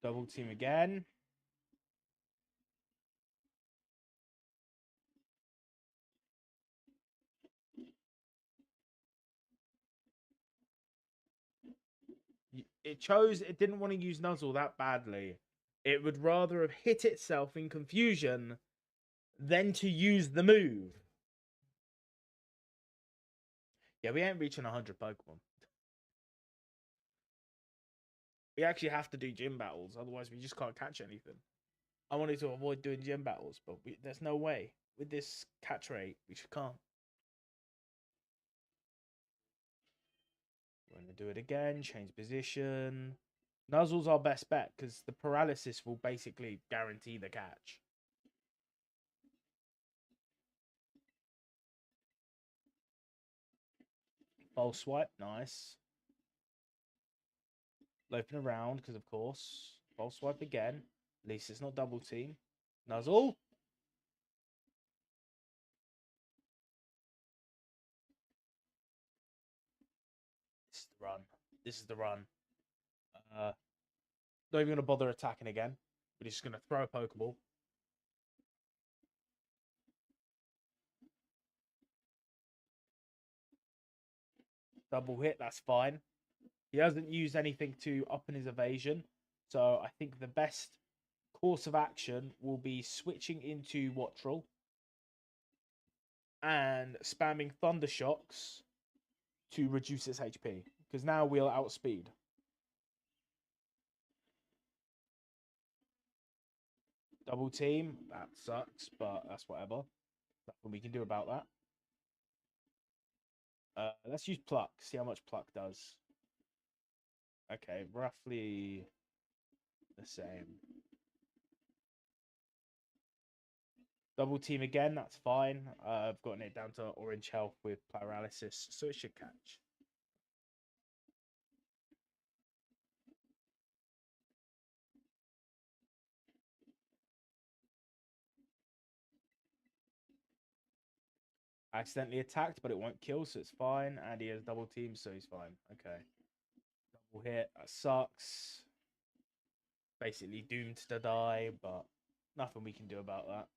Double team again. It didn't want to use Nuzzle that badly. It would rather have hit itself in confusion than to use the move. Yeah, we ain't reaching 100 Pokemon. We actually have to do gym battles, otherwise we just can't catch anything. I wanted to avoid doing gym battles, but there's no way. With this catch rate, we just can't. We're going to do it again, change position. Nuzzle's our best bet, because the paralysis will basically guarantee the catch. False swipe, nice. Loping around, because of course. False swipe again. At least it's not double team. Nuzzle. This is the run. This is the run. Not even going to bother attacking again. We're just going to throw a Pokeball. Double hit, that's fine. He hasn't used anything to up in his evasion, so I think the best course of action will be switching into Wattrel and spamming Thunder Shocks to reduce its HP. Because now we'll outspeed. Double team, that sucks, but that's whatever. Nothing we can do about that. Let's use Pluck, see how much Pluck does. Okay, roughly the same. Double team again, that's fine. I've gotten it down to orange health with paralysis, so it should catch. Accidentally attacked, but it won't kill, so it's fine. And he has double team, so he's fine. Okay. Double hit, that sucks. Basically doomed to die, but nothing we can do about that.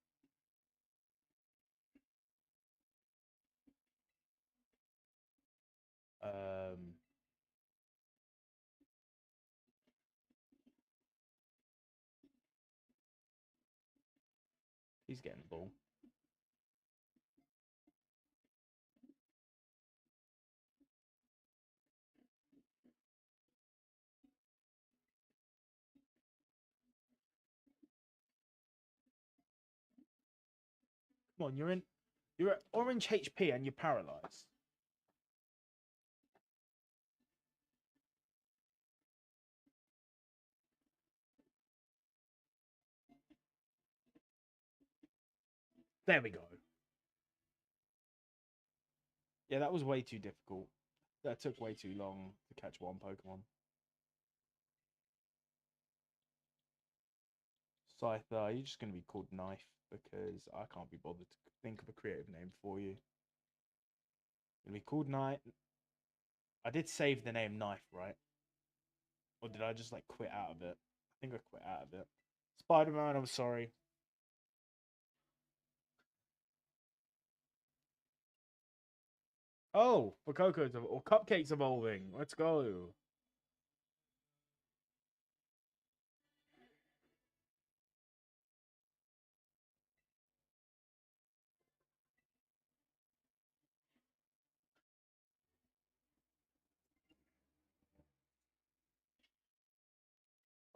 He's getting the ball. Come on, you're at orange HP and you're paralyzed. There we go. Yeah, that was way too difficult. That took way too long to catch one Pokemon. Scyther, you're just going to be called Knife because I can't be bothered to think of a creative name for you. You're going to be called Knife. I did save the name Knife, right? Or did I just like quit out of it? I think I quit out of it. Spider-Man, I'm sorry. Oh, for Coco's or Cupcake's evolving. Let's go.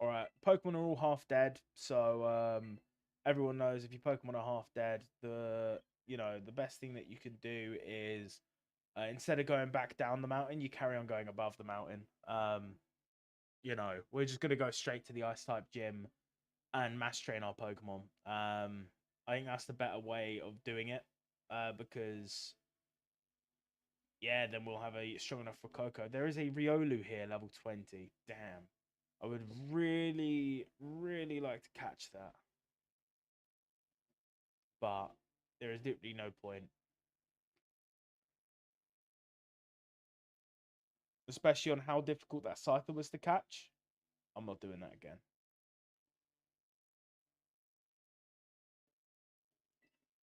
All right, Pokemon are all half dead, so everyone knows if your Pokemon are half dead, the best thing that you can do is instead of going back down the mountain, you carry on going above the mountain. We're just gonna go straight to the Ice type gym and mass train our Pokemon. I think that's the better way of doing it because yeah, then we'll have a strong enough for Coco. There is a Riolu here, level 20. Damn. I would really, really like to catch that. But there is literally no point. Especially on how difficult that Scyther was to catch. I'm not doing that again.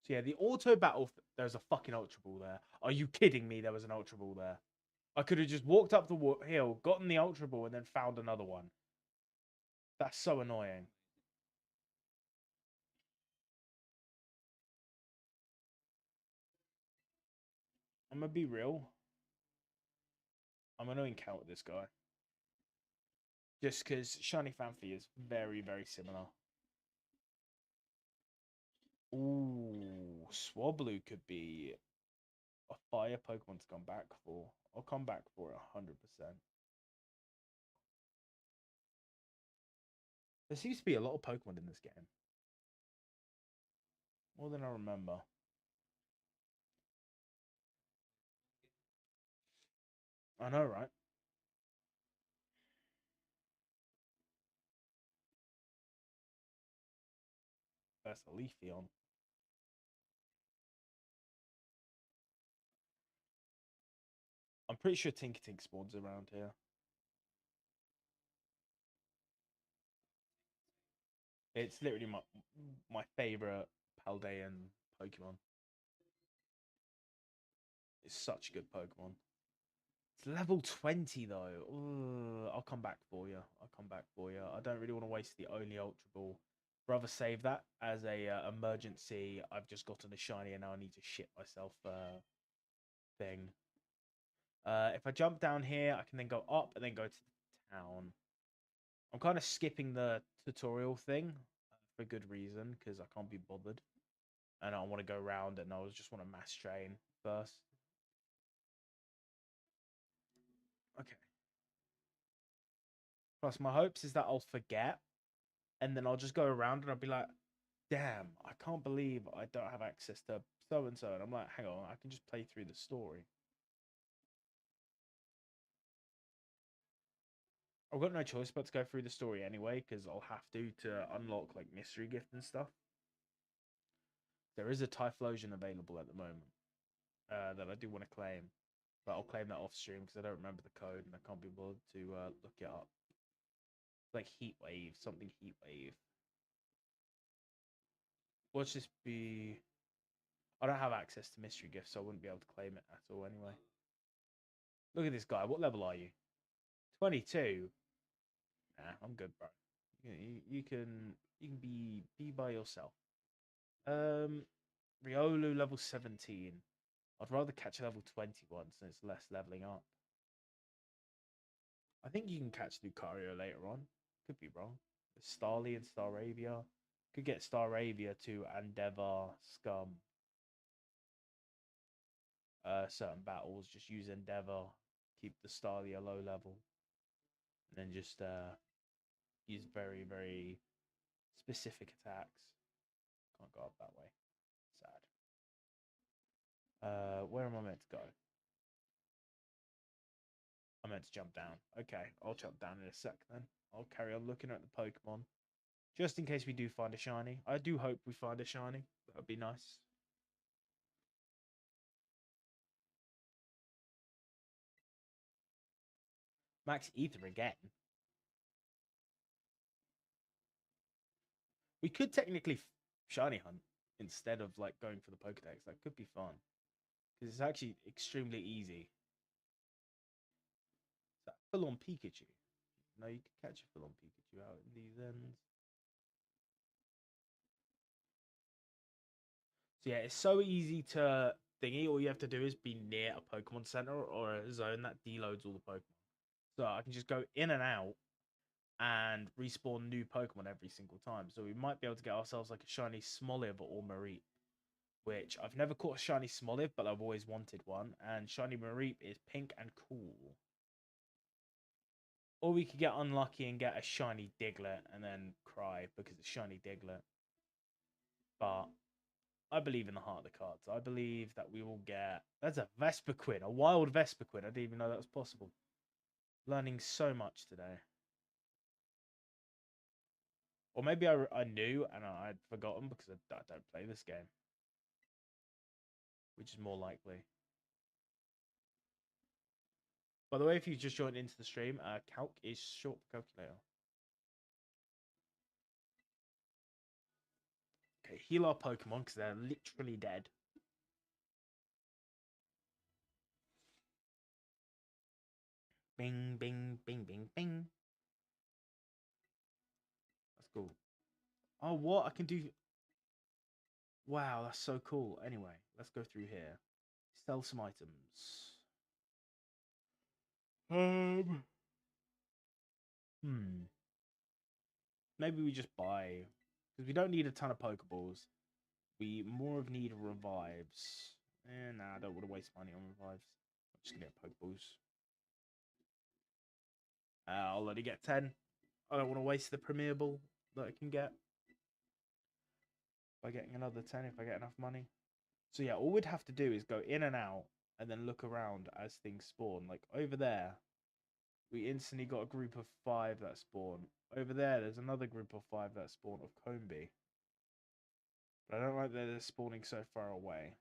So yeah, the auto battle, there's a fucking Ultra Ball there. Are you kidding me? There was an Ultra Ball there. I could have just walked up the hill, gotten the Ultra Ball, and then found another one. That's so annoying. I'm gonna be real. I'm gonna encounter this guy. Just because Shiny Fanphy is very, very similar. Ooh, Swablu could be a fire Pokemon to come back for. I'll come back for it 100%. There seems to be a lot of Pokemon in this game. More than I remember. I know, right? That's a Leafeon. I'm pretty sure Tinkertink spawns around here. It's literally my favorite Paldean Pokemon. It's such a good Pokemon. It's level 20 though. Ugh, I'll come back for you. I'll come back for you. I don't really want to waste the only Ultra Ball. Rather save that as a emergency. I've just gotten a shiny and now I need to shit myself thing. If I jump down here, I can then go up and then go to the town. I'm kind of skipping the tutorial thing for good reason because I can't be bothered. And I want to go around and I just want to mass train first. Okay. Plus, my hopes is that I'll forget and then I'll just go around and I'll be like, damn, I can't believe I don't have access to so and so. And I'm like, hang on, I can just play through the story. I've got no choice but to go through the story anyway because I'll have to unlock like mystery gift and stuff. There is a Typhlosion available at the moment that I do want to claim, but I'll claim that off stream because I don't remember the code and I can't be bothered to look it up. Like Heat Wave, something Heat Wave. Watch this be. I don't have access to mystery gifts, so I wouldn't be able to claim it at all anyway. Look at this guy. What level are you? 22. Nah, I'm good, bro. You can be by yourself. Riolu level 17. I'd rather catch a level 21 since it's less leveling up. I think you can catch Lucario later on. Could be wrong. Starly and Staravia. Could get Staravia to Endeavor Scum. Certain battles, just use Endeavor. Keep the Starly a low level. And then just use very, very specific attacks. Can't go up that way. Sad. Where am I meant to go? I'm meant to jump down. Okay, I'll jump down in a sec then. I'll carry on looking at the Pokemon. Just in case we do find a shiny. I do hope we find a shiny. That would be nice. Max Ether again. We could technically shiny hunt instead of like going for the Pokedex. That could be fun. Because it's actually extremely easy. Is that full on Pikachu? No, you can catch a full on Pikachu out in these ends. So yeah, it's so easy to thingy. All you have to do is be near a Pokemon Center or a zone that deloads all the Pokemon. So I can just go in and out and respawn new Pokemon every single time. So we might be able to get ourselves like a shiny Smoliv or Mareep, which I've never caught a shiny Smoliv, but I've always wanted one. And shiny Mareep is pink and cool. Or we could get unlucky and get a shiny Diglett and then cry because it's shiny Diglett. But I believe in the heart of the cards. I believe that we will get... That's a Vespiquen, a wild Vespiquen. I didn't even know that was possible. Learning so much today. Or maybe I knew and I'd forgotten because I don't play this game. Which is more likely. By the way, if you just joined into the stream, calc is short for calculator. Okay, heal our Pokemon because they're literally dead. Bing, bing, bing, bing, bing. That's cool. Oh, what? I can do... Wow, that's so cool. Anyway, let's go through here. Sell some items. Hmm. Maybe we just buy... Because we don't need a ton of Pokeballs. We more of need revives. Nah, I don't want to waste money on revives. I'm just going to get Pokeballs. I'll only get 10. I don't want to waste the Premier Ball that I can get by getting another 10 if I get enough money. So yeah, all we'd have to do is go in and out and then look around as things spawn. Like over there, we instantly got a group of 5 that spawn. Over there's another group of 5 that spawn of Combee. But I don't like that they're spawning so far away.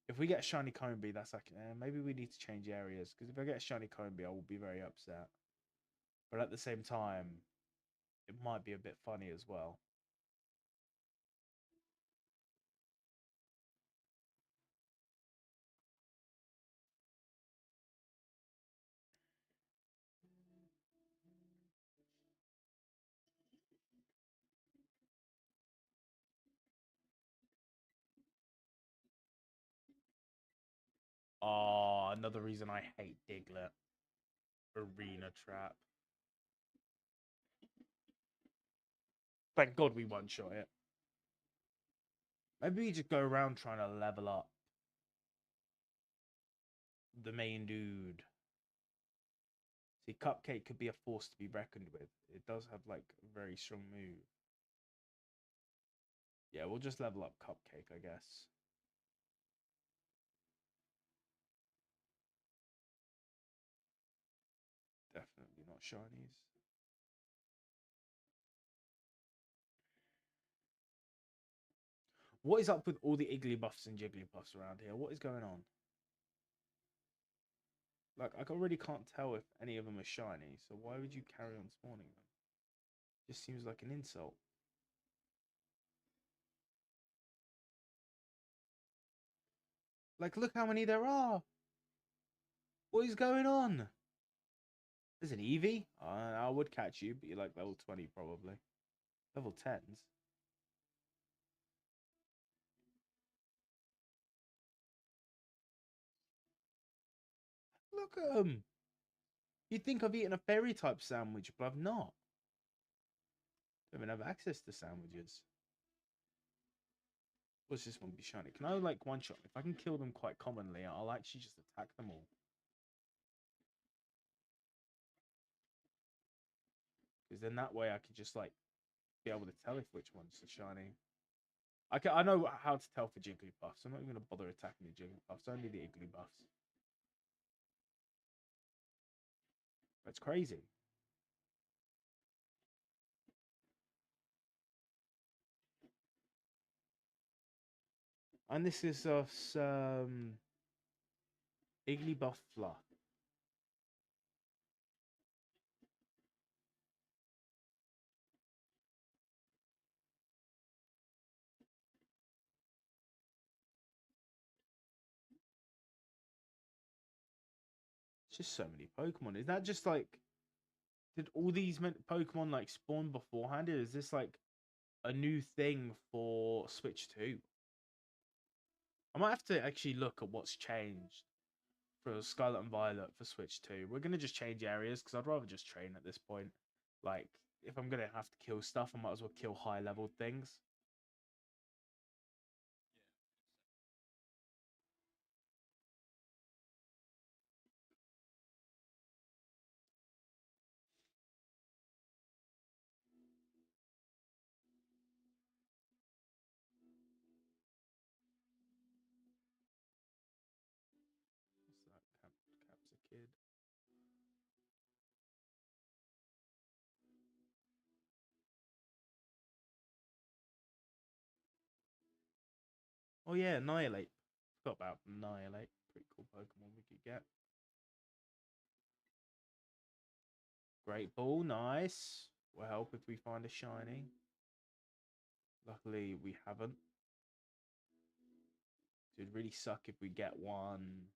If we get a shiny Combee, that's like, maybe we need to change areas. Because if I get a shiny Combee, I will be very upset. But at the same time, it might be a bit funny as well. Oh, another reason I hate Diglett. Arena trap. Thank God we one-shot it. Maybe we just go around trying to level up the main dude. See, Cupcake could be a force to be reckoned with. It does have, like, a very strong move. Yeah, we'll just level up Cupcake, I guess. Definitely not shinies. What is up with all the Igglybuffs and Jigglypuffs around here? What is going on? Like, I already can't tell if any of them are shiny, so why would you carry on spawning them? Just seems like an insult. Like, look how many there are! What is going on? There's an Eevee? I would catch you, but you're like level 20 probably. Level 10s. Look at them! You'd think I've eaten a fairy type sandwich, but I've not. Don't even have access to sandwiches. What's this one be shiny? Can I like one shot? If I can kill them quite commonly, I'll actually just attack them all. Because then that way I could just like be able to tell if which one's the shiny. I know how to tell for Jigglypuffs. I'm not even gonna bother attacking the Jigglypuffs, only the Igglybuffs. That's crazy. And this is us Igglybuff Fluff. It's just so many Pokemon. Is that just like did all these Pokemon like spawn beforehand? Or is this like a new thing for Switch 2? I might have to actually look at what's changed for Scarlet and Violet for Switch 2. We're gonna just change areas because I'd rather just train at this point. Like, if I'm gonna have to kill stuff, I might as well kill high level things. What's that? Cap's a kid. Oh yeah, Annihilate. Forgot about Annihilate. Pretty cool Pokemon we could get. Great Ball, nice. Will help if we find a shiny. Luckily, we haven't. So it'd really suck if we get one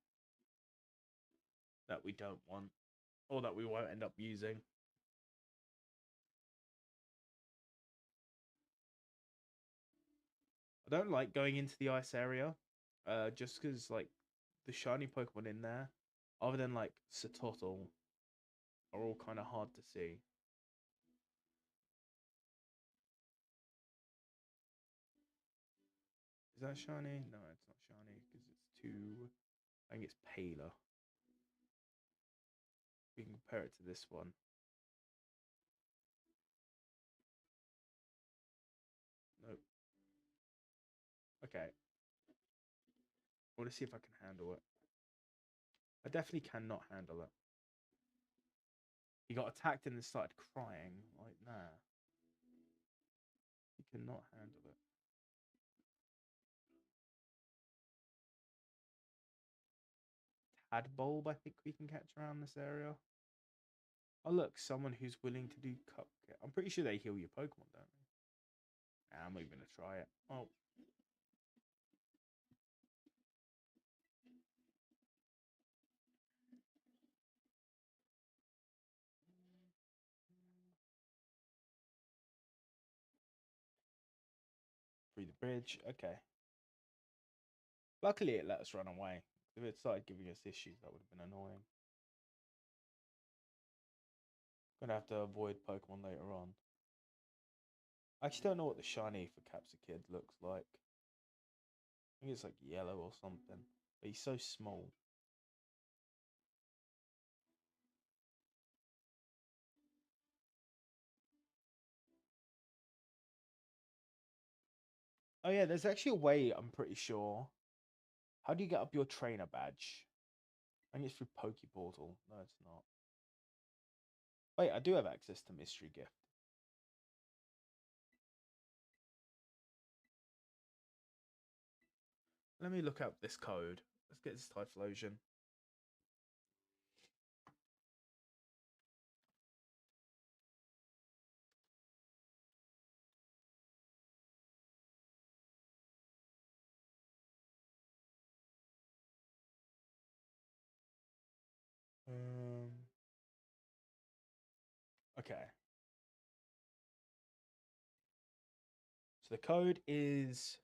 that we don't want or that we won't end up using. I don't like going into the ice area, just because like the shiny Pokemon in there, other than like Satotl, are all kind of hard to see. Is that shiny? No, it's not shiny because it's too. I think it's paler. We can compare it to this one. Nope. Okay. I want to see if I can handle it. I definitely cannot handle it. He got attacked and then started crying like that. He cannot handle it. Tadbulb, I think we can catch around this area. Oh look, someone who's willing to do cupcake. I'm pretty sure they heal your Pokemon, don't they? Nah, I'm not even gonna try it. Oh. Through the bridge. Okay. Luckily it let us run away. If it started giving us issues, that would have been annoying. Gonna have to avoid Pokemon later on. I actually don't know what the shiny for Capsakid looks like. I think it's like yellow or something. But he's so small. Oh yeah, there's actually a way, I'm pretty sure. How do you get up your trainer badge? I think it's through Pokeportal. No, it's not. Wait, I do have access to Mystery Gift. Let me look up this code. Let's get this Typhlosion. Okay. So the code is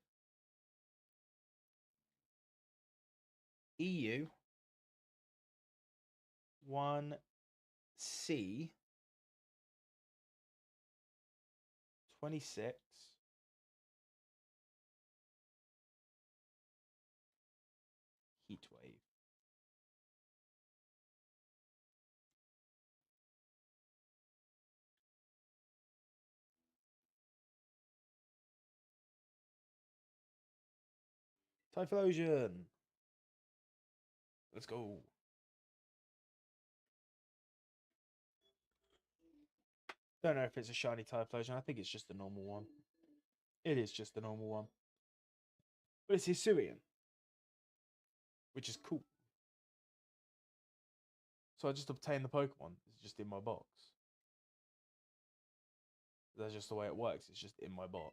EU 1C 26 Heatwave. Typhlosion. Let's go. Don't know if it's a shiny Typhlosion. I think it's just a normal one. It is just a normal one. But it's Hisuian, which is cool. So I just obtained the Pokemon. It's just in my box. That's just the way it works. It's just in my box.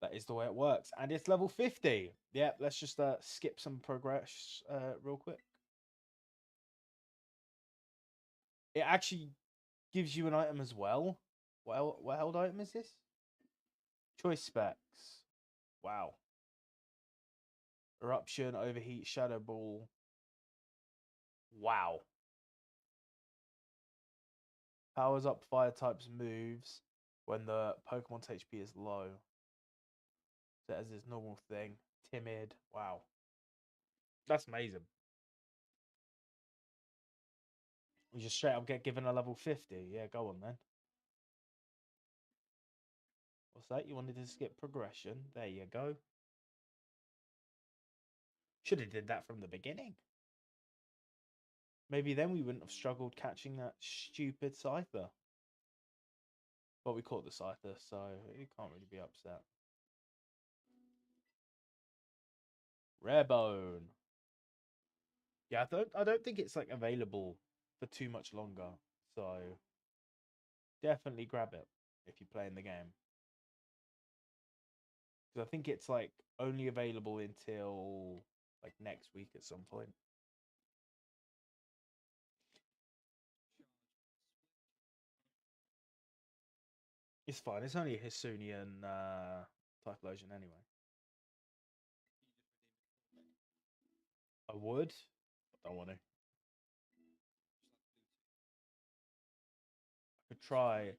That is the way it works. And it's level 50. Yeah, let's just skip some progress real quick. It actually gives you an item as well. What held item is this? Choice specs. Wow. Eruption, Overheat, Shadow Ball. Wow. Powers up fire types moves when the Pokemon's HP is low. So it has this normal thing. Timid. Wow. That's amazing. We just straight up get given a level 50. Yeah, go on then. What's that? You wanted to skip progression? There you go. Should have did that from the beginning. Maybe then we wouldn't have struggled catching that stupid Scyther. But we caught the Scyther, so you can't really be upset. Rarebone. Yeah, I don't think it's like available for too much longer. So definitely grab it if you're playing the game. Because I think it's like only available until like next week at some point. It's fine. It's only a Hisuian Typhlosion anyway. I would, but don't want to. I could try.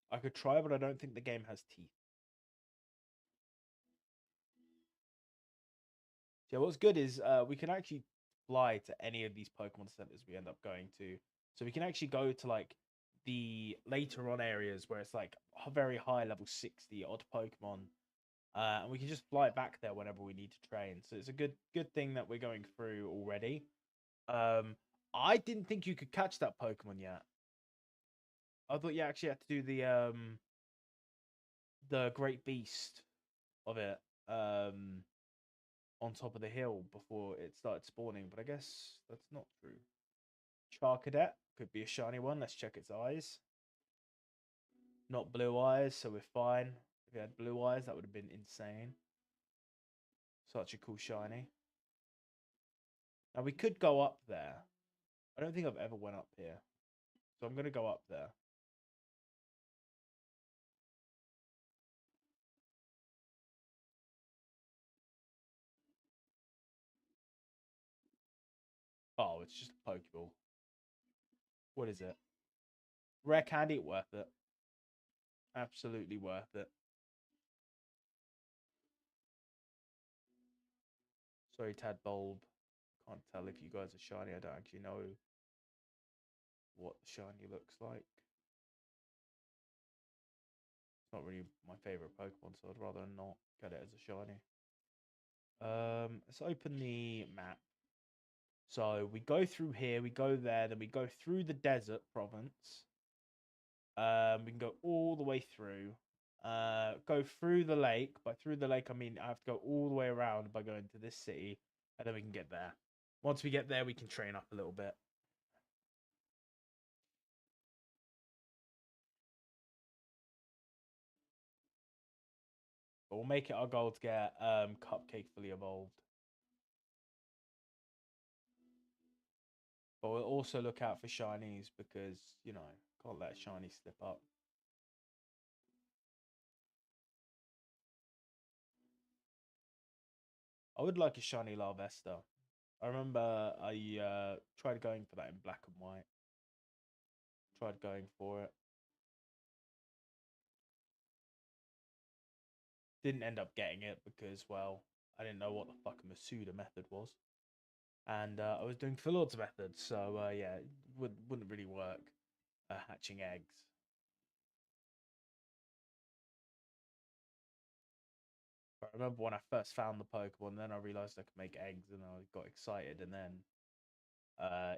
I could try, but I don't think the game has teeth. Yeah, what's good is we can actually fly to any of these Pokemon centers we end up going to. So we can actually go to like the later on areas where it's like a very high level 60 odd Pokemon. And we can just fly back there whenever we need to train. So it's a good thing that we're going through already. I didn't think you could catch that Pokemon yet. I thought you actually had to do the Great Beast of it on top of the hill before it started spawning, but I guess that's not true. Charcadet could be a shiny one. Let's check its eyes. Not blue eyes, so we're fine. If it had blue eyes, that would have been insane. Such a cool shiny. Now we could go up there. I don't think I've ever went up here. So I'm going to go up there. Oh, it's just a Pokeball. What is it? Rare candy, worth it. Absolutely worth it. Sorry, Tadbulb. Can't tell if you guys are shiny. I don't actually know what the shiny looks like. It's not really my favorite Pokemon, so I'd rather not get it as a shiny. Let's open the map. So we go through here, we go there, then we go through the desert province. We can go all the way through. Go through the lake. By through the lake, I mean I have to go all the way around by going to this city, and then we can get there. Once we get there, we can train up a little bit. But we'll make it our goal to get Cupcake fully evolved. But we'll also look out for shinies because, you know, can't let a shiny slip up. I would like a shiny Larvesta. I remember I tried going for that in black and white. Tried going for it. Didn't end up getting it because, well, I didn't know what the fuck a Masuda method was. And I was doing Philord's method, so yeah, it wouldn't really work hatching eggs. But I remember when I first found the Pokemon, then I realized I could make eggs, and I got excited, and then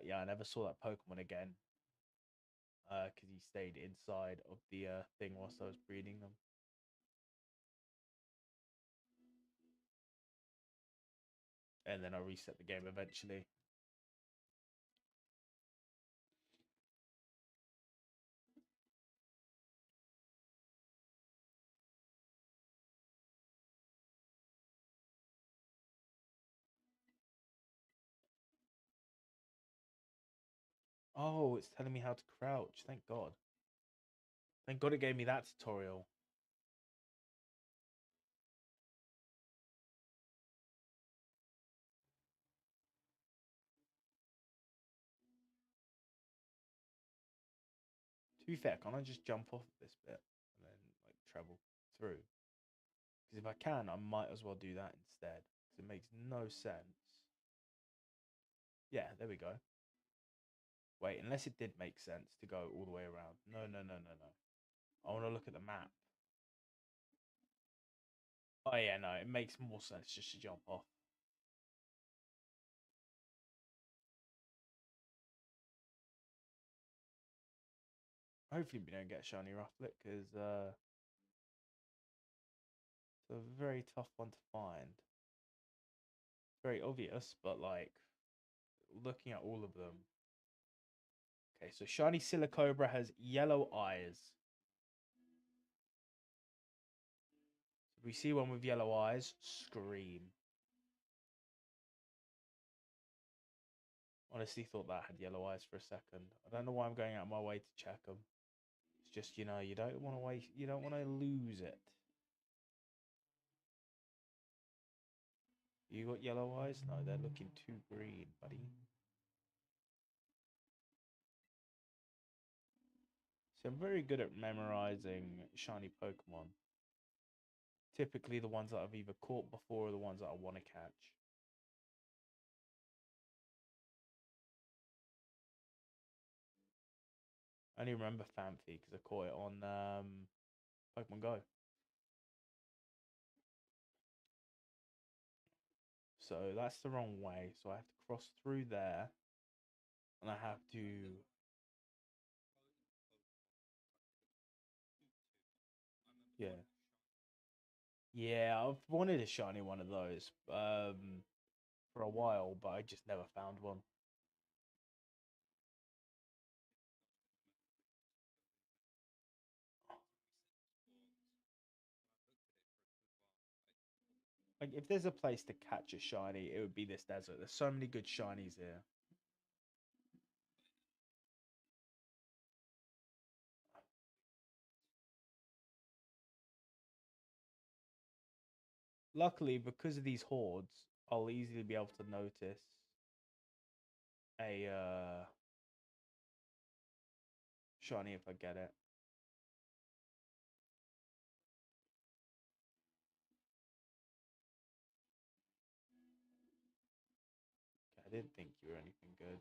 yeah, I never saw that Pokemon again because he stayed inside of the thing whilst I was breeding them. And then I reset the game eventually. Oh, it's telling me how to crouch. Thank God. Thank God it gave me that tutorial. To be fair, can't I just jump off this bit and then like travel through? Because if I can, I might as well do that instead. Because it makes no sense. Yeah, there we go. Wait, unless it did make sense to go all the way around. No, no, no, no, no. I want to look at the map. Oh yeah, no, it makes more sense just to jump off. Hopefully we don't get shiny Rufflet because it's a very tough one to find. Very obvious, but like looking at all of them. Okay, so shiny Silicobra has yellow eyes. If we see one with yellow eyes, scream. Honestly, thought that had yellow eyes for a second. I don't know why I'm going out of my way to check them. It's just, you know, you don't want to waste, you don't want to lose it. You got yellow eyes? No, they're looking too green, buddy. So I'm very good at memorizing shiny Pokemon. Typically the ones that I've either caught before or the ones that I want to catch. I only remember Phanpy because I caught it on Pokemon Go. So that's the wrong way. So I have to cross through there. And I have to... Yeah. Yeah, I've wanted a shiny one of those for a while, but I just never found one. Like, if there's a place to catch a shiny, it would be this desert. There's so many good shinies here. Luckily, because of these hordes, I'll easily be able to notice. a shiny if I get it. Okay, I didn't think you were anything good.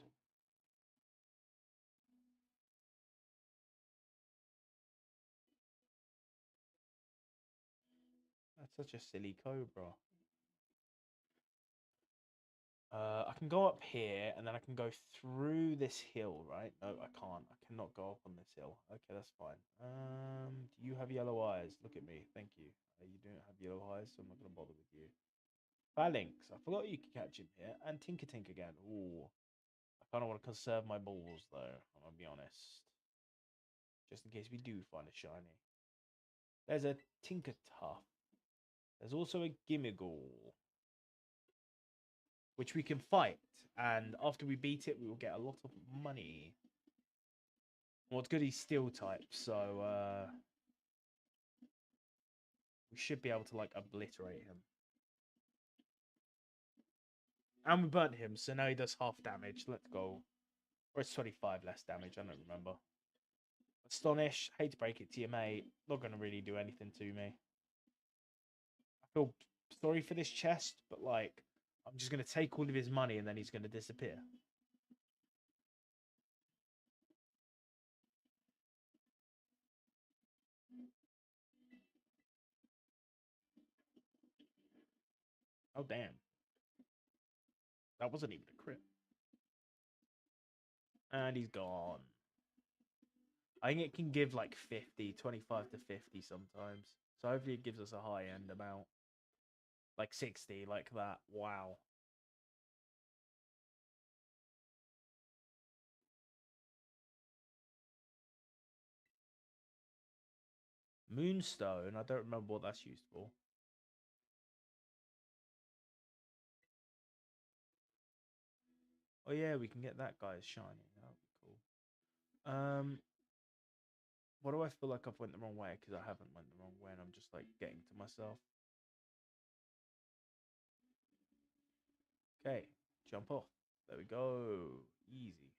That's such a silly cobra. I can go up here and then I can go through this hill, right? No, I can't. I cannot go up on this hill. Okay, that's fine. Do you have yellow eyes? Look at me. Thank you. You don't have yellow eyes, so I'm not gonna bother with you. Phalanx. I forgot you could catch him here. And Tinker Tink again. Ooh. I kind of want to conserve my balls though. I'm gonna be honest, just in case we do find a shiny. There's a Tinker Tuff. There's also a Gimmighoul, which we can fight, and after we beat it, we will get a lot of money. Well, it's good he's steel type, so we should be able to like obliterate him. And we burnt him, so now he does half damage. Let's go. Or it's 25 less damage, I don't remember. Astonish, hate to break it to you, mate. Not going to really do anything to me. I feel sorry for this chest, but like, I'm just going to take all of his money and then he's going to disappear. Oh, damn. That wasn't even a crit. And he's gone. I think it can give like 50, 25 to 50 sometimes. So hopefully it gives us a high end amount. Like 60, like that. Wow. Moonstone, I don't remember what that's used for. Oh yeah, we can get that guy as shiny. That would be cool. What do I feel like I've went the wrong way? Because I haven't went the wrong way and I'm just like getting to myself. Okay, jump off. There we go. Easy.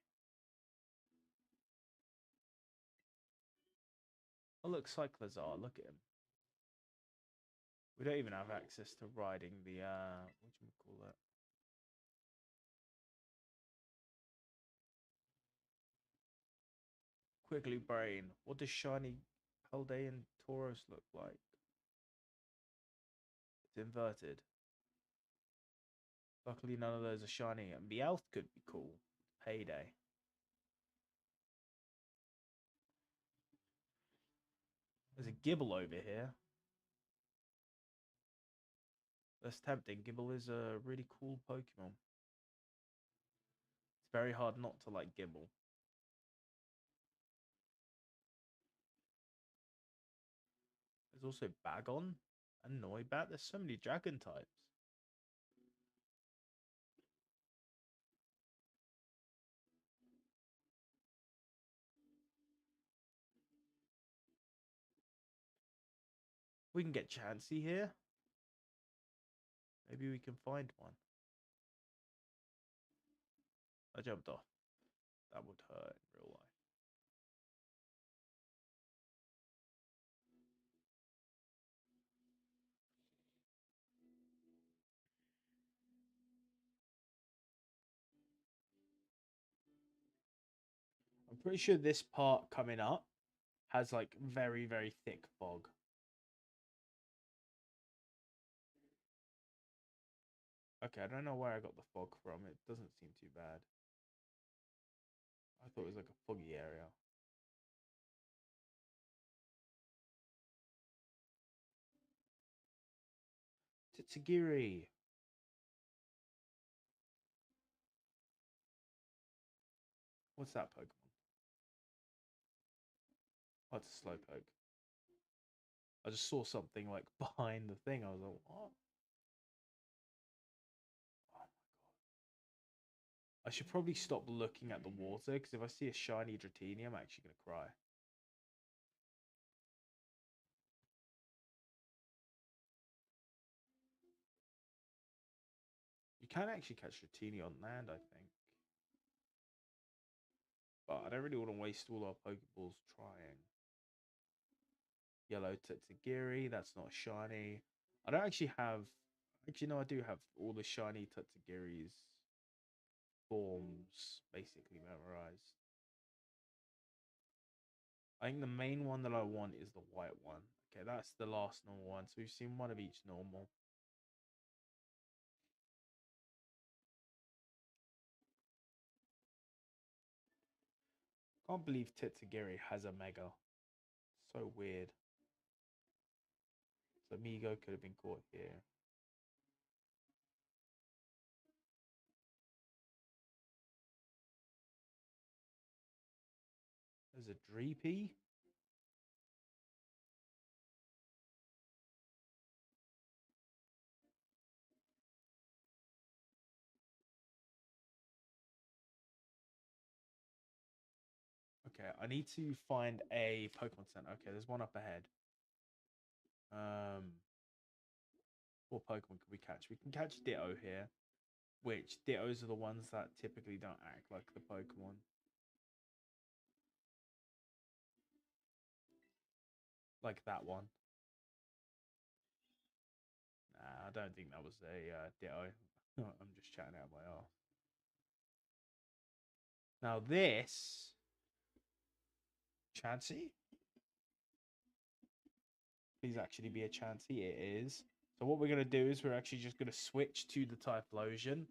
Oh look, Cyclozar, look at him. We don't even have access to riding the what do you call that? Quickly brain. What does shiny Paldean Tauros look like? It's inverted. Luckily none of those are shiny. And the elf could be cool. Payday. There's a Gibble over here. That's tempting. Gibble is a really cool Pokemon. It's very hard not to like Gibble. There's also Bagon and Noibat. There's so many dragon types. We can get Chansey here. Maybe we can find one. I jumped off. That would hurt in real life. I'm pretty sure this part coming up has like very, very thick fog. Okay, I don't know where I got the fog from. It doesn't seem too bad. I thought it was like a foggy area. Tsugiri. What's that Pokemon? Oh, it's a Slowpoke. I just saw something like behind the thing. I was like, what? Oh my god. I should probably stop looking at the water because if I see a shiny Dratini, I'm actually going to cry. You can actually catch Dratini on land, I think. But I don't really want to waste all our Pokeballs trying. Yellow Tatsugiri, that's not shiny. I don't actually have. Actually, no, I do have all the shiny Tatsugiri's forms basically memorized. I think the main one that I want is the white one. Okay, that's the last normal one. So we've seen one of each normal. Can't believe Tatsugiri has a mega. So weird. So Migo could have been caught here. There's a Dreepy. Okay, I need to find a Pokemon Center. Okay, there's one up ahead. What Pokemon can we catch? We can catch Ditto here, which Dittos are the ones that typically don't act like the Pokemon. Like that one. Nah, I don't think that was a Ditto. I'm just chatting out my arse. Now this Chansey? Please actually be a Chansey. It is. So what we're gonna do is we're actually just gonna switch to the Typhlosion.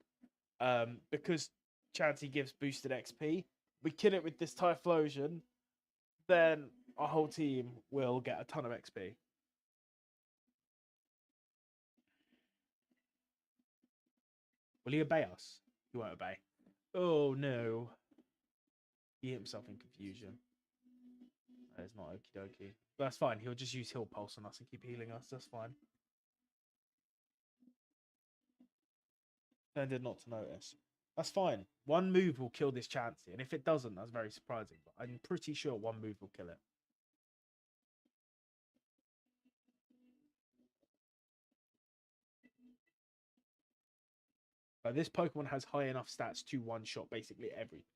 Because Chansey gives boosted XP. We kill it with this Typhlosion, then our whole team will get a ton of XP. Will he obey us? He won't obey. Oh no. He hit himself in confusion. That is not okie dokie. That's fine. He'll just use Heal Pulse on us and keep healing us. That's fine. Tended not to notice. That's fine. One move will kill this Chansey, and if it doesn't, that's very surprising. But I'm pretty sure one move will kill it. But this Pokemon has high enough stats to one-shot basically everything.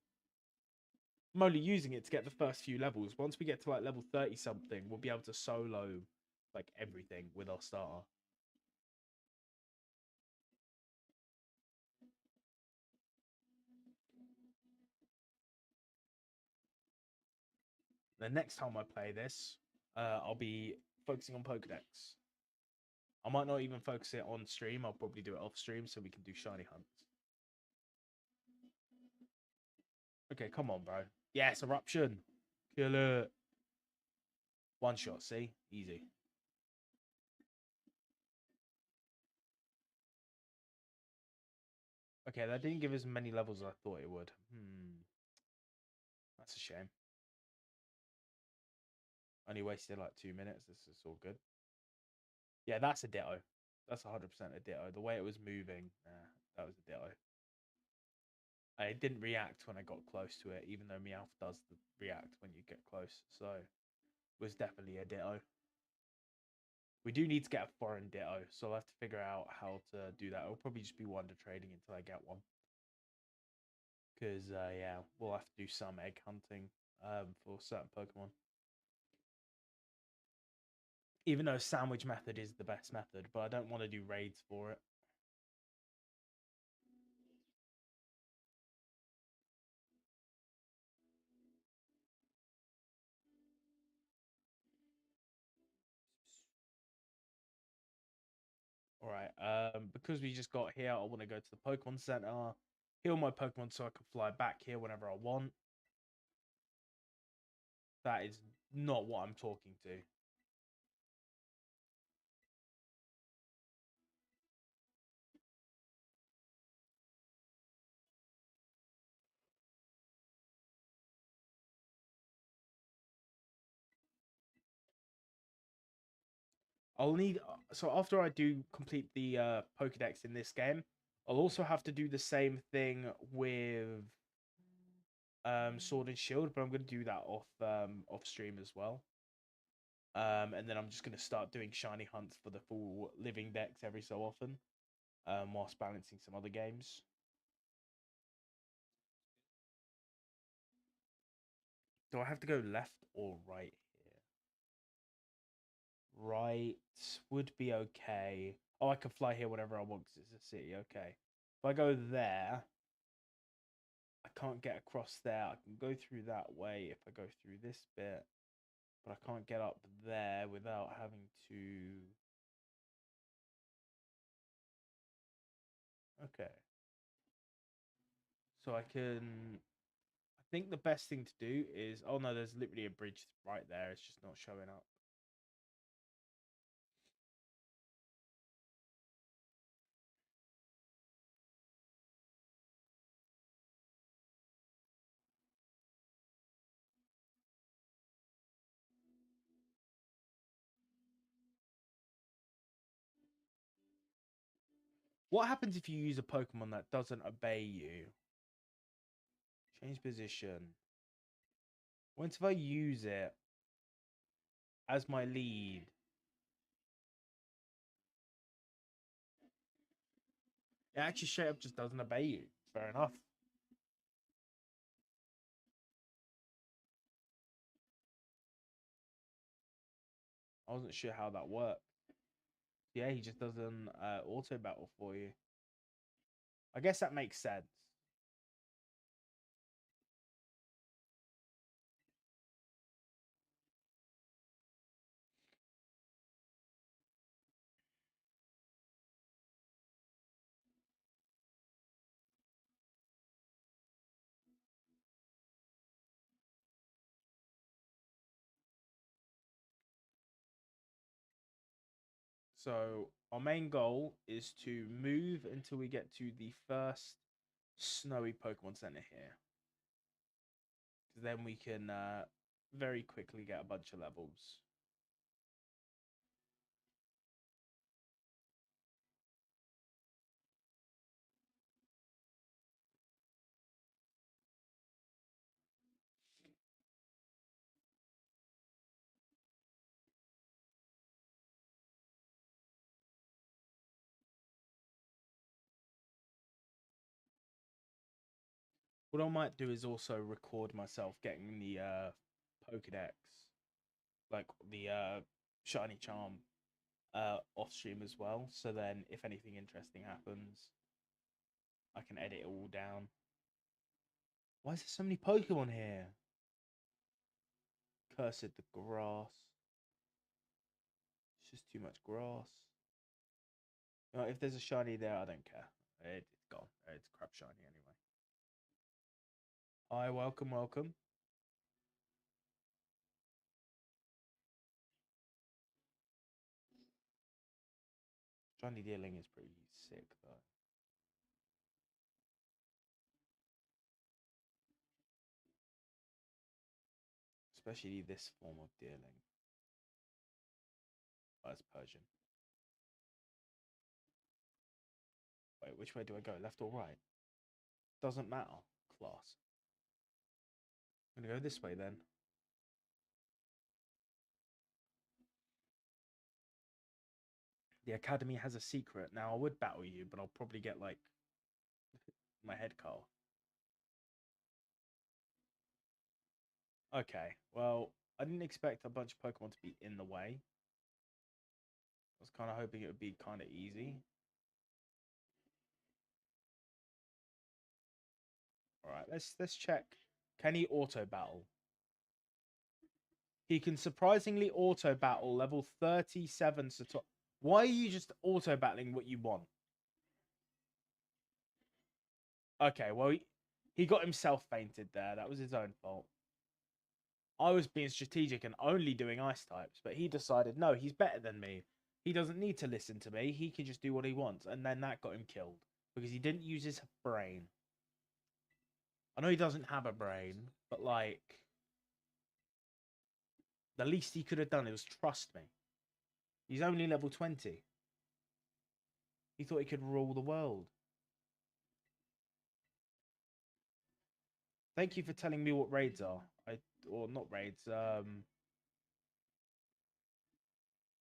I'm only using it to get the first few levels. Once we get to like level 30 something, we'll be able to solo like everything with our starter. The next time I play this, I'll be focusing on Pokedex. I might not even focus it on stream. I'll probably do it off stream so we can do shiny hunts. Okay, come on, bro. Yes, eruption. Kill it. One shot, see? Easy. Okay, that didn't give as many levels as I thought it would. That's a shame. Only wasted like 2 minutes. This is all good. Yeah, that's a Ditto. That's 100% a Ditto. The way it was moving, that was a Ditto. It didn't react when I got close to it, even though Meowth does react when you get close. So it was definitely a Ditto. We do need to get a foreign Ditto, so I'll have to figure out how to do that. It'll probably just be wonder trading until I get one. Because, yeah, we'll have to do some egg hunting for certain Pokemon. Even though sandwich method is the best method, but I don't want to do raids for it. All right. Because we just got here, I want to go to the Pokemon Center, heal my Pokemon so I can fly back here whenever I want. That is not what I'm talking to. I'll need so after I do complete the Pokedex in this game, I'll also have to do the same thing with Sword and Shield, but I'm going to do that off stream as well. And then I'm just going to start doing shiny hunts for the full living decks every so often, whilst balancing some other games. Do I have to go left or right here? Right would be okay. Oh, I can fly here whenever I want because it's a city. Okay. If I go there, I can't get across there. I can go through that way if I go through this bit, but I can't get up there without having to. Okay. So I can. I think the best thing to do is. Oh no, there's literally a bridge right there. It's just not showing up. What happens if you use a Pokemon that doesn't obey you? Change position. Once if I use it as my lead? It actually straight up just doesn't obey you. Fair enough. I wasn't sure how that worked. Yeah, he just doesn't auto battle for you. I guess that makes sense. So our main goal is to move until we get to the first snowy Pokemon Center here. Then we can very quickly get a bunch of levels. What I might do is also record myself getting the Pokedex, like the shiny charm, off stream as well. So then, if anything interesting happens, I can edit it all down. Why is there so many Pokemon here? Cursed the grass. It's just too much grass. You know, if there's a shiny there, I don't care. It's gone. It's crap shiny anyway. Hi, welcome, welcome. Shiny dealing is pretty sick though. Especially this form of dealing. Oh, it's Persian. Wait, which way do I go? Left or right? Doesn't matter. Class. I'm gonna go this way then. The academy has a secret. Now I would battle you, but I'll probably get like my head cut off. Okay, well, I didn't expect a bunch of Pokemon to be in the way. I was kind of hoping it would be kind of easy. All right, let's check. Can he auto battle? He can surprisingly auto battle level 37 Sator. Why are you just auto battling what you want? Okay, well, he got himself fainted there. That was his own fault. I was being strategic and only doing ice types, but he decided, no, he's better than me. He doesn't need to listen to me. He can just do what he wants. And then that got him killed because he didn't use his brain. I know he doesn't have a brain, but like, the least he could have done was trust me. He's only level 20. He thought he could rule the world. Thank you for telling me what raids are. Or not raids.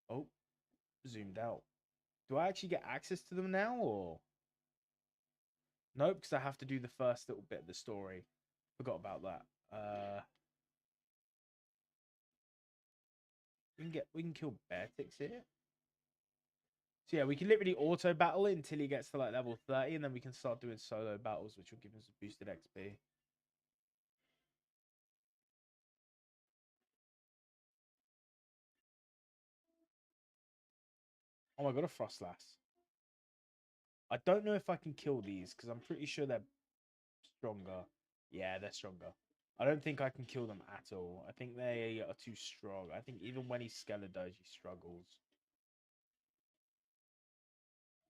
Oh, zoomed out. Do I actually get access to them now, or nope? Because I have to do the first little bit of the story. Forgot about that. We can kill Beartix here. So yeah, we can literally auto battle it until he gets to like level 30, and then we can start doing solo battles, which will give us a boosted XP. Oh my god, a Frostlass. I don't know if I can kill these because I'm pretty sure they're stronger. Yeah, they're stronger. I don't think I can kill them at all. I think they are too strong. I think even when he's Skeletor, he struggles.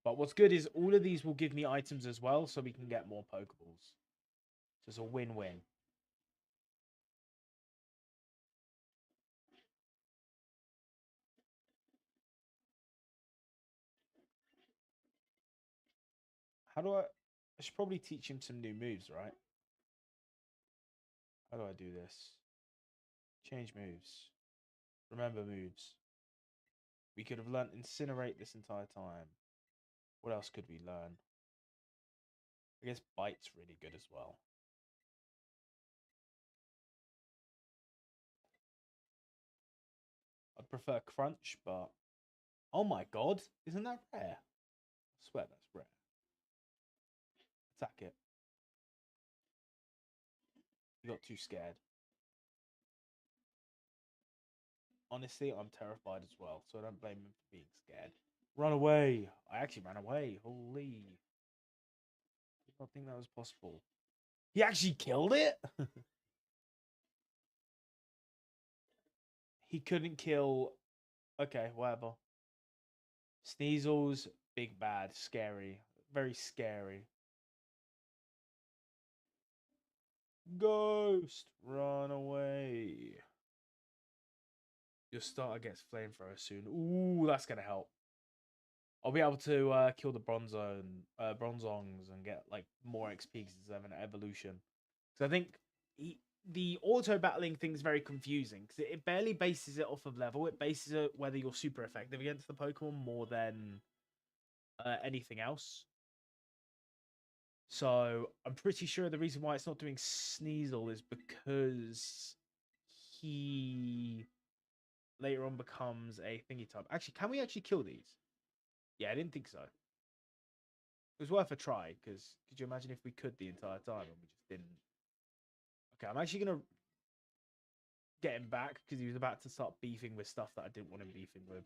But what's good is all of these will give me items as well, so we can get more Pokeballs. So it's a win-win. How do I... I should probably teach him some new moves, right? How do I do this? Change moves. Remember moves. We could have learnt Incinerate this entire time. What else could we learn? I guess Bite's really good as well. I'd prefer Crunch, but... Oh my god! Isn't that rare? I swear that's rare. Attack it. You got too scared. Honestly, I'm terrified as well, so I don't blame him for being scared. Run away! I actually ran away. Holy. I did not think that was possible. He actually killed it? He couldn't kill... Okay, whatever. Sneasel's big bad. Scary. Very scary. Ghost! Run away. Your starter gets flamethrower soon. Ooh, that's going to help. I'll be able to kill the Bronzongs and get like more XP because it's an evolution. Because I think the auto battling thing is very confusing because it barely bases it off of level. It bases it whether you're super effective against the Pokemon more than anything else. So I'm pretty sure the reason why it's not doing Sneasel is because he later on becomes a thingy type. Actually, can we actually kill these? Yeah, I didn't think so. It was worth a try, because could you imagine if we could the entire time and we just didn't? Okay, I'm actually going to get him back, because he was about to start beefing with stuff that I didn't want him beefing with.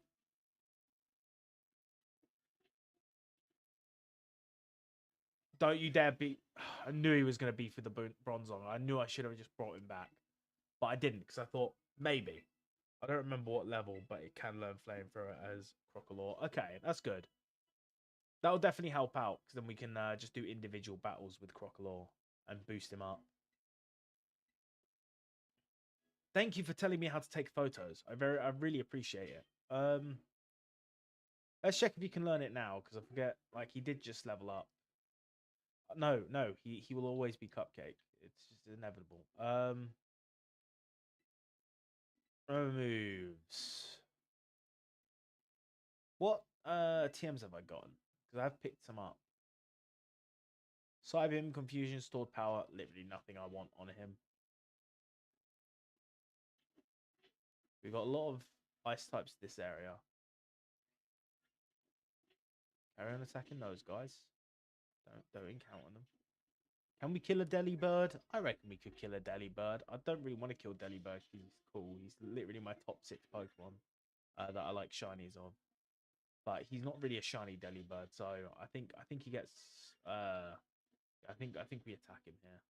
Don't you dare beat... I knew he was going to beef with the Bronzong. I knew I should have just brought him back. But I didn't, because I thought, maybe. I don't remember what level, but it can learn Flamethrower as Crocodile. Okay, that's good. That'll definitely help out, because then we can just do individual battles with Crocodile and boost him up. Thank you for telling me how to take photos. I really appreciate it. Let's check if you can learn it now, because I forget. Like, he did just level up. No, he will always be Cupcake. It's just inevitable. Moves. What TMs have I gotten? Because I've picked some up. Psybeam, Confusion, Stored Power. Literally nothing I want on him. We've got a lot of ice types this area. Carry on attacking those guys. Don't encounter them. Can we kill a Delibird? I reckon we could kill a Delibird. I don't really want to kill Delibird. He's cool. He's literally my top 6 Pokemon that I like shinies of. But he's not really a shiny Delibird, so I think he gets. I think we attack him here.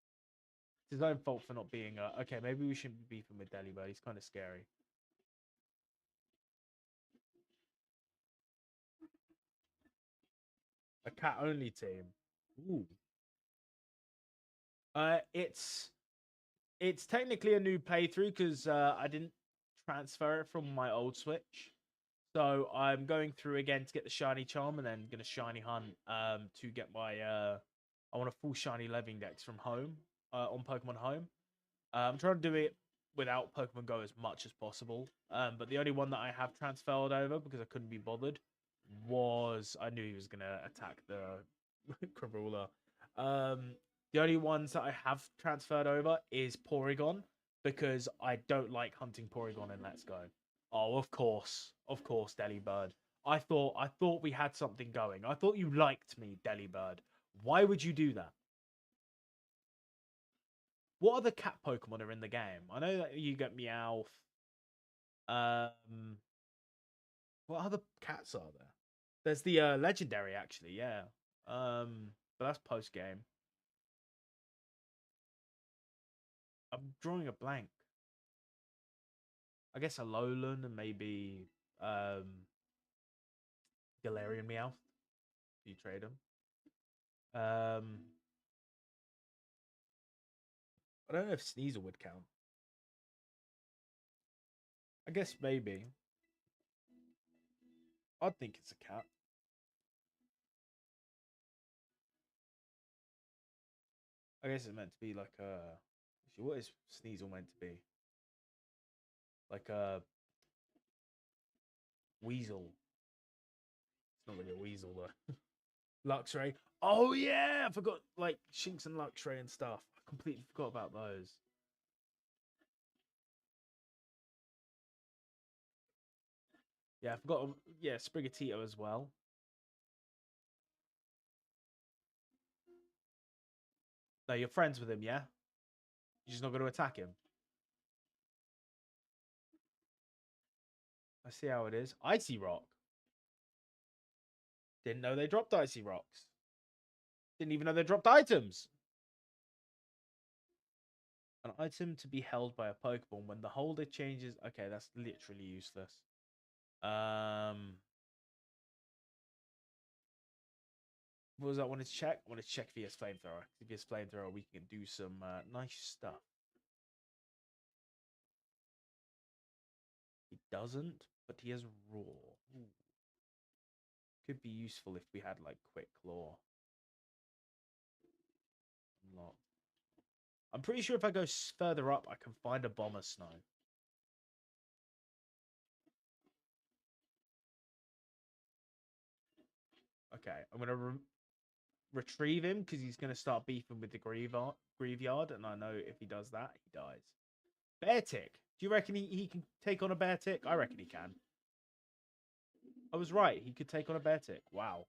It's his own fault for not being. Okay, maybe we shouldn't be beefing with Delibird. He's kind of scary. A cat only team. Ooh. It's technically a new playthrough because I didn't transfer it from my old Switch. So I'm going through again to get the shiny charm and then gonna shiny hunt to get my I want a full shiny living dex from home on Pokemon Home. I'm trying to do it without Pokemon Go as much as possible. But the only one that I have transferred over because I couldn't be bothered was I knew he was gonna attack the Crabrawler. The only ones that I have transferred over is Porygon because I don't like hunting Porygon in Let's Go. Oh, of course, Delibird. I thought we had something going. I thought you liked me, Delibird. Why would you do that? What other cat Pokemon are in the game? I know that you get Meowth. Um, what other cats are there? There's the legendary, actually. Yeah. But that's post game. I'm drawing a blank. I guess a Alolan and maybe Galarian Meowth. You trade them. I don't know if Sneasel would count. I guess maybe. I'd think it's a cat. I guess it's meant to be like a. Actually, what is Sneasel meant to be? Like a weasel. It's not really a weasel though. Luxray. Oh yeah, I forgot like Shinx and Luxray and stuff. I completely forgot about those. Yeah, I forgot. Yeah, Sprigatito as well. No, you're friends with him, yeah? You're just not going to attack him. I see how it is. Icy Rock. Didn't know they dropped Icy Rocks. Didn't even know they dropped items. An item to be held by a Pokemon when the holder changes. Okay, that's literally useless. What was that I wanted to check? I wanted to check VS Flamethrower. VS Flamethrower, we can do some nice stuff. He doesn't, but he has Raw. Ooh. Could be useful if we had like Quick Claw. Unlock. I'm pretty sure if I go further up, I can find a Bomber Snow. Okay, I'm going to retrieve him because he's going to start beefing with the Graveyard, and I know if he does that, he dies. Beartic. Do you reckon he can take on a Beartic? I reckon he can. I was right. He could take on a Beartic. Wow.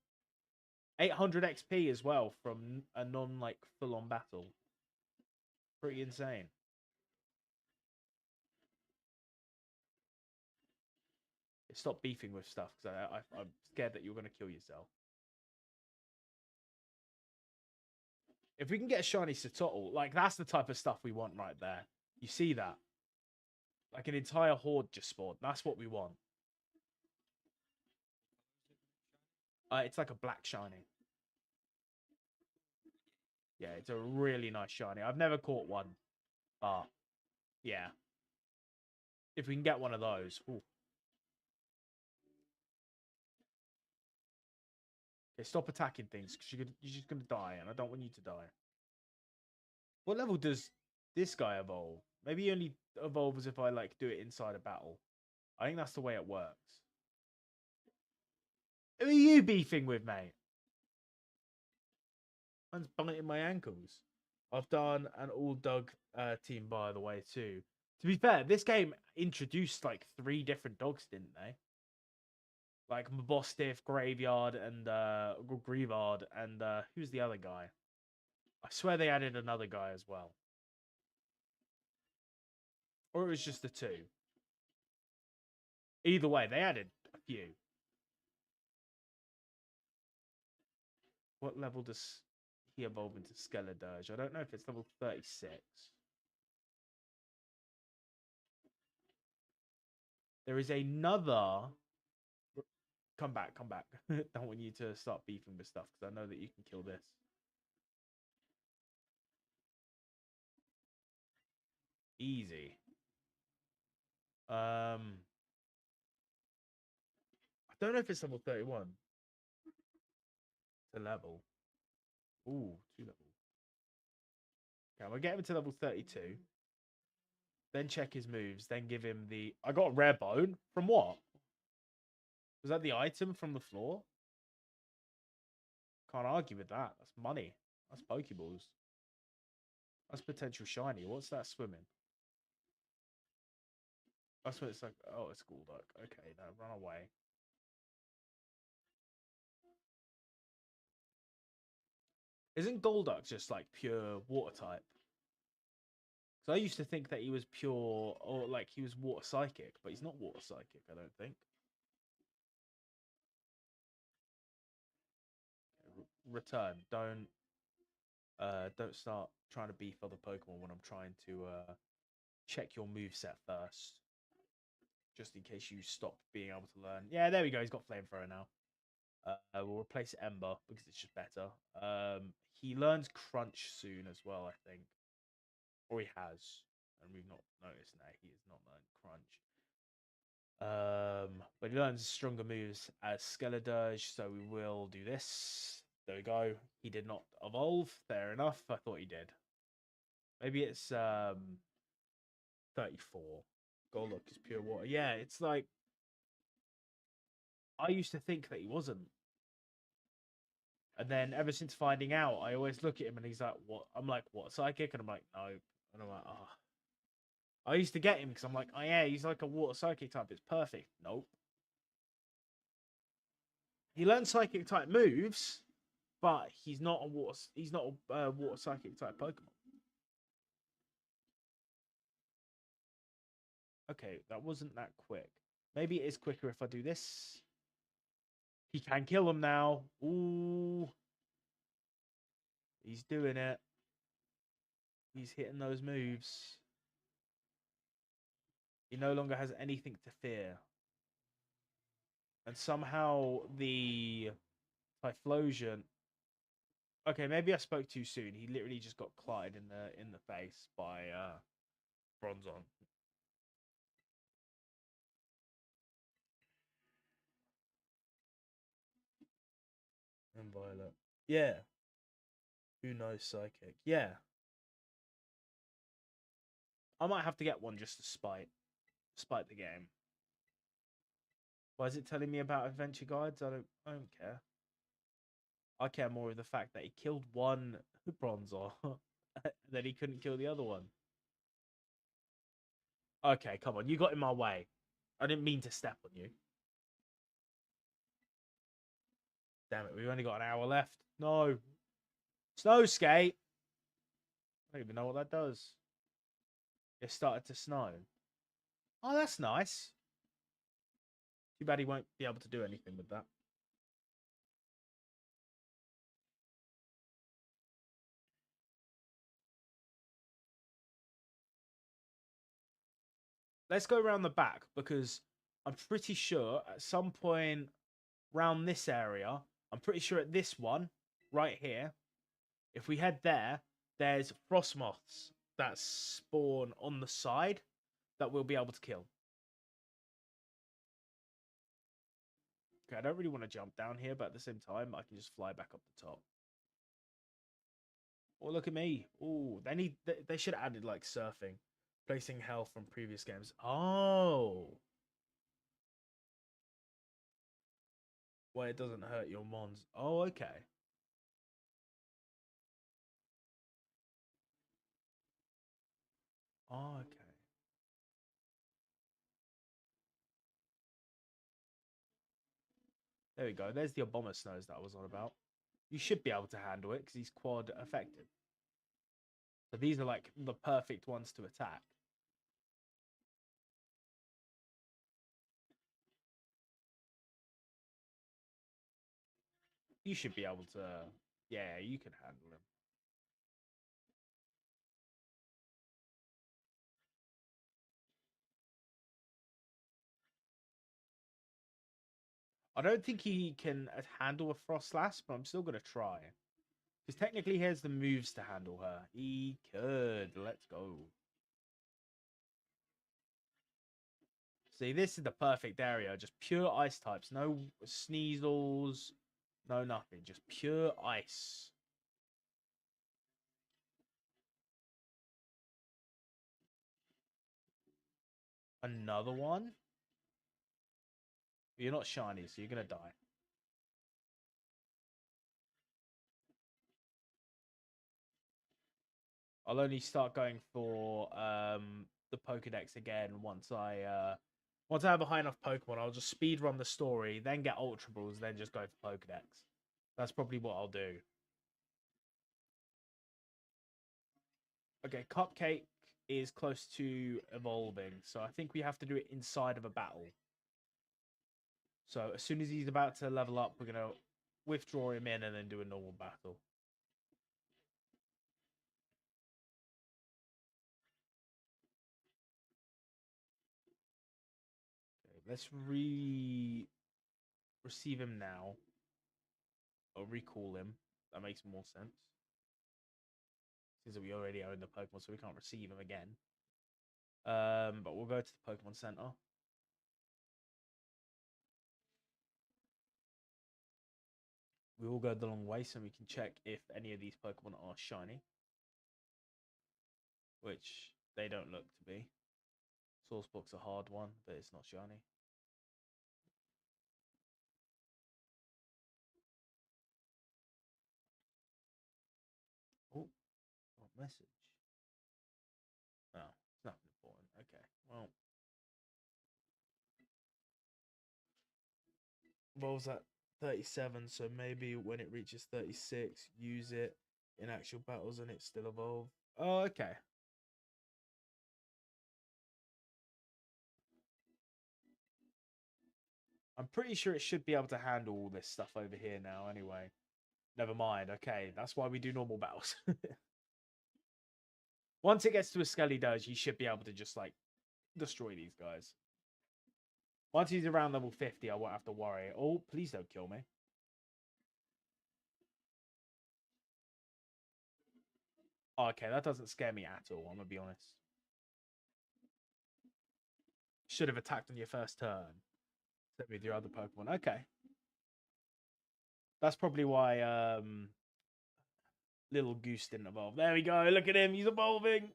800 XP as well from a non like full on battle. Pretty insane. Stop beefing with stuff because I'm scared that you're going to kill yourself. If we can get a shiny Sototl, like that's the type of stuff we want right there. You see that? Like an entire horde just spawned. That's what we want. It's like a black shiny. Yeah, it's a really nice shiny. I've never caught one, but yeah. If we can get one of those. Ooh. Okay, stop attacking things because you're just going to die, and I don't want you to die. What level does this guy evolve? Maybe he only evolves if I like do it inside a battle. I think that's the way it works. Who are you beefing with, mate? Man's biting my ankles. I've done an all dog team by the way too. To be fair, this game introduced like 3 different dogs, didn't they? Like Mabostiff, Graveyard, and Grievard, and who's the other guy? I swear they added another guy as well. Or it was just the 2. Either way, they added a few. What level does he evolve into Skeledirge? I don't know if it's level 36. There is another. Come back, come back. Don't want you to start beefing with stuff because I know that you can kill this. Easy. I don't know if it's level 31. It's a level. Ooh, 2 levels. Okay, we'll get him to level 32. Then check his moves. Then give him the. I got a rare bone. From what? Was that the item from the floor? Can't argue with that. That's money. That's Pokeballs. That's potential shiny. What's that swimming? That's what it's like. Oh, it's Golduck. Okay, now run away. Isn't Golduck just like pure water type? So I used to think that he was pure, or like he was water psychic, but he's not water psychic. I don't think. Return. Don't start trying to beef other Pokemon when I'm trying to check your move set first, just in case you stop being able to learn. Yeah, there we go. He's got Flamethrower now. We'll replace Ember because it's just better. He learns Crunch soon as well, I think, or he has, and we've not noticed now. He has not learned Crunch. But he learns stronger moves as Skeledirge, so we will do this. There we go. He did not evolve. Fair enough. I thought he did. Maybe it's 34. Golduck is pure water. Yeah, it's like I used to think that he wasn't. And then ever since finding out, I always look at him and he's like, "What?" I'm like, "What, psychic?" And I'm like, "No." And I'm like, "Ah." I used to get him because I'm like, "Oh yeah, he's like a water psychic type. It's perfect." Nope. He learns psychic type moves, but he's not a water. He's not a water psychic type Pokemon. Okay, that wasn't that quick. Maybe it is quicker if I do this. He can kill him now. Ooh, he's doing it. He's hitting those moves. He no longer has anything to fear. And somehow the Typhlosion. Okay, maybe I spoke too soon. He literally just got clotted in the face by Bronzong. And Violet. Yeah. Who knows psychic? Yeah. I might have to get one just to spite the game. Why is it telling me about adventure guides? I don't care. I care more of the fact that he killed one Bronzor, then he couldn't kill the other one. Okay, come on, you got in my way. I didn't mean to step on you. Damn it, we've only got an hour left. No. Snow skate. I don't even know what that does. It started to snow. Oh, that's nice. Too bad he won't be able to do anything with that. Let's go around the back because I'm pretty sure at some point round this area, I'm pretty sure at this one right here, if we head there, there's frost moths that spawn on the side that we'll be able to kill. Okay, I don't really want to jump down here, but at the same time, I can just fly back up the top. Oh, look at me. Oh, they should have added like surfing, placing health from previous games. Oh, well, it doesn't hurt your mons. Oh, okay. Oh, okay. There we go. There's the Abomasnows that I was on about. You should be able to handle it because he's quad effective. So these are like the perfect ones to attack. You should be able to. Yeah, you can handle him. I don't think he can handle a Frostlass, but I'm still going to try. Because technically he has the moves to handle her. He could. Let's go. See, this is the perfect area. Just pure ice types. No Sneasels. No nothing. Just pure ice. Another one? You're not shiny, so you're going to die. I'll only start going for the Pokedex again once I have a high enough Pokemon. I'll just speed run the story, then get Ultra Balls, then just go for Pokedex. That's probably what I'll do. Okay, Cupcake is close to evolving, so I think we have to do it inside of a battle. So as soon as he's about to level up, we're gonna withdraw him in and then do a normal battle. Okay, let's receive him now. Or recall him. That makes more sense. Since we already own the Pokemon, so we can't receive him again. But we'll go to the Pokemon Center. We will go the long way so we can check if any of these Pokemon are shiny. Which they don't look to be. Sourcebook's a hard one, but it's not shiny. Oh, what message? No, it's nothing important. Okay, well. What was that? 37, so maybe when it reaches 36, use it in actual battles and it still evolve. Oh, okay. I'm pretty sure it should be able to handle all this stuff over here now anyway. Never mind. Okay, that's why we do normal battles. Once it gets to a Skelly Doge, you should be able to just, like, destroy these guys. Once he's around level 50, I won't have to worry. Oh, please don't kill me. Oh, okay, that doesn't scare me at all, I'm going to be honest. Should have attacked on your first turn. Except with your other Pokemon. Okay. That's probably why Little Goose didn't evolve. There we go. Look at him. He's evolving.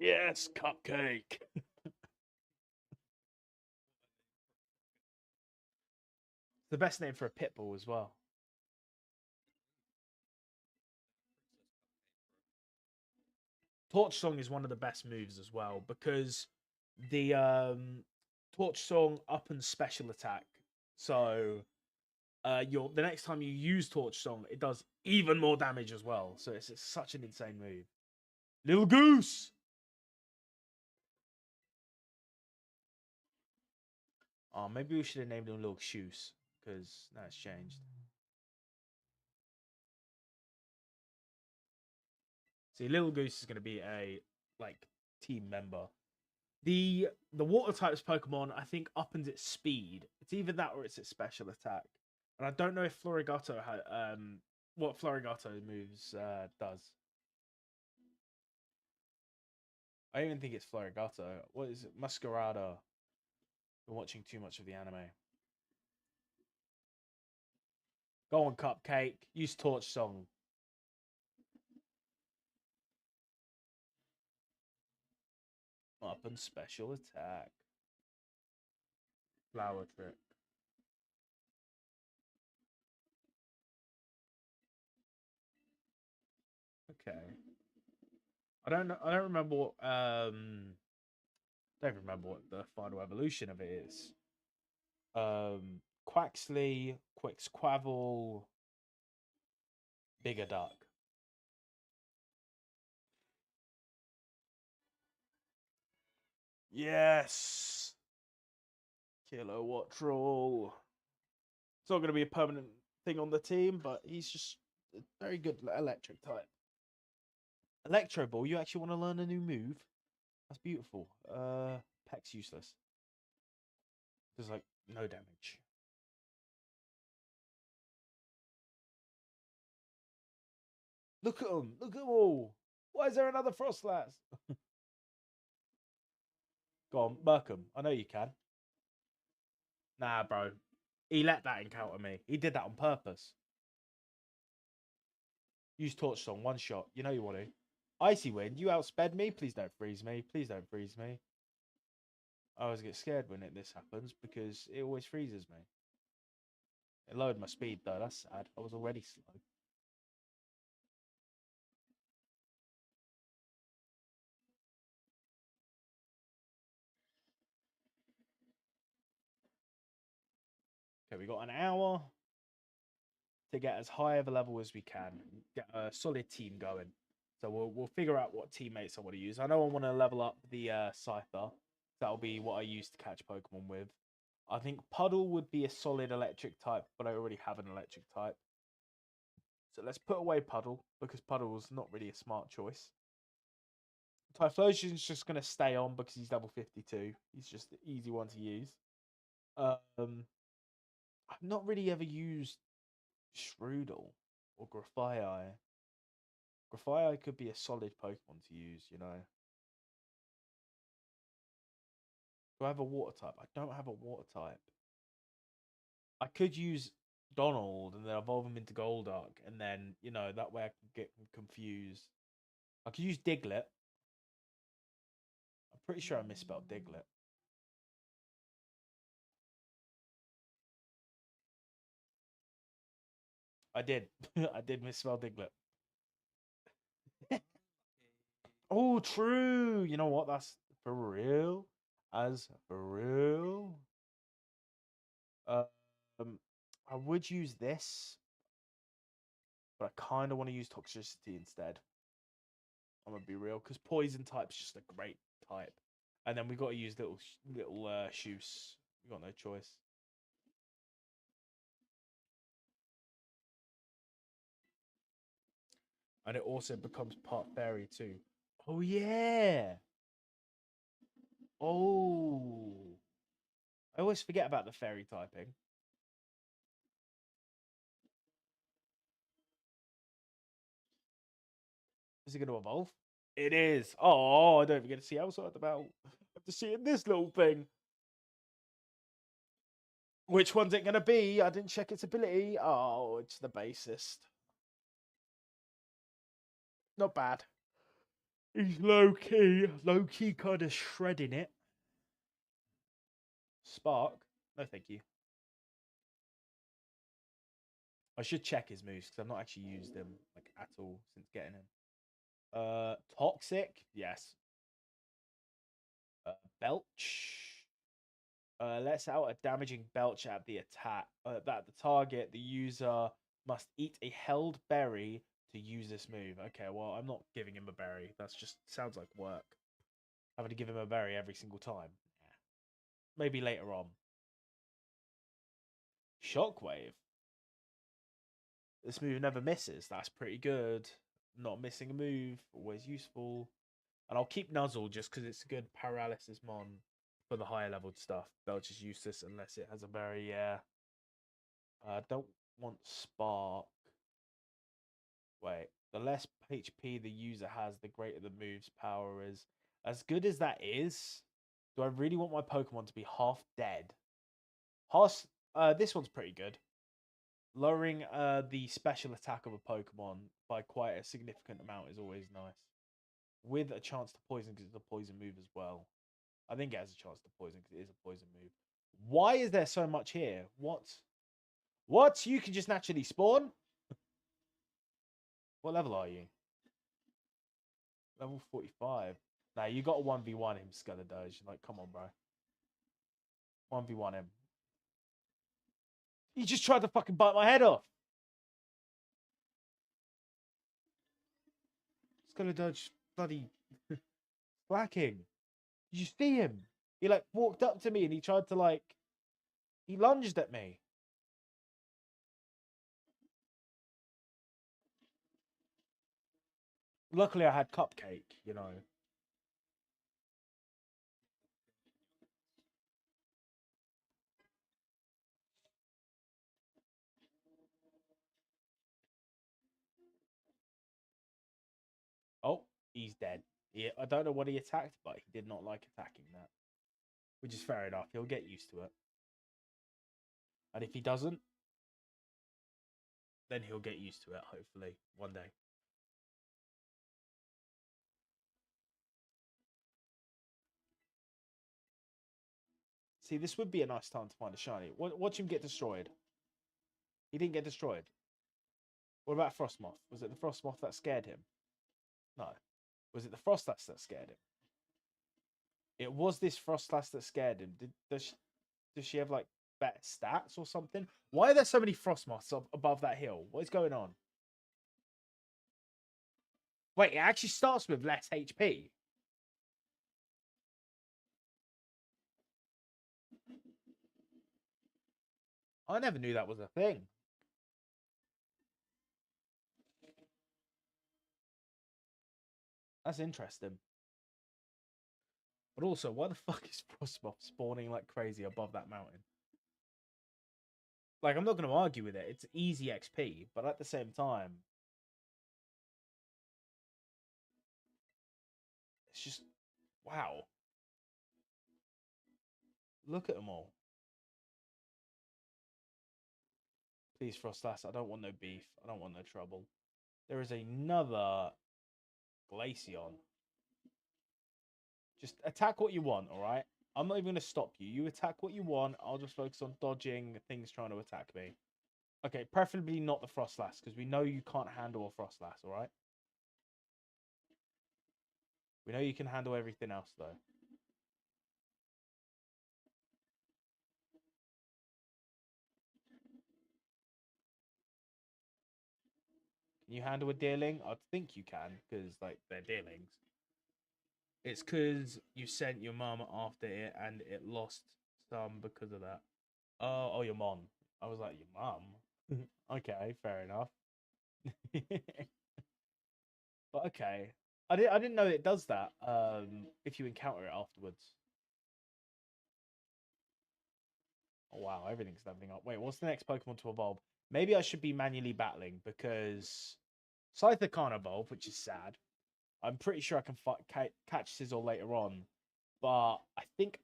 Yes, Cupcake. The best name for a Pitbull as well. Torch Song is one of the best moves as well because the Torch Song up and special attack. So the next time you use Torch Song, it does even more damage as well. So it's such an insane move. Little Goose. Oh, maybe we should have named him Little Shoes because that's changed. See, Little Goose is going to be a team member. The water types Pokemon, I think, uppens its speed. It's either that or it's its special attack. And I don't know if Florigato what Florigato moves does. I don't even think it's Florigato. What is it? Masquerada. Been watching too much of the anime. Go on, Cupcake. Use Torch Song. Up and special attack. Flower Trick. Okay. I don't know. I don't remember what. Don't remember what the final evolution of it is. Quaxley, Quixquavel, Bigger Duck. Yes. Kilowatt Troll. It's not going to be a permanent thing on the team, but he's just a very good electric type. Electro Ball, you actually want to learn a new move? That's beautiful. Peck's useless. There's like no damage. Look at them. Look at them all. Why is there another Frostlass? Go on, murk him. I know you can. Nah, bro. He let that encounter me. He did that on purpose. Use Torch Song, one shot. You know you want to. Icy Wind, you outsped me. Please don't freeze me. Please don't freeze me. I always get scared when this happens because it always freezes me. It lowered my speed though. That's sad. I was already slow. Okay, we got an hour to get as high of a level as we can, get a solid team going. So we'll figure out what teammates I want to use. I know I want to level up the Scyther. That'll be what I use to catch Pokemon with. I think Puddle would be a solid electric type, but I already have an electric type. So let's put away Puddle, because Puddle's not really a smart choice. Typhlosion's just going to stay on because he's level 52. He's just the easy one to use. I've not really ever used Shroodle or Grafaiai. Grafaiai could be a solid Pokemon to use, you know. Do I have a water type? I don't have a water type. I could use Donald and then evolve him into Golduck, and then, you know, that way I can get confused. I could use Diglett. I'm pretty sure I misspelled Diglett. I did. I did misspell Diglett. Oh, true. You know what? That's for real. As for real. I would use this, but I kind of want to use Toxicity instead. I'm gonna be real, because Poison type's just a great type, and then we got to use little Shoes. We got no choice. And it also becomes part fairy too. Oh yeah. Oh, I always forget about the fairy typing. Is it going to evolve? It is. Oh, I don't even get to see outside the battle. I have to see in this little thing. Which one's it going to be? I didn't check its ability. Oh, it's the basest. Not bad. He's low key kind of shredding it. Spark? No, thank you. I should check his moves because I've not actually used him like at all since getting him. Toxic? Yes. Belch. Lets out a damaging belch at the attack. That the target, the user must eat a held berry to use this move. Okay, well, I'm not giving him a berry. That's just sounds like work. Having to give him a berry every single time. Yeah. Maybe later on. Shockwave. This move never misses. That's pretty good. Not missing a move. Always useful. And I'll keep Nuzzle just because it's a good paralysis mon for the higher level stuff. Belch is useless unless it has a berry, yeah. I don't want Spark. Wait, the less HP the user has, the greater the move's power is. As good as that is, do I really want my Pokemon to be half dead? This one's pretty good. Lowering the special attack of a Pokemon by quite a significant amount is always nice. With a chance to poison because it's a poison move as well. I think it has a chance to poison because it is a poison move. Why is there so much here? What? What? You can just naturally spawn? What level are you? Level 45. Nah, you got a 1v1 him, Skeledoge. Like, come on, bro. 1v1 him. He just tried to fucking bite my head off. Skeledoge bloody slacking. Did you see him? He like walked up to me and he tried to like he lunged at me. Luckily I had Cupcake, you know. Oh, he's dead. Yeah, I don't know what he attacked, but he did not like attacking that. Which is fair enough. He'll get used to it. And if he doesn't, then he'll get used to it, hopefully, one day. See, this would be a nice time to find a shiny. Watch him get destroyed. He didn't get destroyed. What about Frostmoth? Was it the Frostmoth that scared him? No. Was it the Frostlass that scared him? It was this Frostlass that scared him. Does she have like better stats or something. Why are there so many Frostmoths above that hill? What is going on? Wait, it actually starts with less HP. I never knew that was a thing. That's interesting. But also, why the fuck is Frostmoth spawning like crazy above that mountain? Like, I'm not going to argue with it. It's easy XP, but at the same time, it's just wow. Look at them all. Please, Frostlass, I don't want no beef. I don't want no trouble. There is another Glaceon. Just attack what you want, all right? I'm not even going to stop you. You attack what you want. I'll just focus on dodging things trying to attack me. Okay, preferably not the Frostlass, because we know you can't handle a Frostlass, all right? We know you can handle everything else, though. Can you handle a deerling? I think you can, because, like, they're deerlings. It's because you sent your mum after it, and it lost some because of that. Oh, your mom. I was like, your mum? Okay, fair enough. But okay. I didn't know it does that, if you encounter it afterwards. Oh wow, everything's leveling up. Wait, what's the next Pokemon to evolve? Maybe I should be manually battling because Scyther can't evolve, which is sad. I'm pretty sure I can catch Sizzle later on, but I think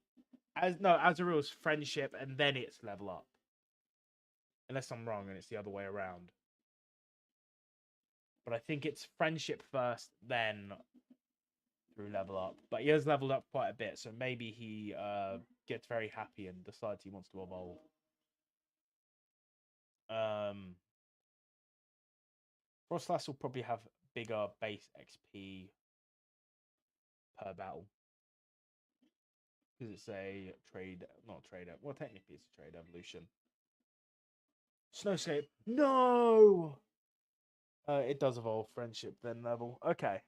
Azurill's friendship and then it's level up. Unless I'm wrong and it's the other way around. But I think it's friendship first, then through level up. But he has leveled up quite a bit, so maybe he gets very happy and decides he wants to evolve. Frostlass will probably have bigger base XP per battle. Because it's a trade, not trade, well, technically it's a trade evolution. Snowscape, no! It does evolve friendship then level. Okay.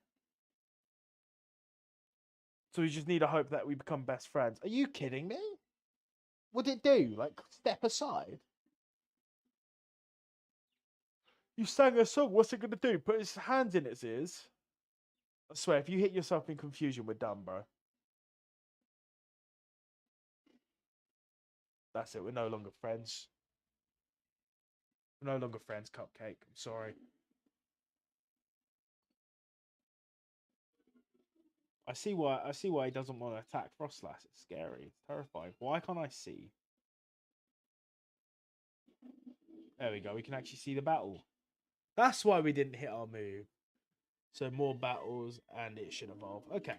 So we just need to hope that we become best friends. Are you kidding me? What'd it do? Like, step aside? You sang a song. What's it gonna do? Put its hands in its ears? I swear, if you hit yourself in confusion, we're done, bro. That's it. We're no longer friends. We're no longer friends, Cupcake. I'm sorry. I see why. I see why he doesn't want to attack Frostlass. It's scary. It's terrifying. Why can't I see? There we go. We can actually see the battle. That's why we didn't hit our move. So more battles, and it should evolve. Okay.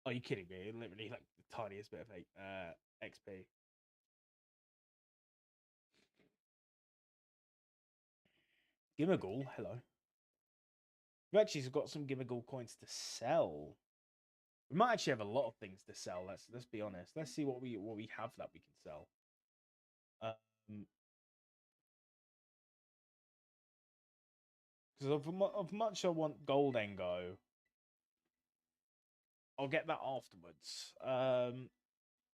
Are you kidding me? Literally, like the tiniest bit of XP. Gimmighoul, hello. We've actually got some Gimmighoul coins to sell. We might actually have a lot of things to sell. Let's be honest. Let's see what we have that we can sell. Because of much I want Goldengo, I'll get that afterwards.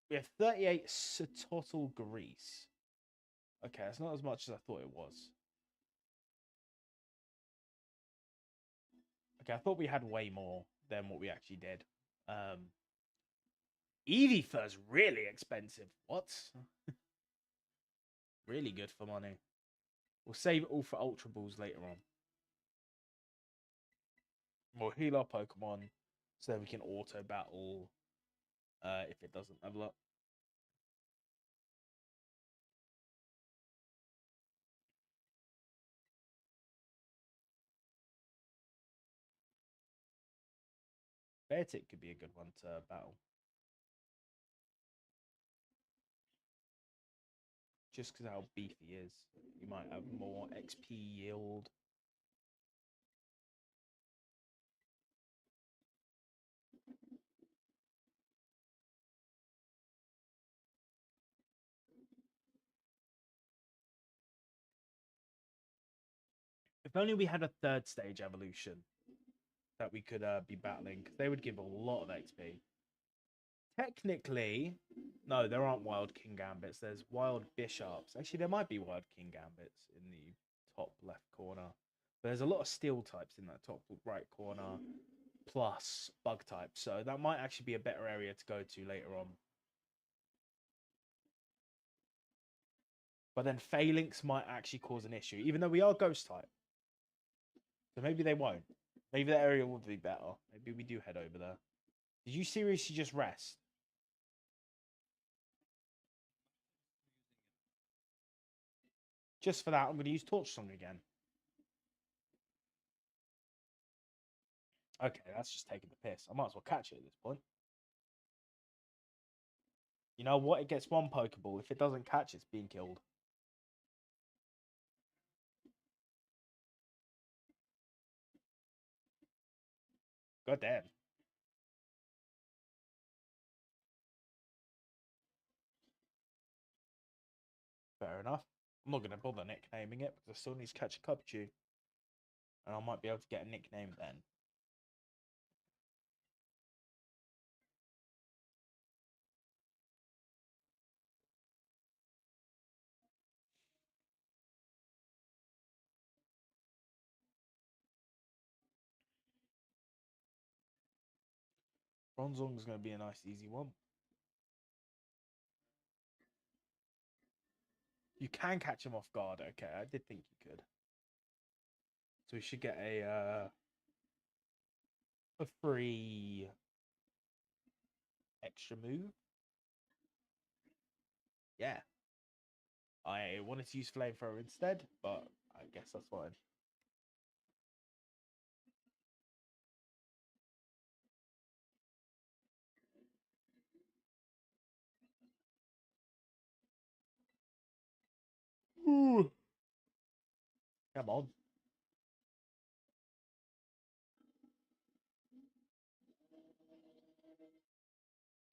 We have 38 Sototl Grease. Okay, it's not as much as I thought it was. Okay, I thought we had way more than what we actually did. Eevee fur's really expensive. What? Really good for money. We'll save it all for Ultra Balls later on. We'll heal our Pokemon so that we can auto battle if it doesn't level up. Beartic could be a good one to battle. Just because how beefy he is. You might have more XP yield. If only we had a third stage evolution that we could be battling, because they would give a lot of XP. Technically, no, there aren't wild king gambits. There's wild bishops. Actually, there might be wild king gambits in the top left corner. But there's a lot of steel types in that top right corner, plus bug types. So that might actually be a better area to go to later on. But then Phalanx might actually cause an issue, even though we are ghost type. So maybe they won't. Maybe that area would be better. Maybe we do head over there. Did you seriously just rest? Just for that, I'm going to use Torch Song again. Okay, that's just taking the piss. I might as well catch it at this point. You know what? It gets one Pokeball. If it doesn't catch, it's being killed. God damn. Fair enough. I'm not going to bother nicknaming it because I still need to catch a Cubchoo. And I might be able to get a nickname then. Bronzong is going to be a nice, easy one. You can catch him off guard. Okay, I did think you could. So we should get a free extra move. Yeah. I wanted to use Flamethrower instead, but I guess that's fine. Ooh. Come on.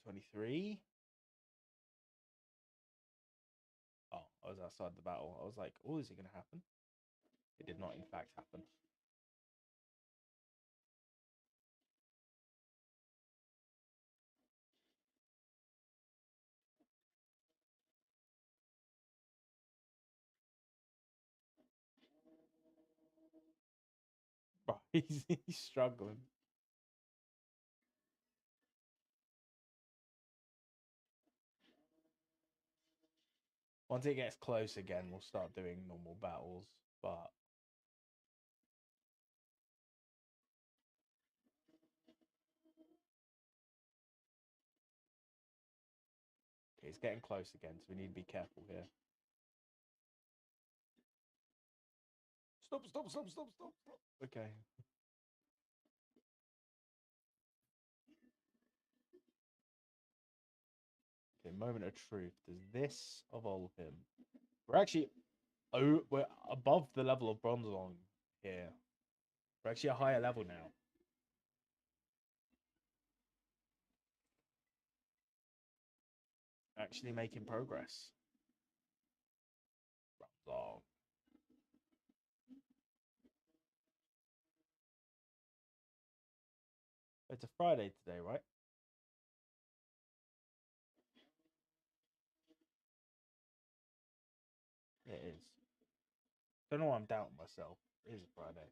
23. Oh, I was outside the battle. I was like, oh, is it going to happen? It did not, in fact, happen. Bro, he's struggling. Once it gets close again, we'll start doing normal battles, but okay, it's getting close again, so we need to be careful here. Stop. Okay. Okay, moment of truth. Does this evolve him? We're above the level of Bronzong here. We're actually a higher level now. Actually making progress. Bronzong. It's a Friday today, right? It is. Don't know why I'm doubting myself. It is a Friday.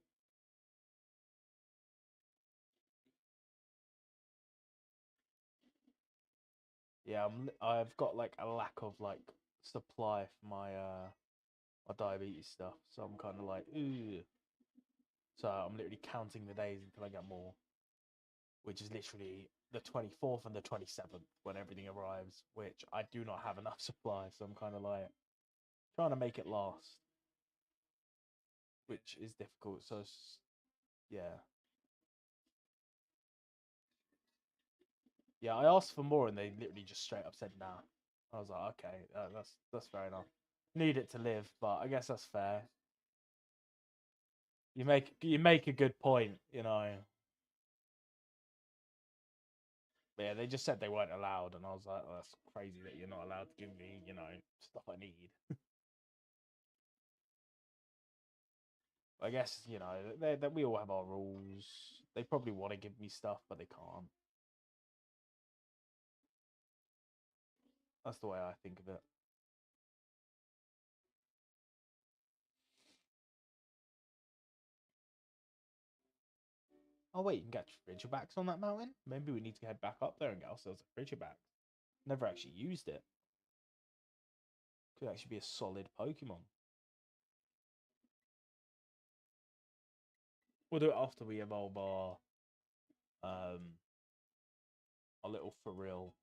Yeah, I've got like a lack of like supply for my diabetes stuff, so I'm kind of like, ooh. So I'm literally counting the days until I get more, which is literally the 24th and the 27th when everything arrives, which I do not have enough supply, so I'm kind of like trying to make it last, which is difficult. So yeah, yeah. I asked for more, and they literally just straight up said nah. I was like, okay, that's fair enough. Need it to live, but I guess that's fair. You make a good point, you know. But yeah, they just said they weren't allowed, and I was like, oh, that's crazy that you're not allowed to give me, stuff I need. I guess, that we all have our rules. They probably want to give me stuff, but they can't. That's the way I think of it. Oh wait, you can catch Ridgebacks on that mountain? Maybe we need to head back up there and get ourselves a Ridgeback. Never actually used it. Could actually be a solid Pokemon. We'll do it after we evolve our little for real.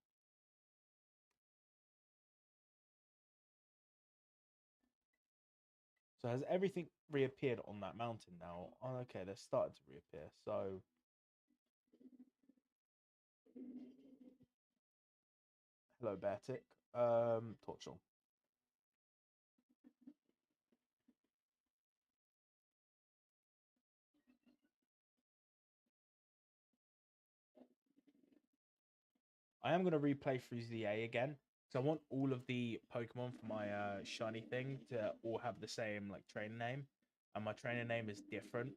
So has everything reappeared on that mountain now? Oh, okay, they're starting to reappear. So hello, Beartic. Torchel. I am going to replay through ZA again because I want all of the Pokemon for my shiny thing to all have the same like trainer name, and my trainer name is different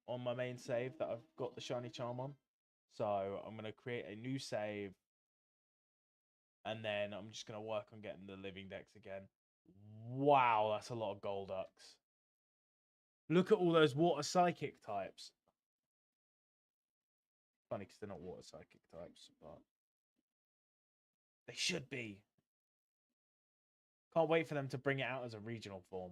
on my main save that I've got the shiny charm on. So I'm going to create a new save, and then I'm just going to work on getting the living dex again. Wow, that's a lot of Golducks. Look at all those water psychic types. Funny because they're not water psychic types, but they should be. Can't wait for them to bring it out as a regional form.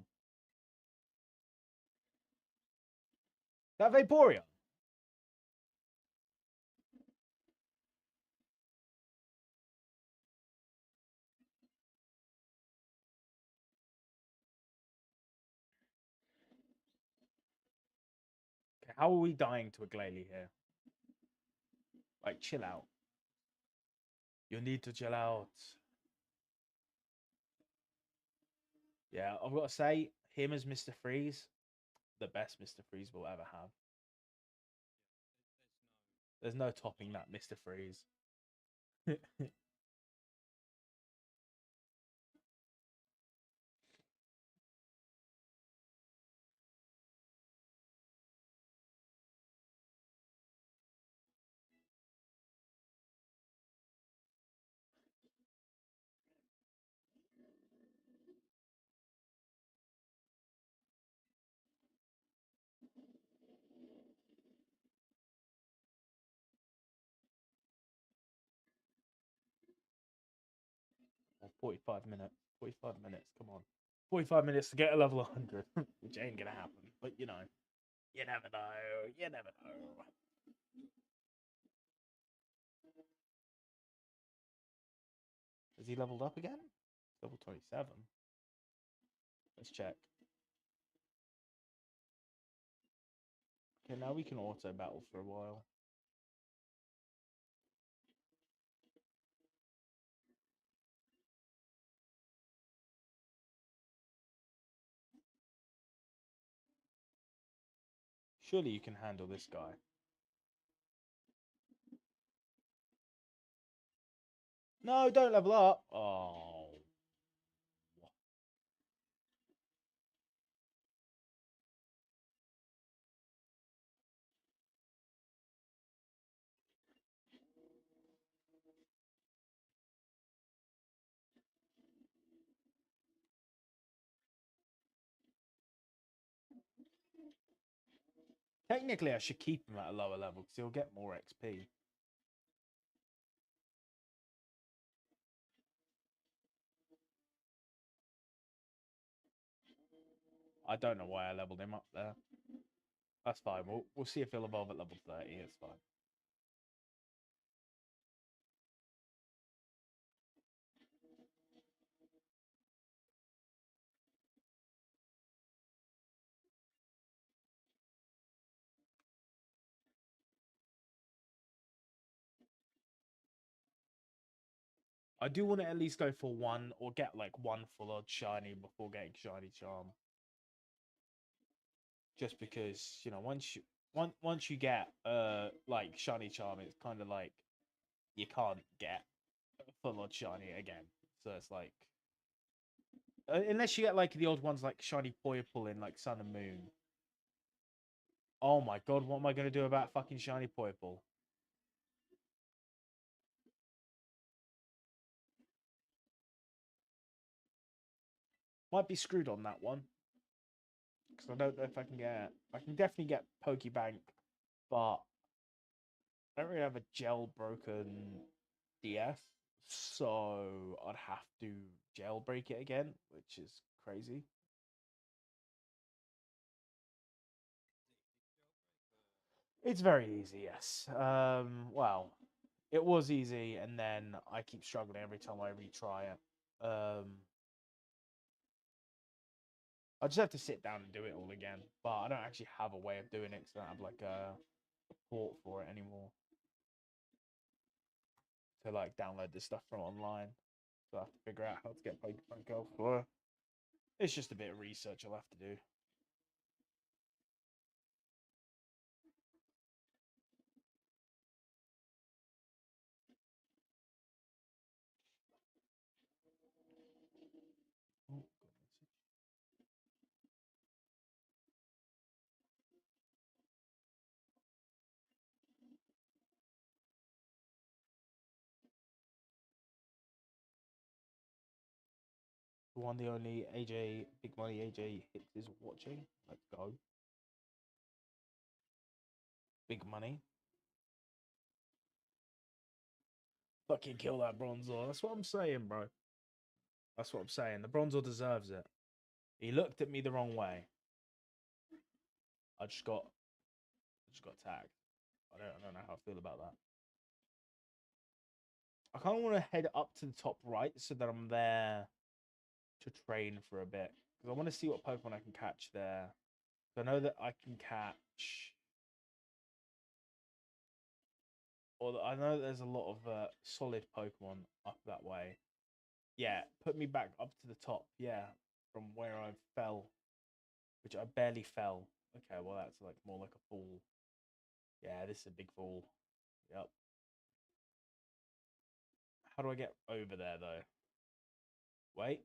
That Vaporeon. Okay, how are we dying to a Glalie here? Like, chill out. You need to chill out. Yeah, I've got to say, him as Mr. Freeze, the best Mr. Freeze we'll ever have. There's no topping that Mr. Freeze. 45 minutes. 45 minutes, come on. 45 minutes to get a level 100, which ain't gonna happen. But, you never know. You never know. Has he leveled up again? Level 27. Let's check. Okay, now we can auto battle for a while. Surely you can handle this guy. No, don't level up. Oh. Technically, I should keep him at a lower level because he'll get more XP. I don't know why I leveled him up there. That's fine. We'll see if he'll evolve at level 30. It's fine. I do want to at least go for one or get like one full odd shiny before getting shiny charm. Just because once you get like shiny charm, it's kind of like you can't get full odd shiny again. So it's like unless you get like the odd ones like shiny Poipole in like Sun and Moon. Oh my god, what am I gonna do about fucking shiny Poiple? Might be screwed on that one. Because I don't know if I can get. I can definitely get Pokebank, but I don't really have a gel broken DS. So I'd have to jailbreak it again, which is crazy. It's very easy, yes. Well, it was easy, and then I keep struggling every time I retry it. I just have to sit down and do it all again, but I don't actually have a way of doing it because I don't have like a port for it anymore to like download this stuff from online. So I have to figure out how to get Pokemon Go for. It's just a bit of research I'll have to do. Oh, the one, the only AJ, Big Money AJ hits is watching. Let's go. Big Money. Fucking kill that Bronzor. That's what I'm saying, bro. That's what I'm saying. The Bronzor deserves it. He looked at me the wrong way. I just got tagged. I don't know how I feel about that. I kind of want to head up to the top right so that I'm there to train for a bit because I want to see what Pokemon I can catch there. I know that I can catch, or I know there's a lot of solid Pokemon up that way. Yeah, put me back up to the top. Yeah, from where I fell, which I barely fell. Okay, well that's like more like a fall. Yeah, this is a big fall. Yep. How do I get over there though? Wait.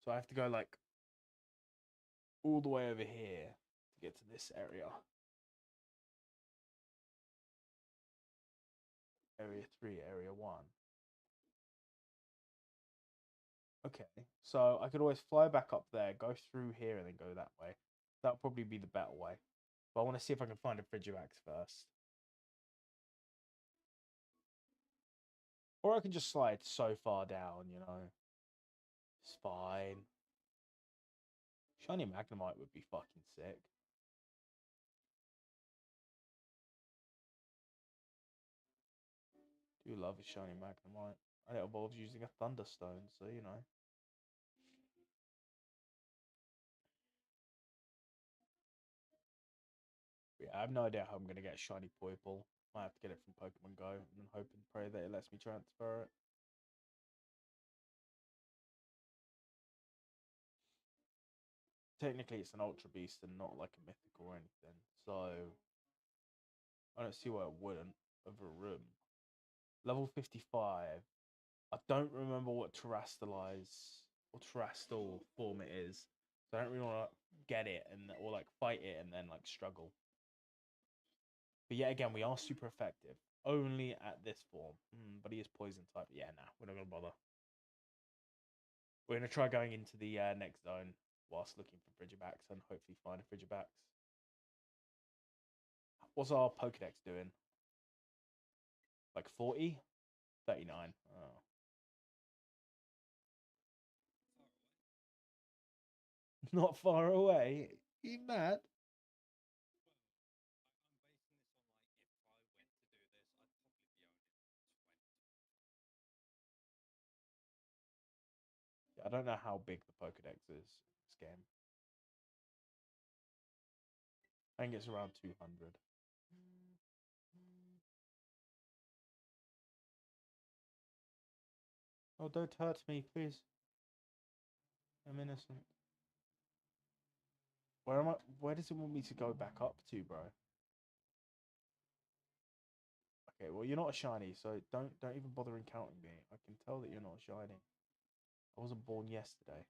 So I have to go like all the way over here to get to this area. Area 3, Area 1. Okay, so I could always fly back up there, go through here, and then go that way. That'll probably be the better way. But I want to see if I can find a Frigivax first. Or I can just slide so far down, you know. It's fine. Shiny Magnemite would be fucking sick. Do love a Shiny Magnemite. And it evolves using a Thunderstone, so you know. But yeah, I have no idea how I'm going to get a Shiny Poiple. Might have to get it from Pokemon Go and then hope and pray that it lets me transfer it. Technically, it's an Ultra Beast and not like a mythical or anything. So I don't see why it wouldn't over a room. Level 55. I don't remember what Terrastalize or Terrastal form it is. So I don't really want to get it and or like fight it and then like struggle. But yet again, we are super effective. Only at this form. But he is poison type. Yeah, nah, we're not gonna bother. We're gonna try going into the next zone whilst looking for Frigibax and hopefully find a Frigibax. What's our Pokedex doing? Like 40? 39. Oh. Not far away. You mad? I don't know how big the Pokedex is this game. I think it's around 200. Oh, don't hurt me, please. I'm innocent. Where am I? Where does it want me to go back up to, bro? Okay, well you're not a shiny, so don't even bother encountering me. I can tell that you're not a shiny. I wasn't born yesterday.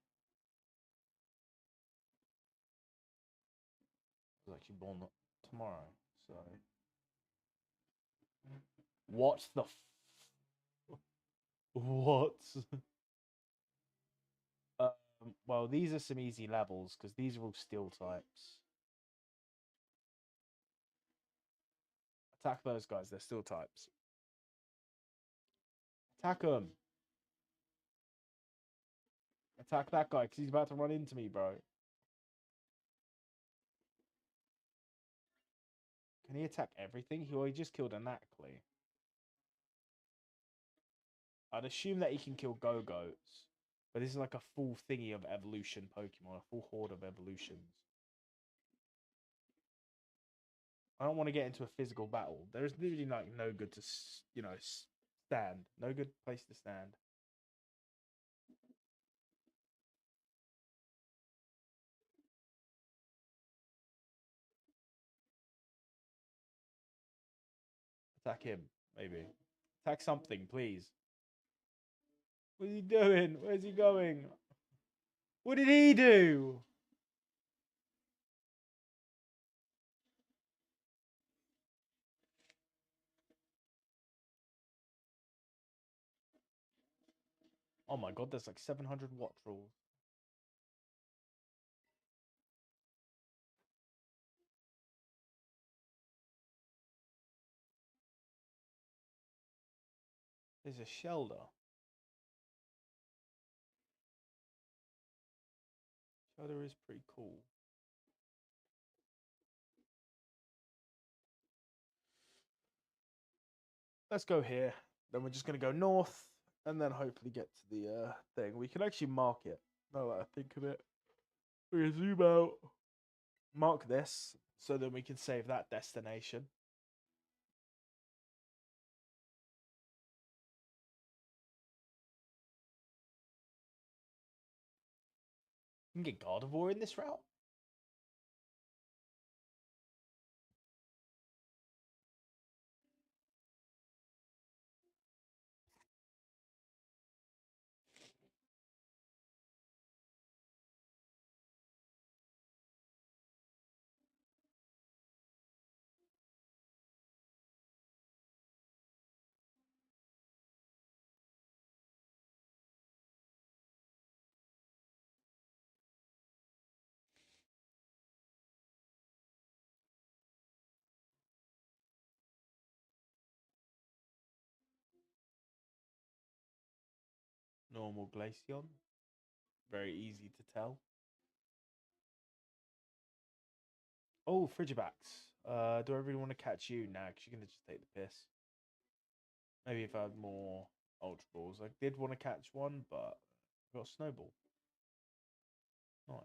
was actually born tomorrow. So what the what? Well, these are some easy levels because these are all steel types. Attack those guys. They're steel types. Attack them. Attack that guy because he's about to run into me, bro. Can he attack everything? He just killed a Nacli. I'd assume that he can kill Go-Goats. But this is like a full thingy of evolution Pokemon. A full horde of evolutions. I don't want to get into a physical battle. There's literally like no good to, stand. No good place to stand. Attack him, maybe. Attack something, please. What is he doing? Where's he going? What did he do? Oh my god, there's like 700 watt trolls. There's a Shelder. Shelder is pretty cool. Let's go here. Then we're just going to go north and then hopefully get to the thing. We can actually mark it. Now that I think of it. We can zoom out. Mark this so then we can save that destination. You can get Gardevoir in this route. Normal Glaceon. Very easy to tell. Oh, Frigibax. Do I really want to catch you? Nah, because you're going to just take the piss. Maybe if I had more Ultra Balls. I did want to catch one, but I got a Snowball. Nice.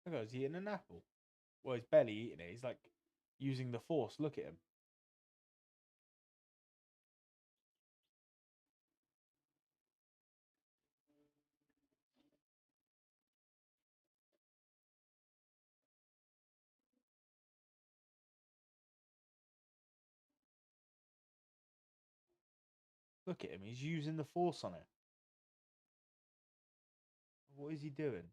Look at, he's eating an apple. Well, he's barely eating it. He's like using the force. Look at him. Look at him. He's using the force on it. What is he doing?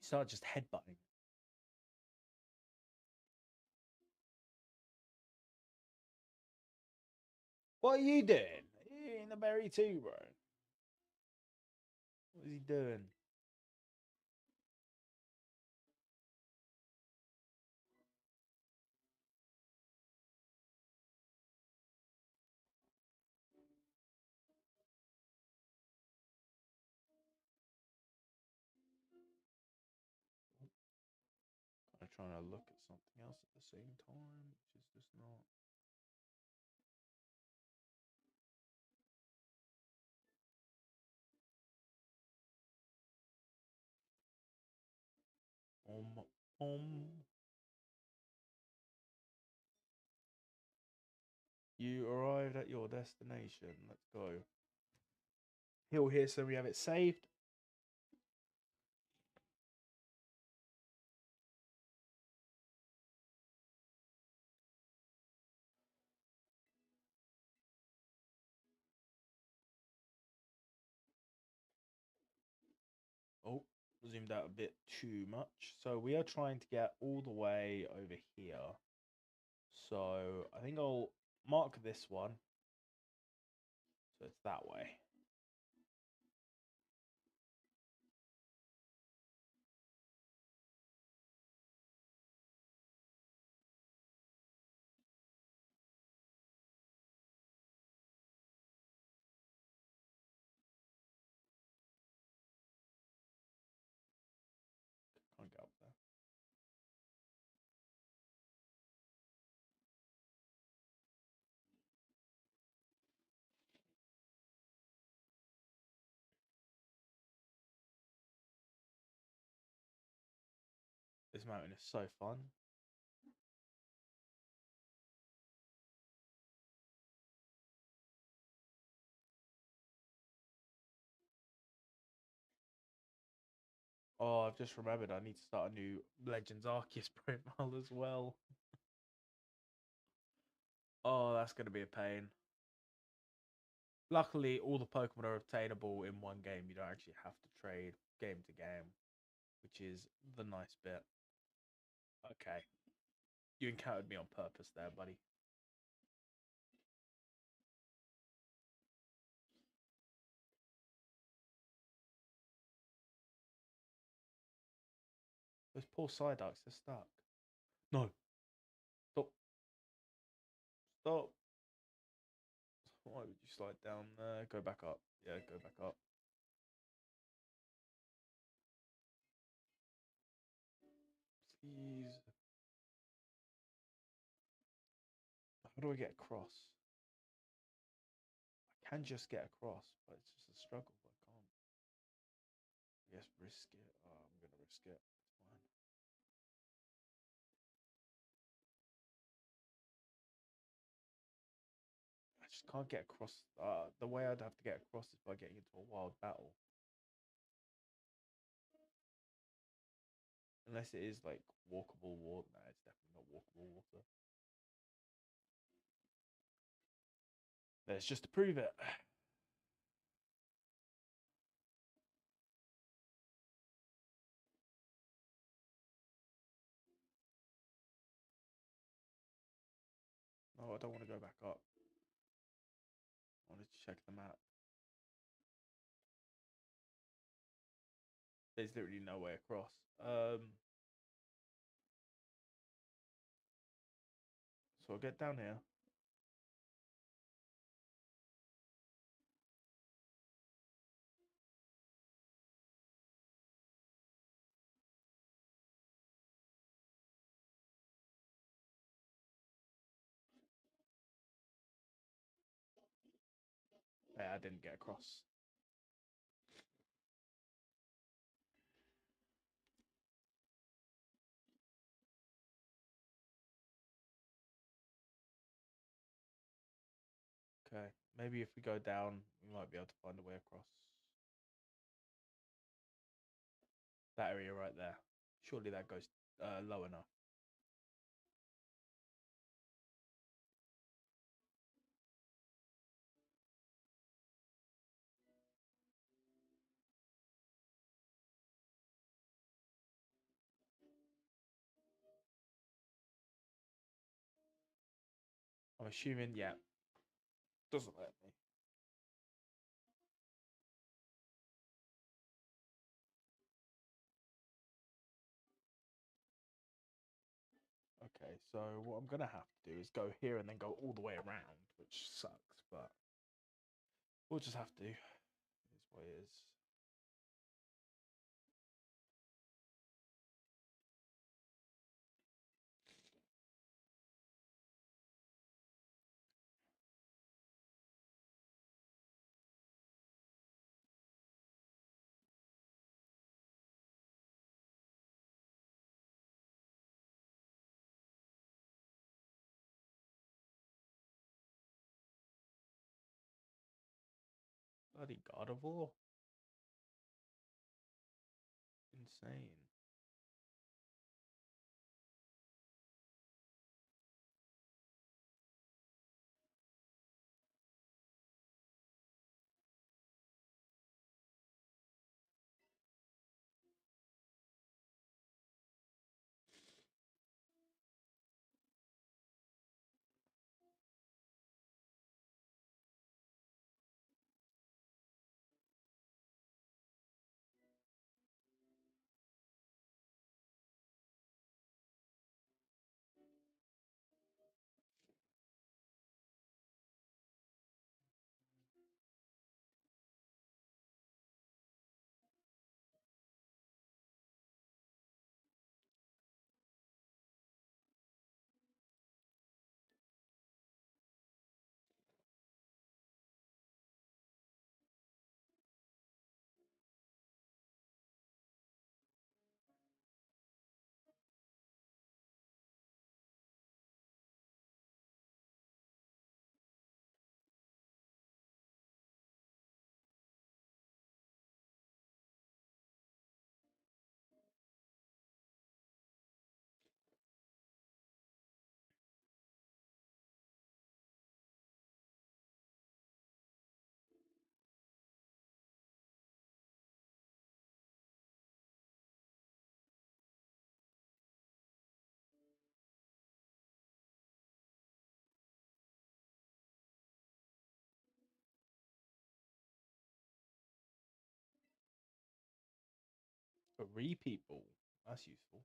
He started just headbutting. What are you doing? You're eating the berry too, bro. What is he doing? trying to look at something else at the same time, which is just not. Um, um. You arrived at your destination. Let's go. Heal here so we have it saved. Oh, zoomed out a bit too much. So we are trying to get all the way over here. So I think I'll mark this one. So it's that way. Can't get up there. This mountain is so fun. Oh, I've just remembered I need to start a new Legends Arceus profile as well. Oh, that's going to be a pain. Luckily, all the Pokemon are obtainable in one game. You don't actually have to trade game to game, which is the nice bit. Okay. You encountered me on purpose there, buddy. Those poor Psyducks, they're stuck. No. Stop. Stop. Why would you slide down there? Go back up. Yeah, go back up. Please. How do I get across? I can just get across, but it's just a struggle. I can't. I guess risk it. Oh, I'm going to risk it. It's fine. I just can't get across. The way I'd have to get across is by getting into a wild battle. Unless it is like walkable water. No, it's definitely not walkable water. Let's just to prove it. No, I don't want to go back up. I wanted to check the map. There's literally no way across. So I'll get down here. Yeah, I didn't get across. Okay, maybe if we go down, we might be able to find a way across. That area right there. Surely that goes low enough. I'm assuming, yeah. Doesn't let me. Okay, so what I'm gonna have to do is go here and then go all the way around, which sucks, but we'll just have to. It is what it is. Bloody God of War. Insane. A repeat ball. That's useful.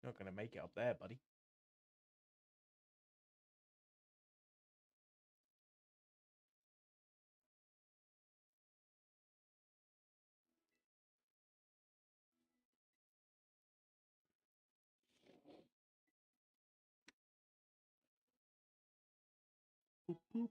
You're not gonna make it up there, buddy. Boop, boop.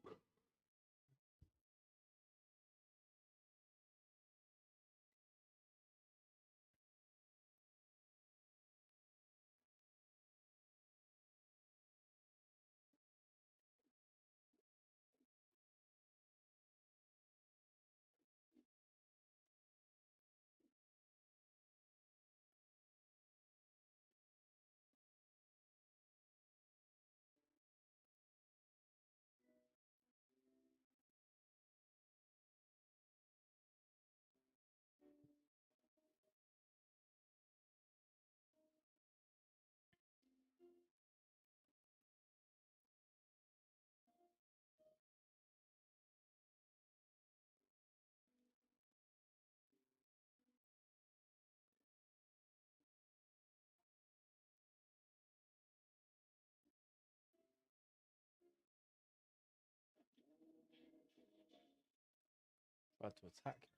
Tried to attack me.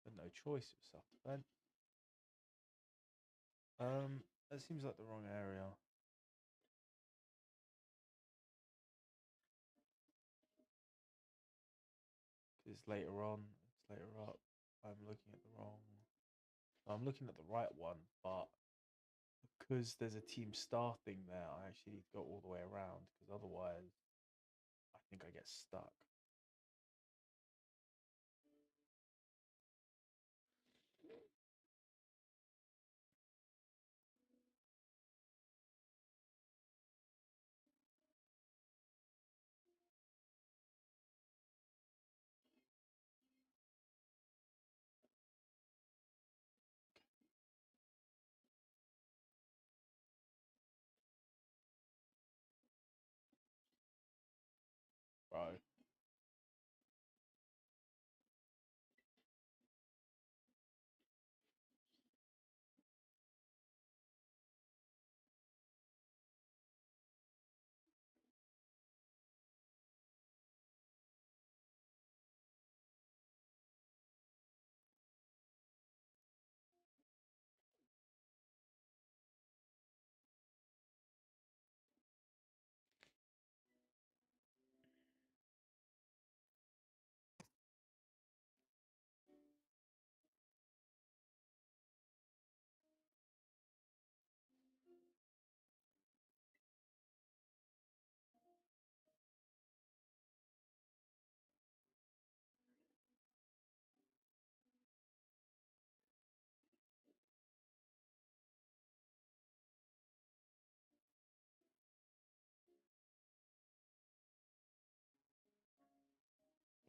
But no choice, it was self-defense. That seems like the wrong area. Because later on, it's later up. I'm looking at the wrong. I'm looking at the right one, but because there's a team starting there, I actually need to go all the way around. Because otherwise, I think I get stuck. Bro.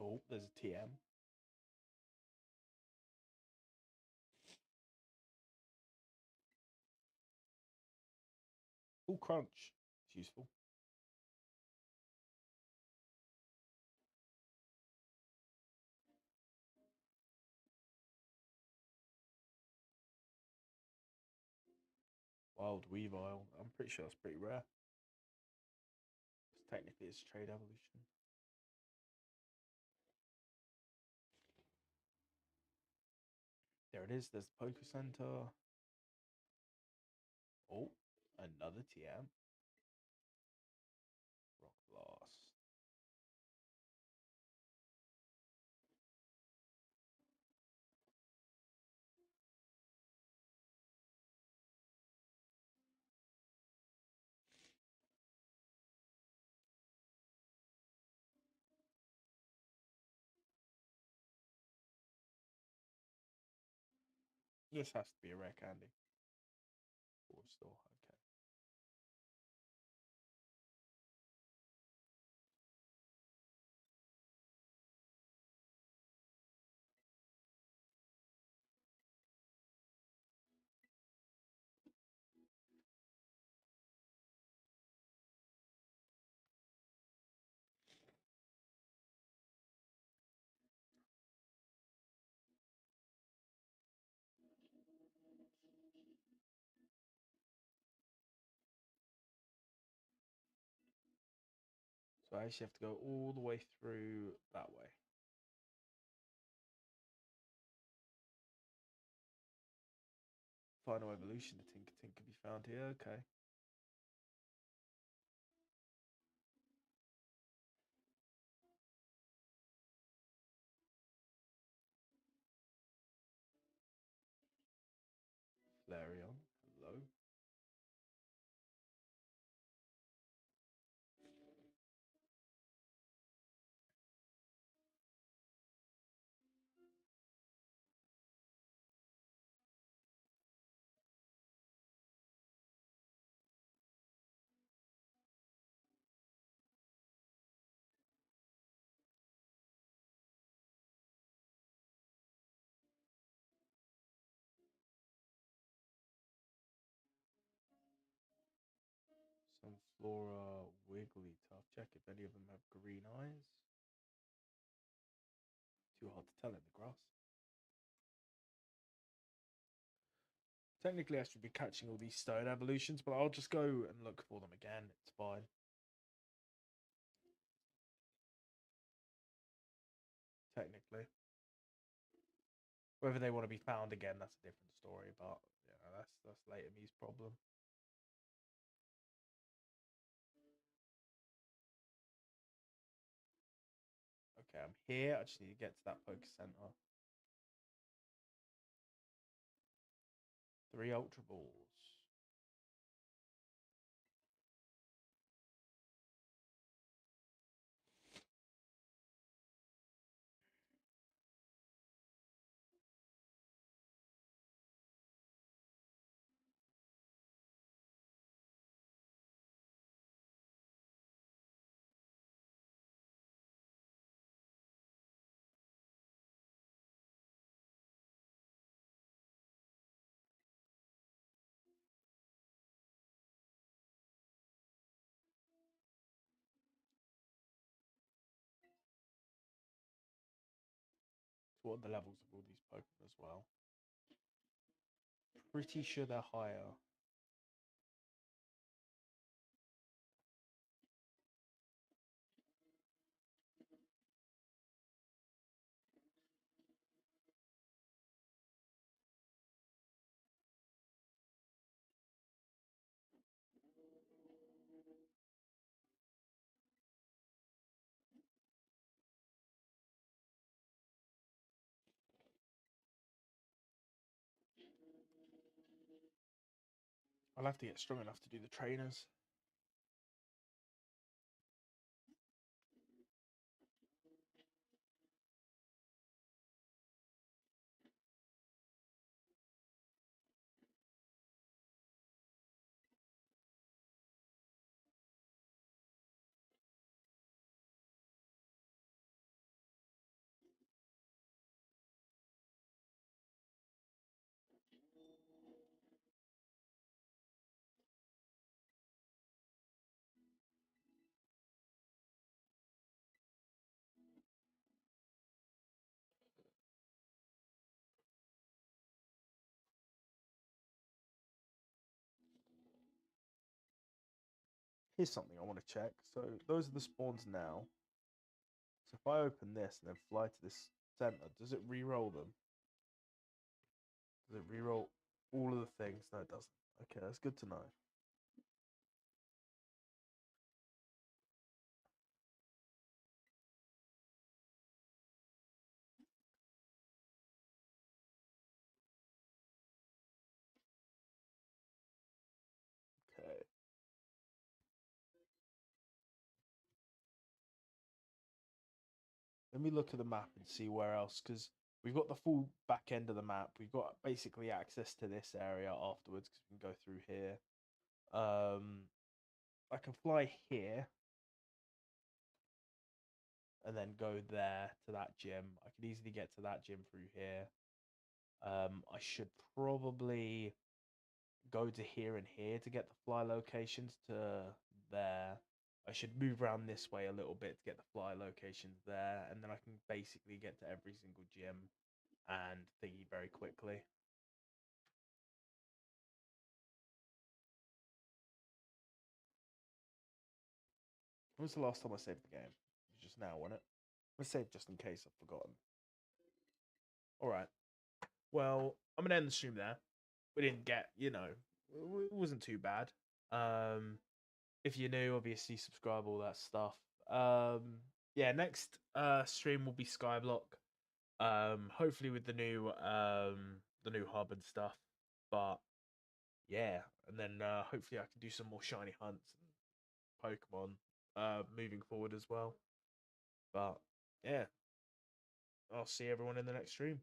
Oh, there's a TM. Oh, crunch. It's useful. Wild Weavile. I'm pretty sure that's pretty rare. Technically, it's trade evolution. There it is. There's the Poke Center. Oh, another TM. Rock Blast. This has to be a rare candy. Or still, okay. So I actually have to go all the way through that way. Final evolution, the Tinker can be found here. Okay. Flareon. Hello. Some Flora Wigglytuff. Check if any of them have green eyes. Too hard to tell in the grass. Technically, I should be catching all these stone evolutions, but I'll just go and look for them again. It's fine. Technically. Whether they want to be found again, that's a different story, but yeah, that's later me's problem. Okay, I'm here. I just need to get to that Poke Center. 3 Ultra Balls. So what are the levels of all these Pokemon as well? Pretty sure they're higher. I'll have to get strong enough to do the trainers. here's something I want to check. So those are the spawns now. So if I open this and then fly to this center, does it re-roll them? Does it re-roll all of the things? No, it doesn't. Okay, that's good to know. Okay. Let me look at the map and see where else, because we've got the full back end of the map. We've got basically access to this area afterwards because we can go through here. I can fly here and then go there to that gym. I could easily get to that gym through here. I should probably go to here and here to get the fly locations to there. I should move around this way a little bit to get the fly locations there, and then I can basically get to every single gym and thingy very quickly. When was the last time I saved the game? It was just now, wasn't it? I saved just in case I've forgotten. Alright. Well, I'm gonna end the stream there. We didn't get, it wasn't too bad. If you're new, obviously subscribe, all that stuff. Yeah, next stream will be Skyblock. Hopefully with the new hub and stuff. But yeah, and then hopefully I can do some more shiny hunts and Pokemon moving forward as well. But yeah, I'll see everyone in the next stream.